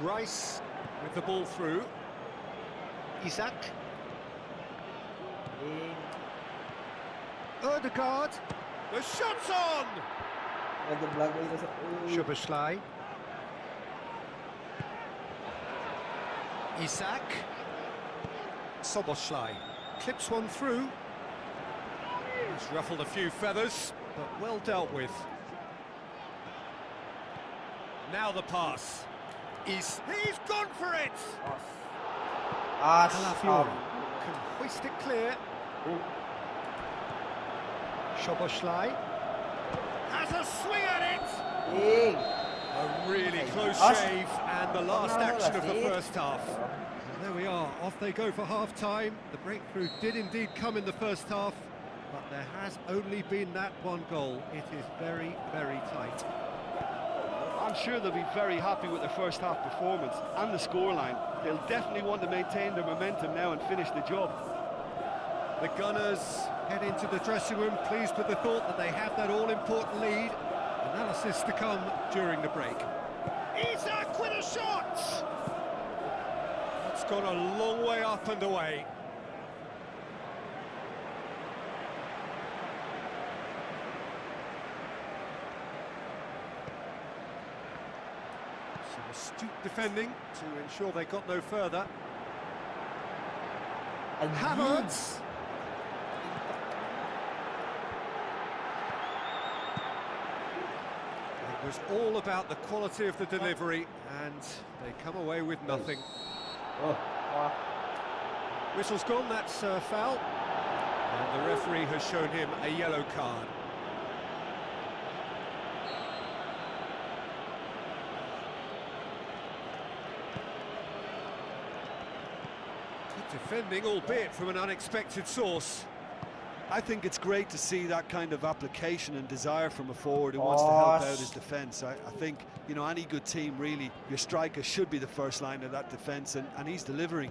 Speaker 3: Rice with the ball through. Isak. Odegaard. The shot's on!
Speaker 7: Ngejeblak itu.
Speaker 3: Szoboszlai. Isak. Szoboszlai clips one through. He's ruffled a few feathers, but well dealt with. Now the pass. He's gone for it! Calafiori can hoist it clear. Szoboszlai has a swing at it! A really close shave, and the last action of the first half. And there we are, off they go for half-time. The breakthrough did indeed come in the first half, but there has only been that one goal. It is very, very tight.
Speaker 4: I'm sure they'll be very happy with their first half performance and the scoreline. They'll definitely want to maintain their momentum now and finish the job.
Speaker 3: The Gunners head into the dressing room pleased with the thought that they have that all-important lead. Analysis to come during the break. Isak with a shot! It's gone a long way up and away. Some astute defending to ensure they got no further. Havertz! It was all about the quality of the delivery, and they come away with nothing. Whistle's gone, that's a foul. And the referee has shown him a yellow card. Good defending, albeit from an unexpected source.
Speaker 4: I think it's great to see that kind of application and desire from a forward who wants to help out his defence. I think, you know, any good team, really, your striker should be the first line of that defence, and he's delivering.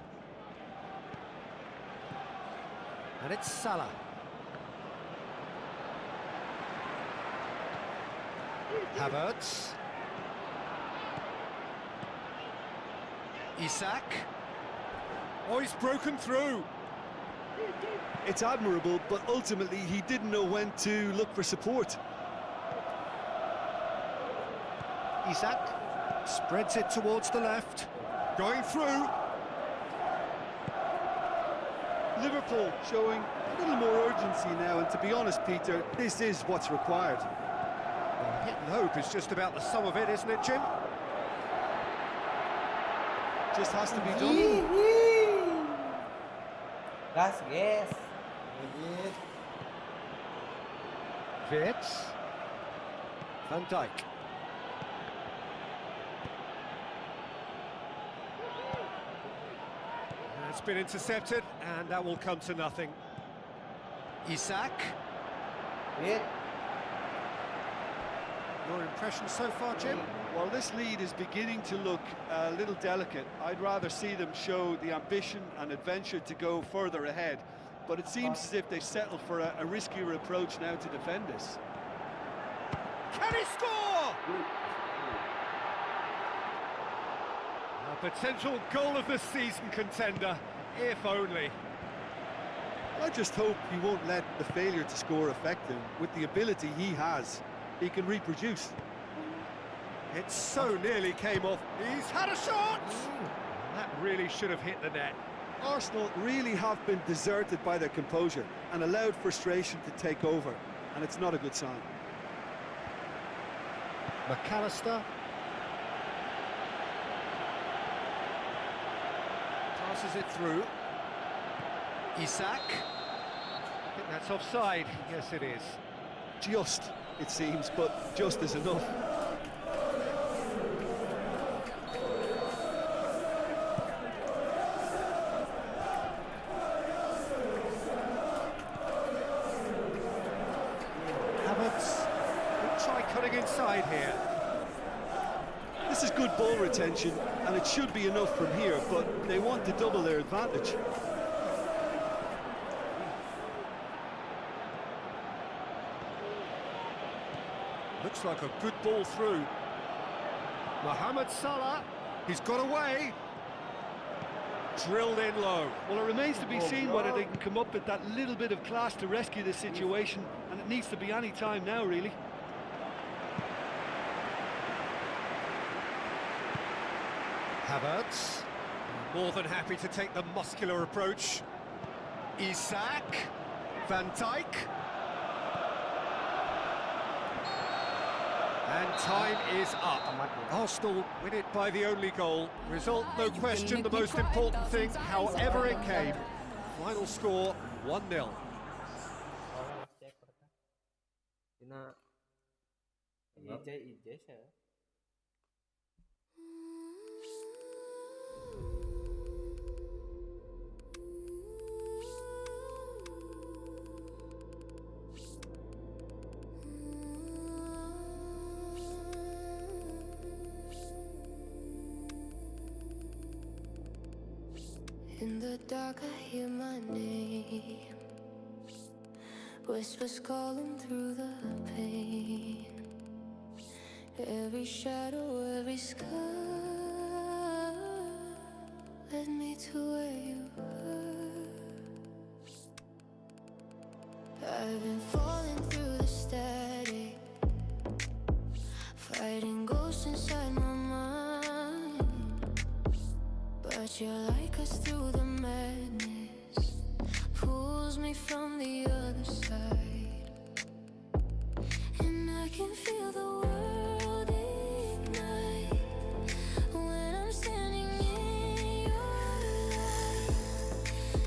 Speaker 3: And it's Salah. Havertz. Isak. Oh, he's broken through.
Speaker 4: It's admirable, but ultimately he didn't know when to look for support.
Speaker 3: Isak spreads it towards the left. Going through.
Speaker 4: Liverpool showing a little more urgency now, and to be honest, Peter, this is what's required.
Speaker 3: Well, hit and hope is just about the sum of it, isn't it, Jim?
Speaker 4: Just has to be done.
Speaker 5: Gas, gas.
Speaker 3: Wirtz. Van Dijk. It's been intercepted, and that will come to nothing. Isak. Your impression so far, Jim?
Speaker 4: Well, this lead is beginning to look a little delicate. I'd rather see them show the ambition and adventure to go further ahead. But it seems as if they settle for a riskier approach now to defend this.
Speaker 3: Can he score? A potential goal of the season contender, if only.
Speaker 4: I just hope he won't let the failure to score affect him. With the ability he has, he can reproduce.
Speaker 3: It so nearly came off. He's had a shot! That really should have hit the net.
Speaker 4: Arsenal really have been deserted by their composure and allowed frustration to take over, and it's not a good sign.
Speaker 3: McAllister. Passes it through. Isak. I think that's offside. Yes, it is.
Speaker 4: Just, it seems, but just is enough.
Speaker 3: Havertz will try cutting inside here.
Speaker 4: This is good ball retention, and it should be enough from here, but they want to double their advantage.
Speaker 3: Looks like a good ball through. Mohamed Salah, he's got away. Drilled in low.
Speaker 4: Well, it remains to be seen whether they can come up with that little bit of class to rescue this situation, and it needs to be any time now, really.
Speaker 3: Havertz, more than happy to take the muscular approach. Isak, Van Dijk. And time is up. Arsenal win it by the only goal. Result, no question, the most important thing, however it came. Final score, 1-0.
Speaker 7: Tina
Speaker 1: In the dark I hear my name, whispers calling through the pain. Every shadow, every scar led me to where you were. I've been falling through the static, fighting ghosts inside my mind. But your light cuts through the madness, pulls me from the other side. And I can feel the world ignite when I'm standing in your light.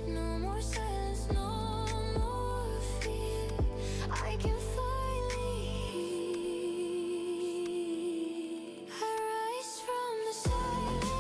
Speaker 1: No more silence, no more fear. I can finally hear. I rise from the silence.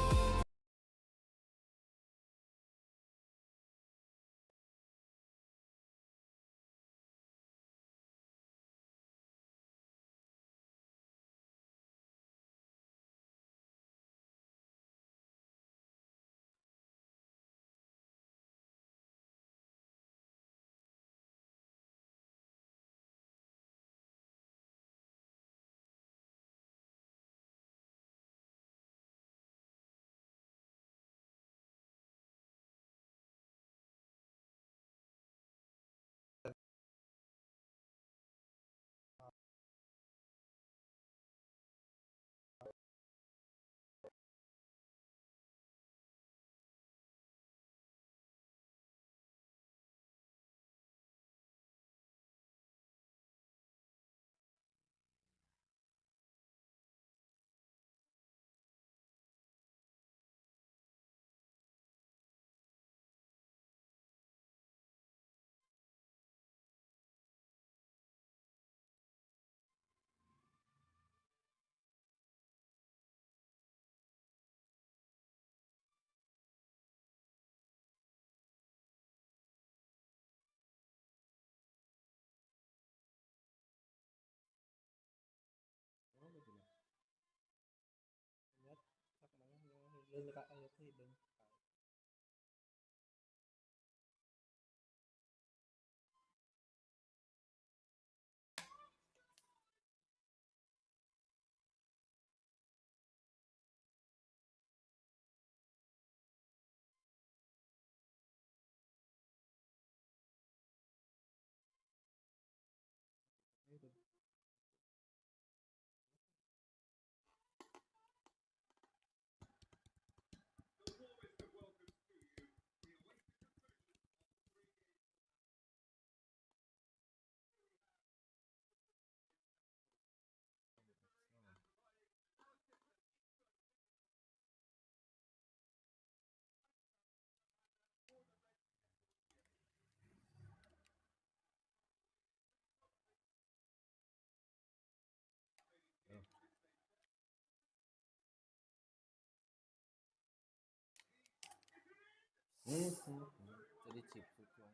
Speaker 7: jadi chip cuy.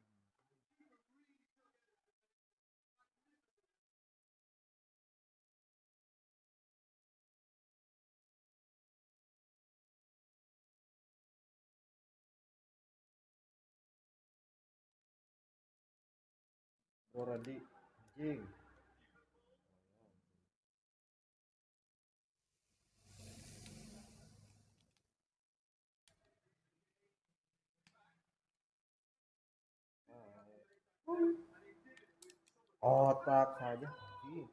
Speaker 7: Rodi jing. Otak saja. Ih,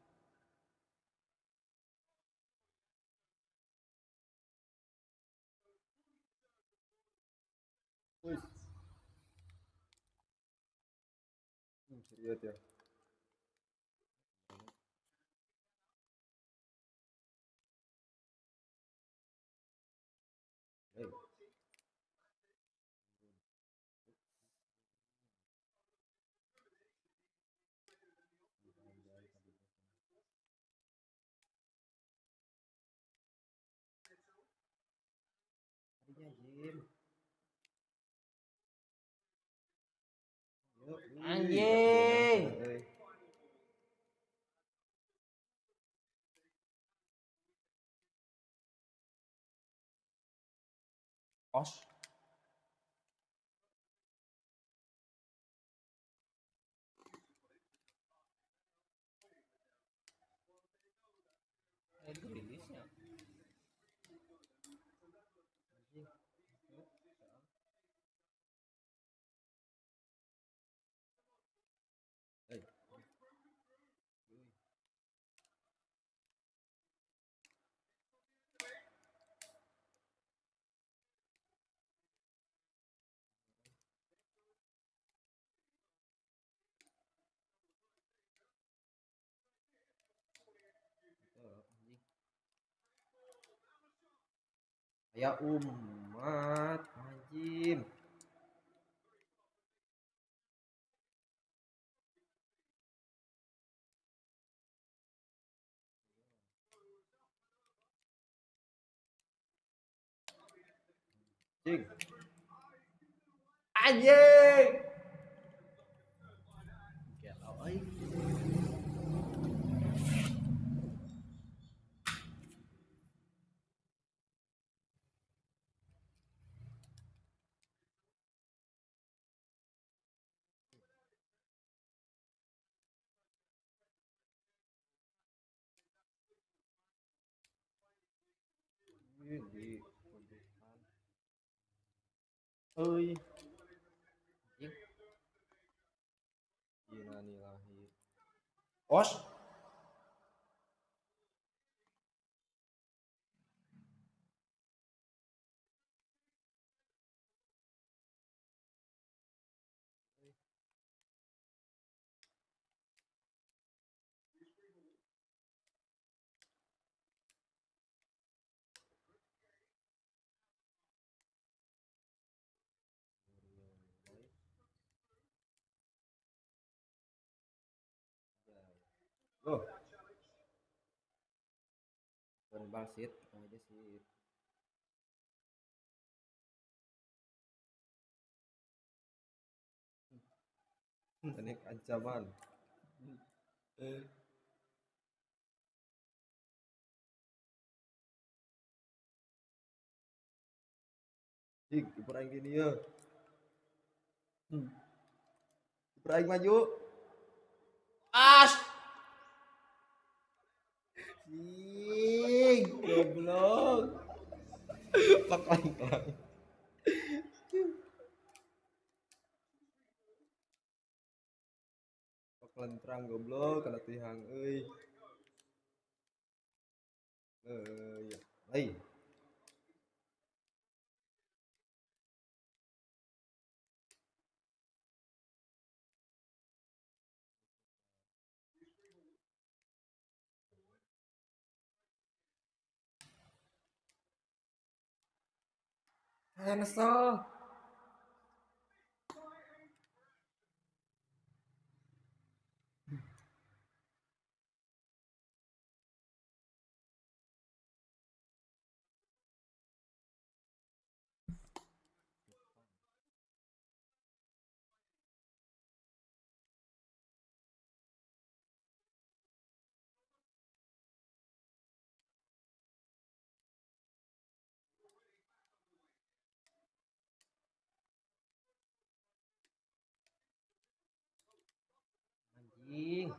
Speaker 7: wis. Serius ya. Hey. Harinya Jim. Yuk,
Speaker 5: Anjing. Os. Itu rilisnya.
Speaker 7: Hey. Anjing. Ya umat anjing. Cing. Anjing. Galau euy. Di kebutuhan. Euy. Anjing. Innalillahi. Os. Loh, berbang sit aja sih. Ini ancaman. Dik, kiper aing gini ya. Kiper aing maju. As. Cing, goblok. Pak aing. Pak lentrang goblok kana tihang euy. Ya. Hai. Cancel. Anjing.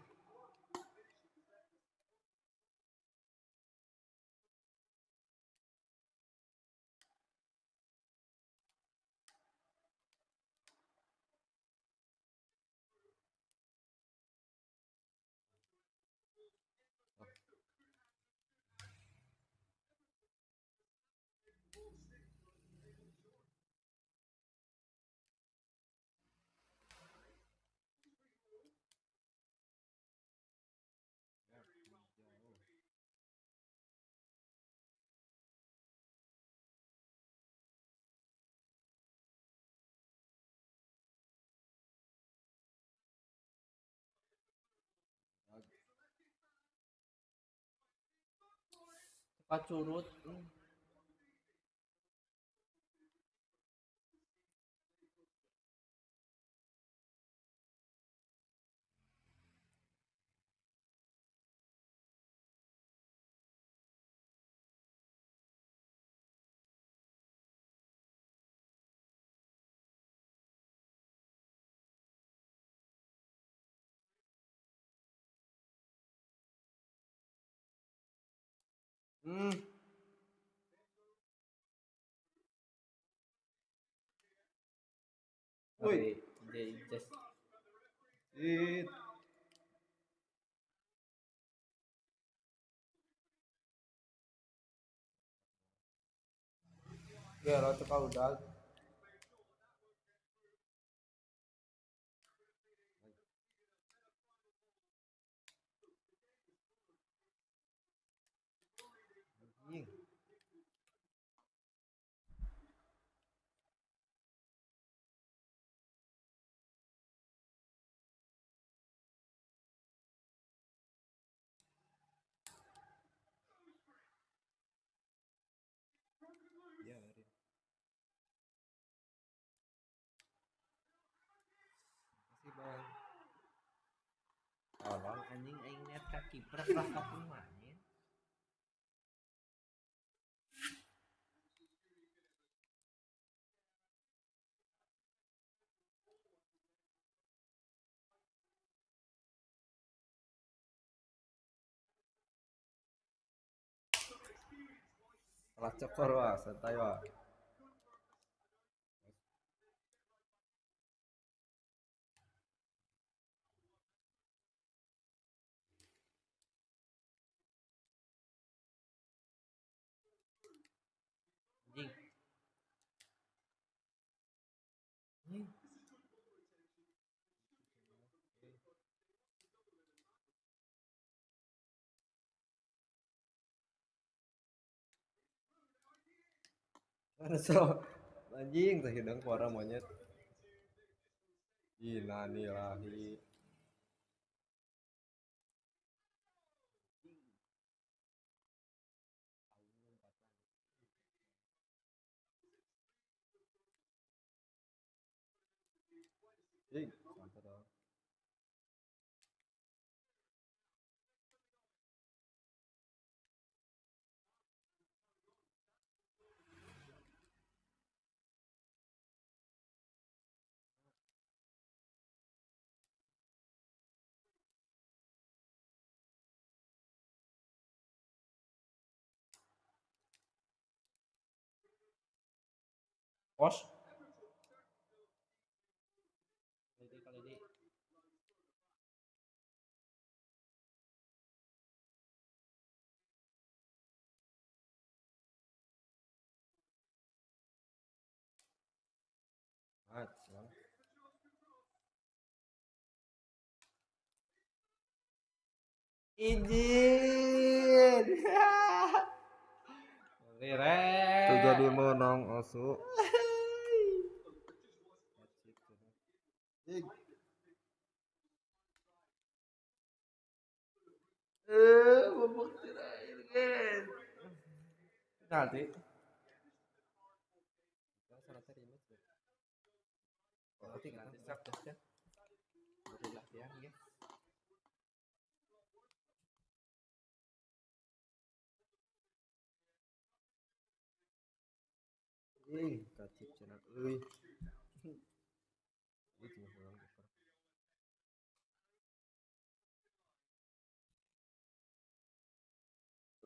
Speaker 5: Pacurut. Woi, just
Speaker 7: It. Ya, lo tuh kau udah. Anjing. Ya, Rin. Makasih, Bang.
Speaker 5: tolong anjing aing lihat kaki kiper lah kapung main.
Speaker 7: Kelas cokor wah, santai wah.
Speaker 5: Anjing. Anjing.
Speaker 7: Mana so anjing teh hidung suara monyet. Innalillahi. Anjing, santai dong.
Speaker 5: Pos. Kali ini.
Speaker 7: Silang.
Speaker 5: Izin. Liret.
Speaker 7: Tuh jadi menang osu. Anjing.
Speaker 5: Bobok terakhir kan. Penalti.
Speaker 7: Salah tadi mas.
Speaker 5: Penalti nanti sak ya. Dari latihan ya.
Speaker 7: Kacip cenah euy. Ini cuma pulang kiper.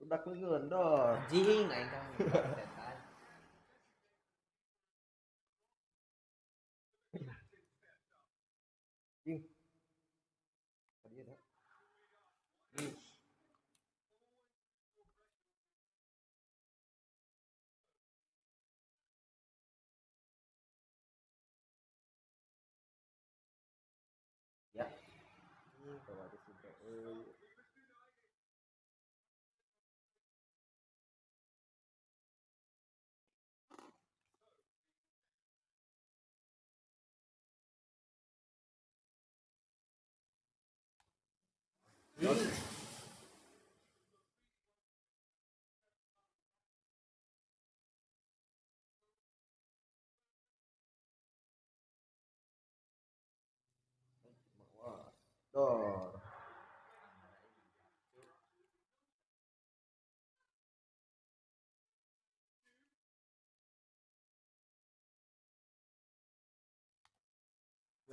Speaker 7: Udah kegendor.
Speaker 5: Anjing aing kan setan.
Speaker 7: Anjing. Tadi ada.
Speaker 5: Ya.
Speaker 7: Kalau ada sudah euy. Dor.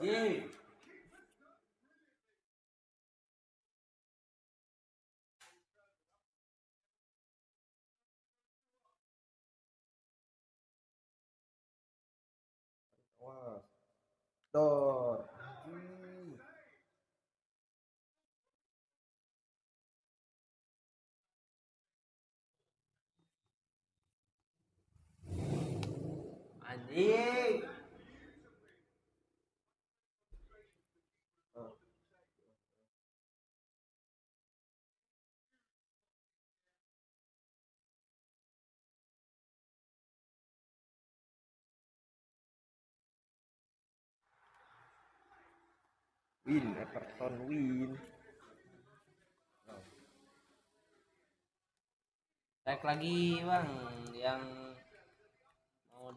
Speaker 7: Yeay. Wah. Dor.
Speaker 5: Anjing.
Speaker 7: Oh. Win, Everton win. Oh.
Speaker 5: Tag lagi bang, yang mau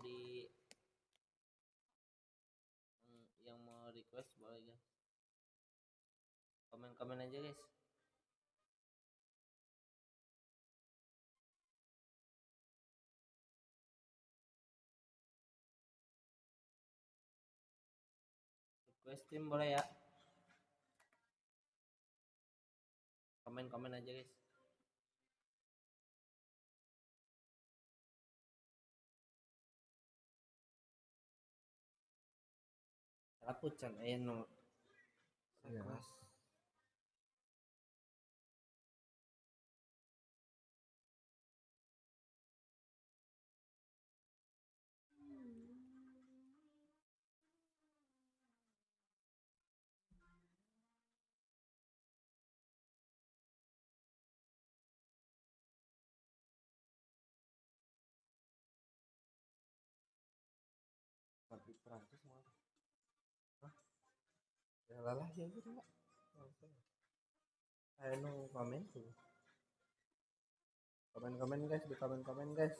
Speaker 5: yang mau request boleh ya. Komen-komen aja guys. Request tim boleh ya. Komen-komen aja guys. Rapucan no.
Speaker 7: Yes. Tapi Prancis malah. Hah? Ya lalah ya gitu enggak. Ayo no komen tuh. Komen-komen guys, di komen-komen guys.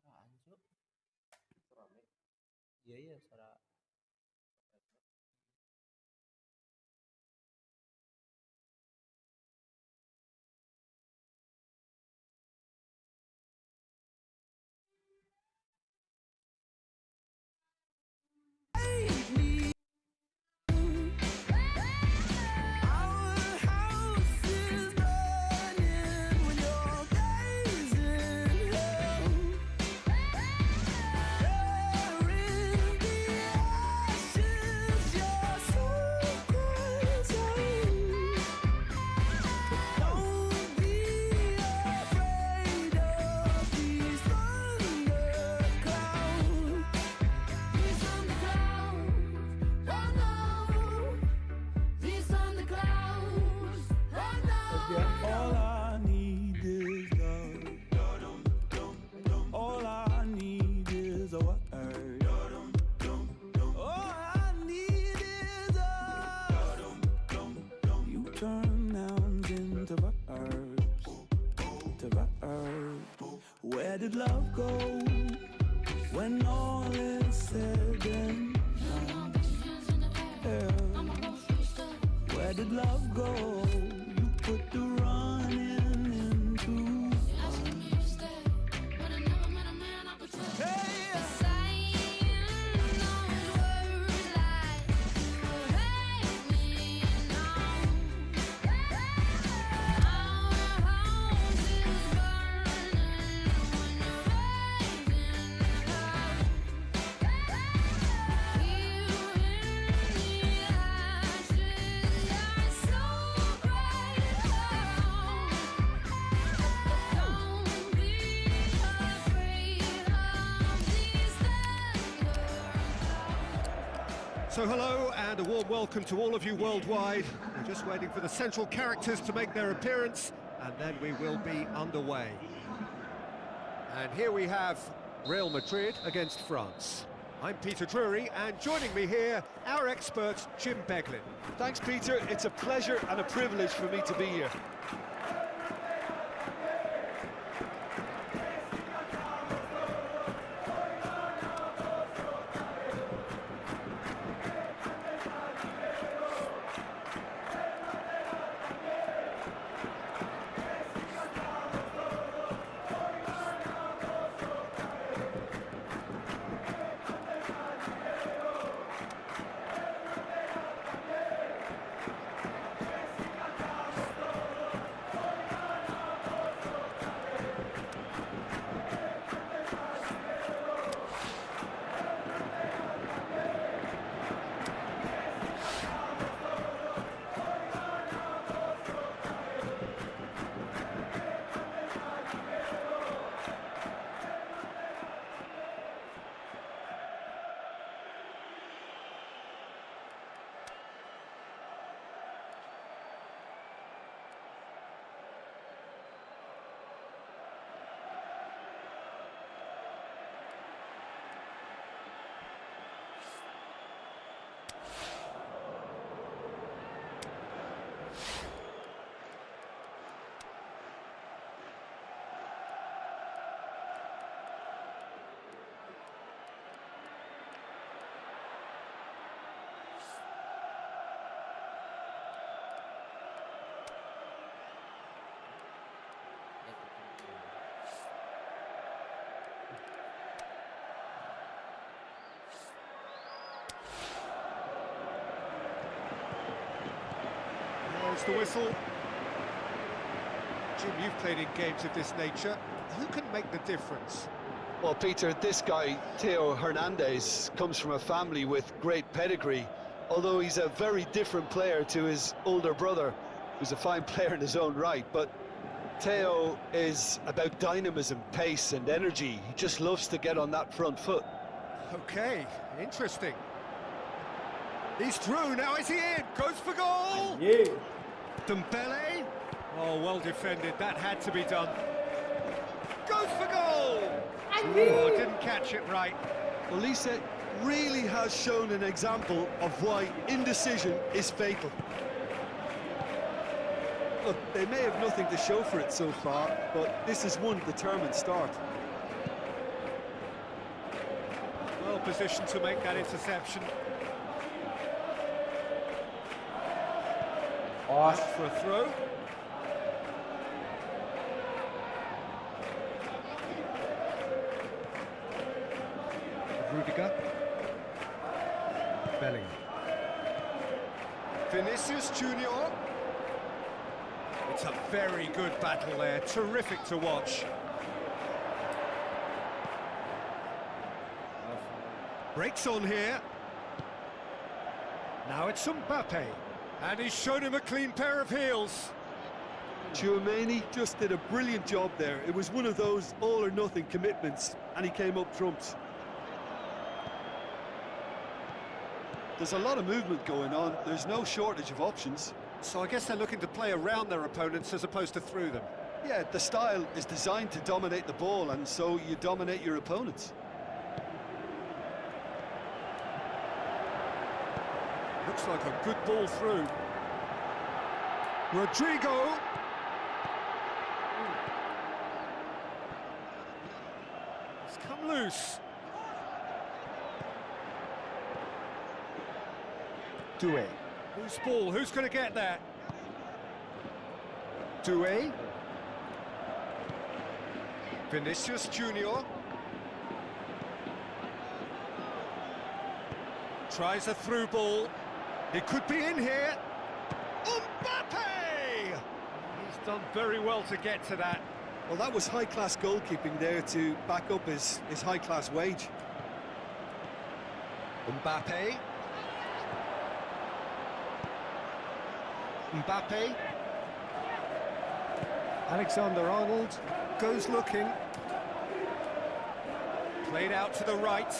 Speaker 5: Anjuk. Iya suara.
Speaker 8: Our house is burning when you're gazing hell. There in the
Speaker 3: So hello and a warm welcome to all of you worldwide. We're just waiting for the central characters to make their appearance and then we will be underway. And here we have Real Madrid against France. I'm Peter Drury and joining me here, our expert Jim Beglin.
Speaker 4: Thanks, Peter. It's a pleasure and a privilege for me to be here.
Speaker 3: There's the whistle. Jim, you've played in games of this nature. Who can make the difference?
Speaker 4: Well, Peter, this guy, Theo Hernandez, comes from a family with great pedigree, although he's a very different player to his older brother, who's a fine player in his own right. But Theo is about dynamism, pace and energy. He just loves to get on that front foot.
Speaker 3: Okay, interesting. He's through, now is he in? Goes for goal!
Speaker 7: Yeah.
Speaker 3: Dembele. Oh, well defended, that had to be done. Goes for goal! Oh, didn't catch it right.
Speaker 4: Well, Lisa really has shown an example of why indecision is fatal. Look, they may have nothing to show for it so far, but this is one determined start.
Speaker 3: Well positioned to make that interception.
Speaker 7: Oh,
Speaker 3: For a throw. Rudiger. Bellingham. Vinicius Junior. It's a very good battle there, terrific to watch. Breaks on here. Now it's Mbappe. And he's shown him a clean pair of heels.
Speaker 4: Tchouaméni just did a brilliant job there. It was one of those all-or-nothing commitments, and he came up trumps. There's a lot of movement going on. There's no shortage of options.
Speaker 3: So I guess they're looking to play around their opponents as opposed to through them.
Speaker 4: Yeah, the style is designed to dominate the ball, and so you dominate your opponents.
Speaker 3: Looks like a good ball through. Rodrigo. It's come loose. Doué. Whose ball? Who's going to get that? Doué. Vinicius Junior. Tries a through ball. It could be in here. Mbappe! He's done very well to get to that.
Speaker 4: Well, that was high-class goalkeeping there to back up his high-class wage.
Speaker 3: Mbappe. Mbappe. Alexander-Arnold goes looking. Played out to the right.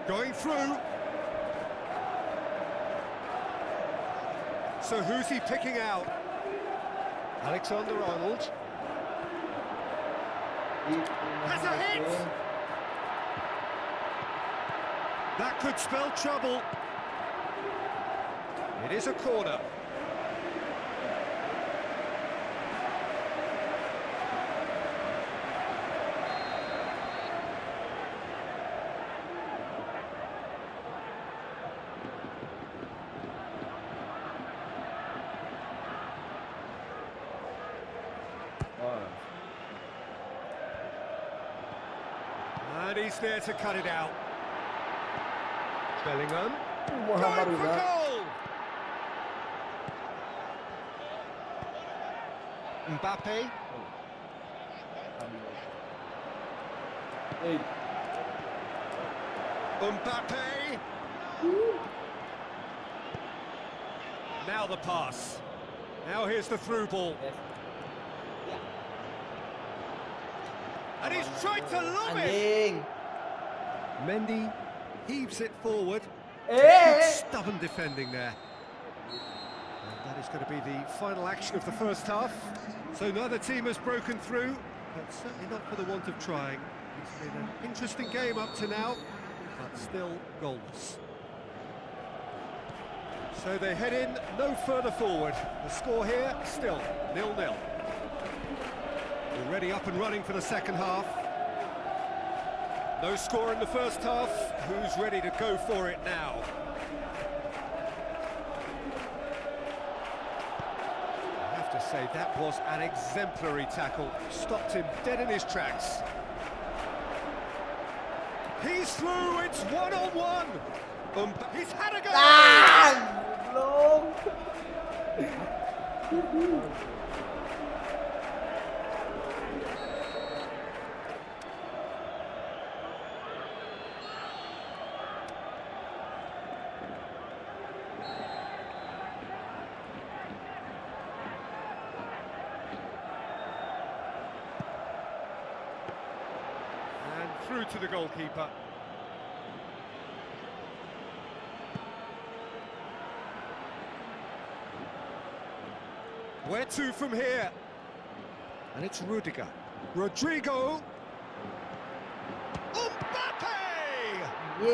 Speaker 3: Going through. So who's he picking out? Alexander-Arnold. Has a hit! That could spell trouble. It is a corner. And he's there to cut it out. Bellingham.
Speaker 7: Muhammad
Speaker 3: Going for
Speaker 7: udah.
Speaker 3: goal! Mbappe.
Speaker 7: Hey,
Speaker 3: Mbappe. Now the pass. Now here's the through ball.
Speaker 5: Yes.
Speaker 3: And he's tried to lob it.
Speaker 5: Anjing.
Speaker 3: Mendy heaves it forward.
Speaker 5: Eh.
Speaker 3: Stubborn defending there. And that is going to be the final action of the first half. So neither team has broken through, but certainly not for the want of trying. It's been an interesting game up to now, but still goalless. So they head in no further forward. The score here still 0-0. Already up and running for the second half. No score in the first half. Who's ready to go for it now? I have to say that was an exemplary tackle. Stopped him dead in his tracks. He's through. It's one-on-one. He's had a go.
Speaker 5: Belum.
Speaker 3: And through to the goalkeeper. Where to from here? And it's Rudiger. Rodrigo. Mbappe!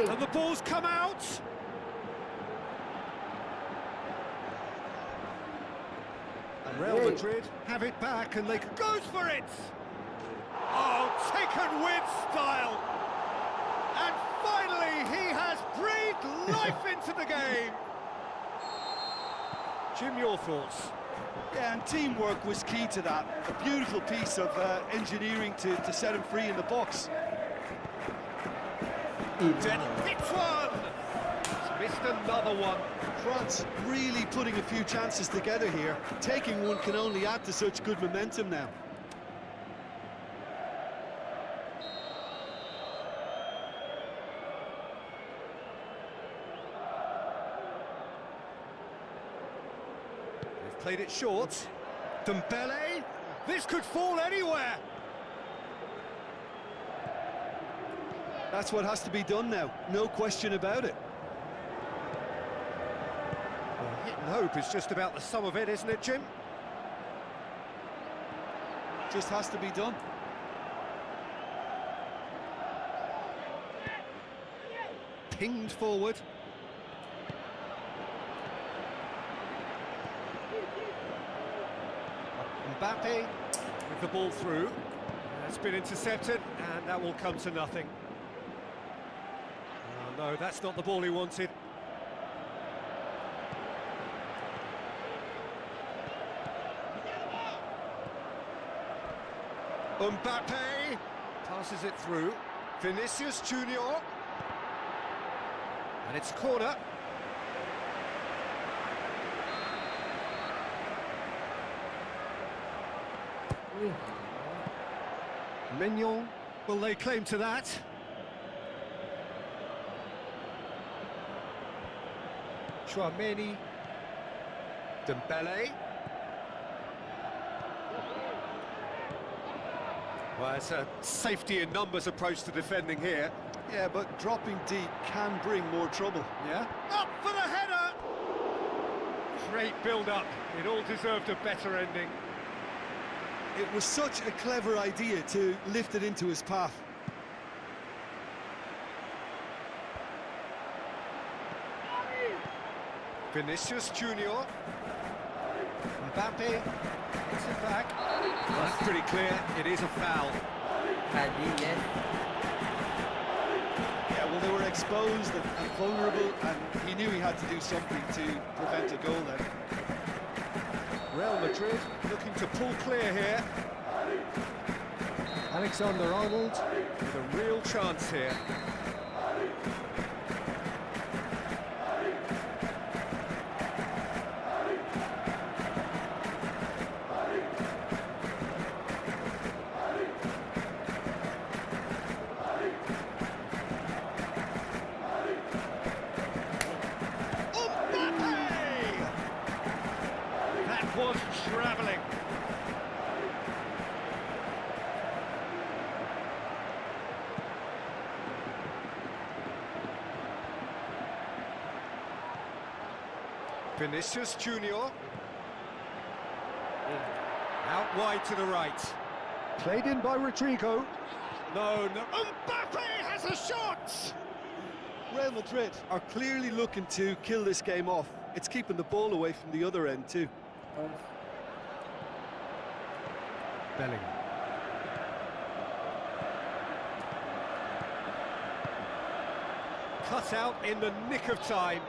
Speaker 3: And the ball's come out. And Real Madrid have it back and they goes for it. Oh, taken with style. And finally he has breathed life into the game. Jim, your thoughts?
Speaker 4: Yeah, and teamwork was key to that. A beautiful piece of engineering to set him free in the box.
Speaker 3: Then hits one! He's missed another one.
Speaker 4: France really putting a few chances together here. Taking one can only add to such good momentum now.
Speaker 3: They've played it short. Dembele. This could fall anywhere.
Speaker 4: That's what has to be done now, no question about it.
Speaker 3: Well, hit and hope is just about the sum of it, isn't it, Jim?
Speaker 4: Just has to be done.
Speaker 3: Pinged forward. Mbappe with the ball through. It's been intercepted, and that will come to nothing. Oh, no, that's not the ball he wanted. Mbappe passes it through. Vinicius Junior. And it's a corner. Mignon will lay claim to that. Chouameni. Dembele. Well, it's a safety in numbers approach to defending here.
Speaker 4: Yeah, but dropping deep can bring more trouble.
Speaker 3: Yeah. Up for the header! Great build-up. It all deserved a better ending.
Speaker 4: It was such a clever idea to lift it into his path.
Speaker 3: Vinicius Junior. Mbappe gets it back. That's pretty clear. It is a foul.
Speaker 5: Tadi, yes.
Speaker 4: Yeah, well, they were exposed and vulnerable, and he knew he had to do something to prevent a goal then.
Speaker 3: Real Madrid looking to pull clear here. Alexander-Arnold with a real chance here. Was travelling. Vinicius Junior. Out wide to the right. Played in by Rodrigo. No. Mbappe has a shot!
Speaker 4: Real Madrid are clearly looking to kill this game off. It's keeping the ball away from the other end too.
Speaker 3: Bellingham. Cut out in the nick of time.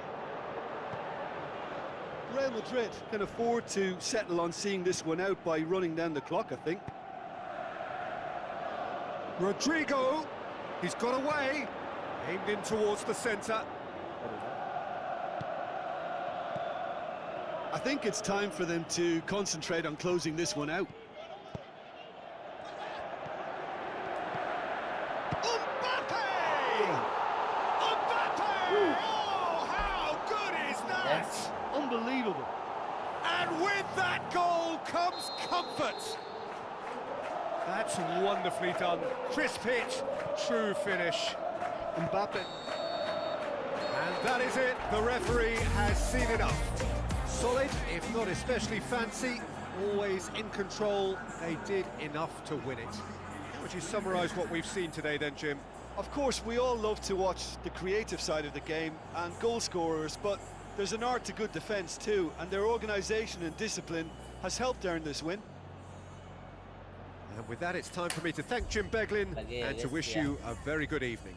Speaker 4: Real Madrid can afford to settle on seeing this one out by running down the clock, I think.
Speaker 3: Rodrigo, he's got away. Aimed in towards the centre.
Speaker 4: I think it's time for them to concentrate on closing this one out.
Speaker 3: Mbappe! Mbappe! Oh, how good is that?
Speaker 5: Yes.
Speaker 4: Unbelievable.
Speaker 3: And with that goal comes comfort. That's wonderfully done. Crisp hit, true finish.
Speaker 4: Mbappe.
Speaker 3: And that is it. The referee has seen enough. Solid, if not especially fancy, always in control. They did enough to win it. How would you summarise what we've seen today then, Jim?
Speaker 4: Of course, we all love to watch the creative side of the game and goal scorers, but there's an art to good defence too, and their organisation and discipline has helped earn this win.
Speaker 3: And with that, it's time for me to thank Jim Beglin and to wish you a very good evening.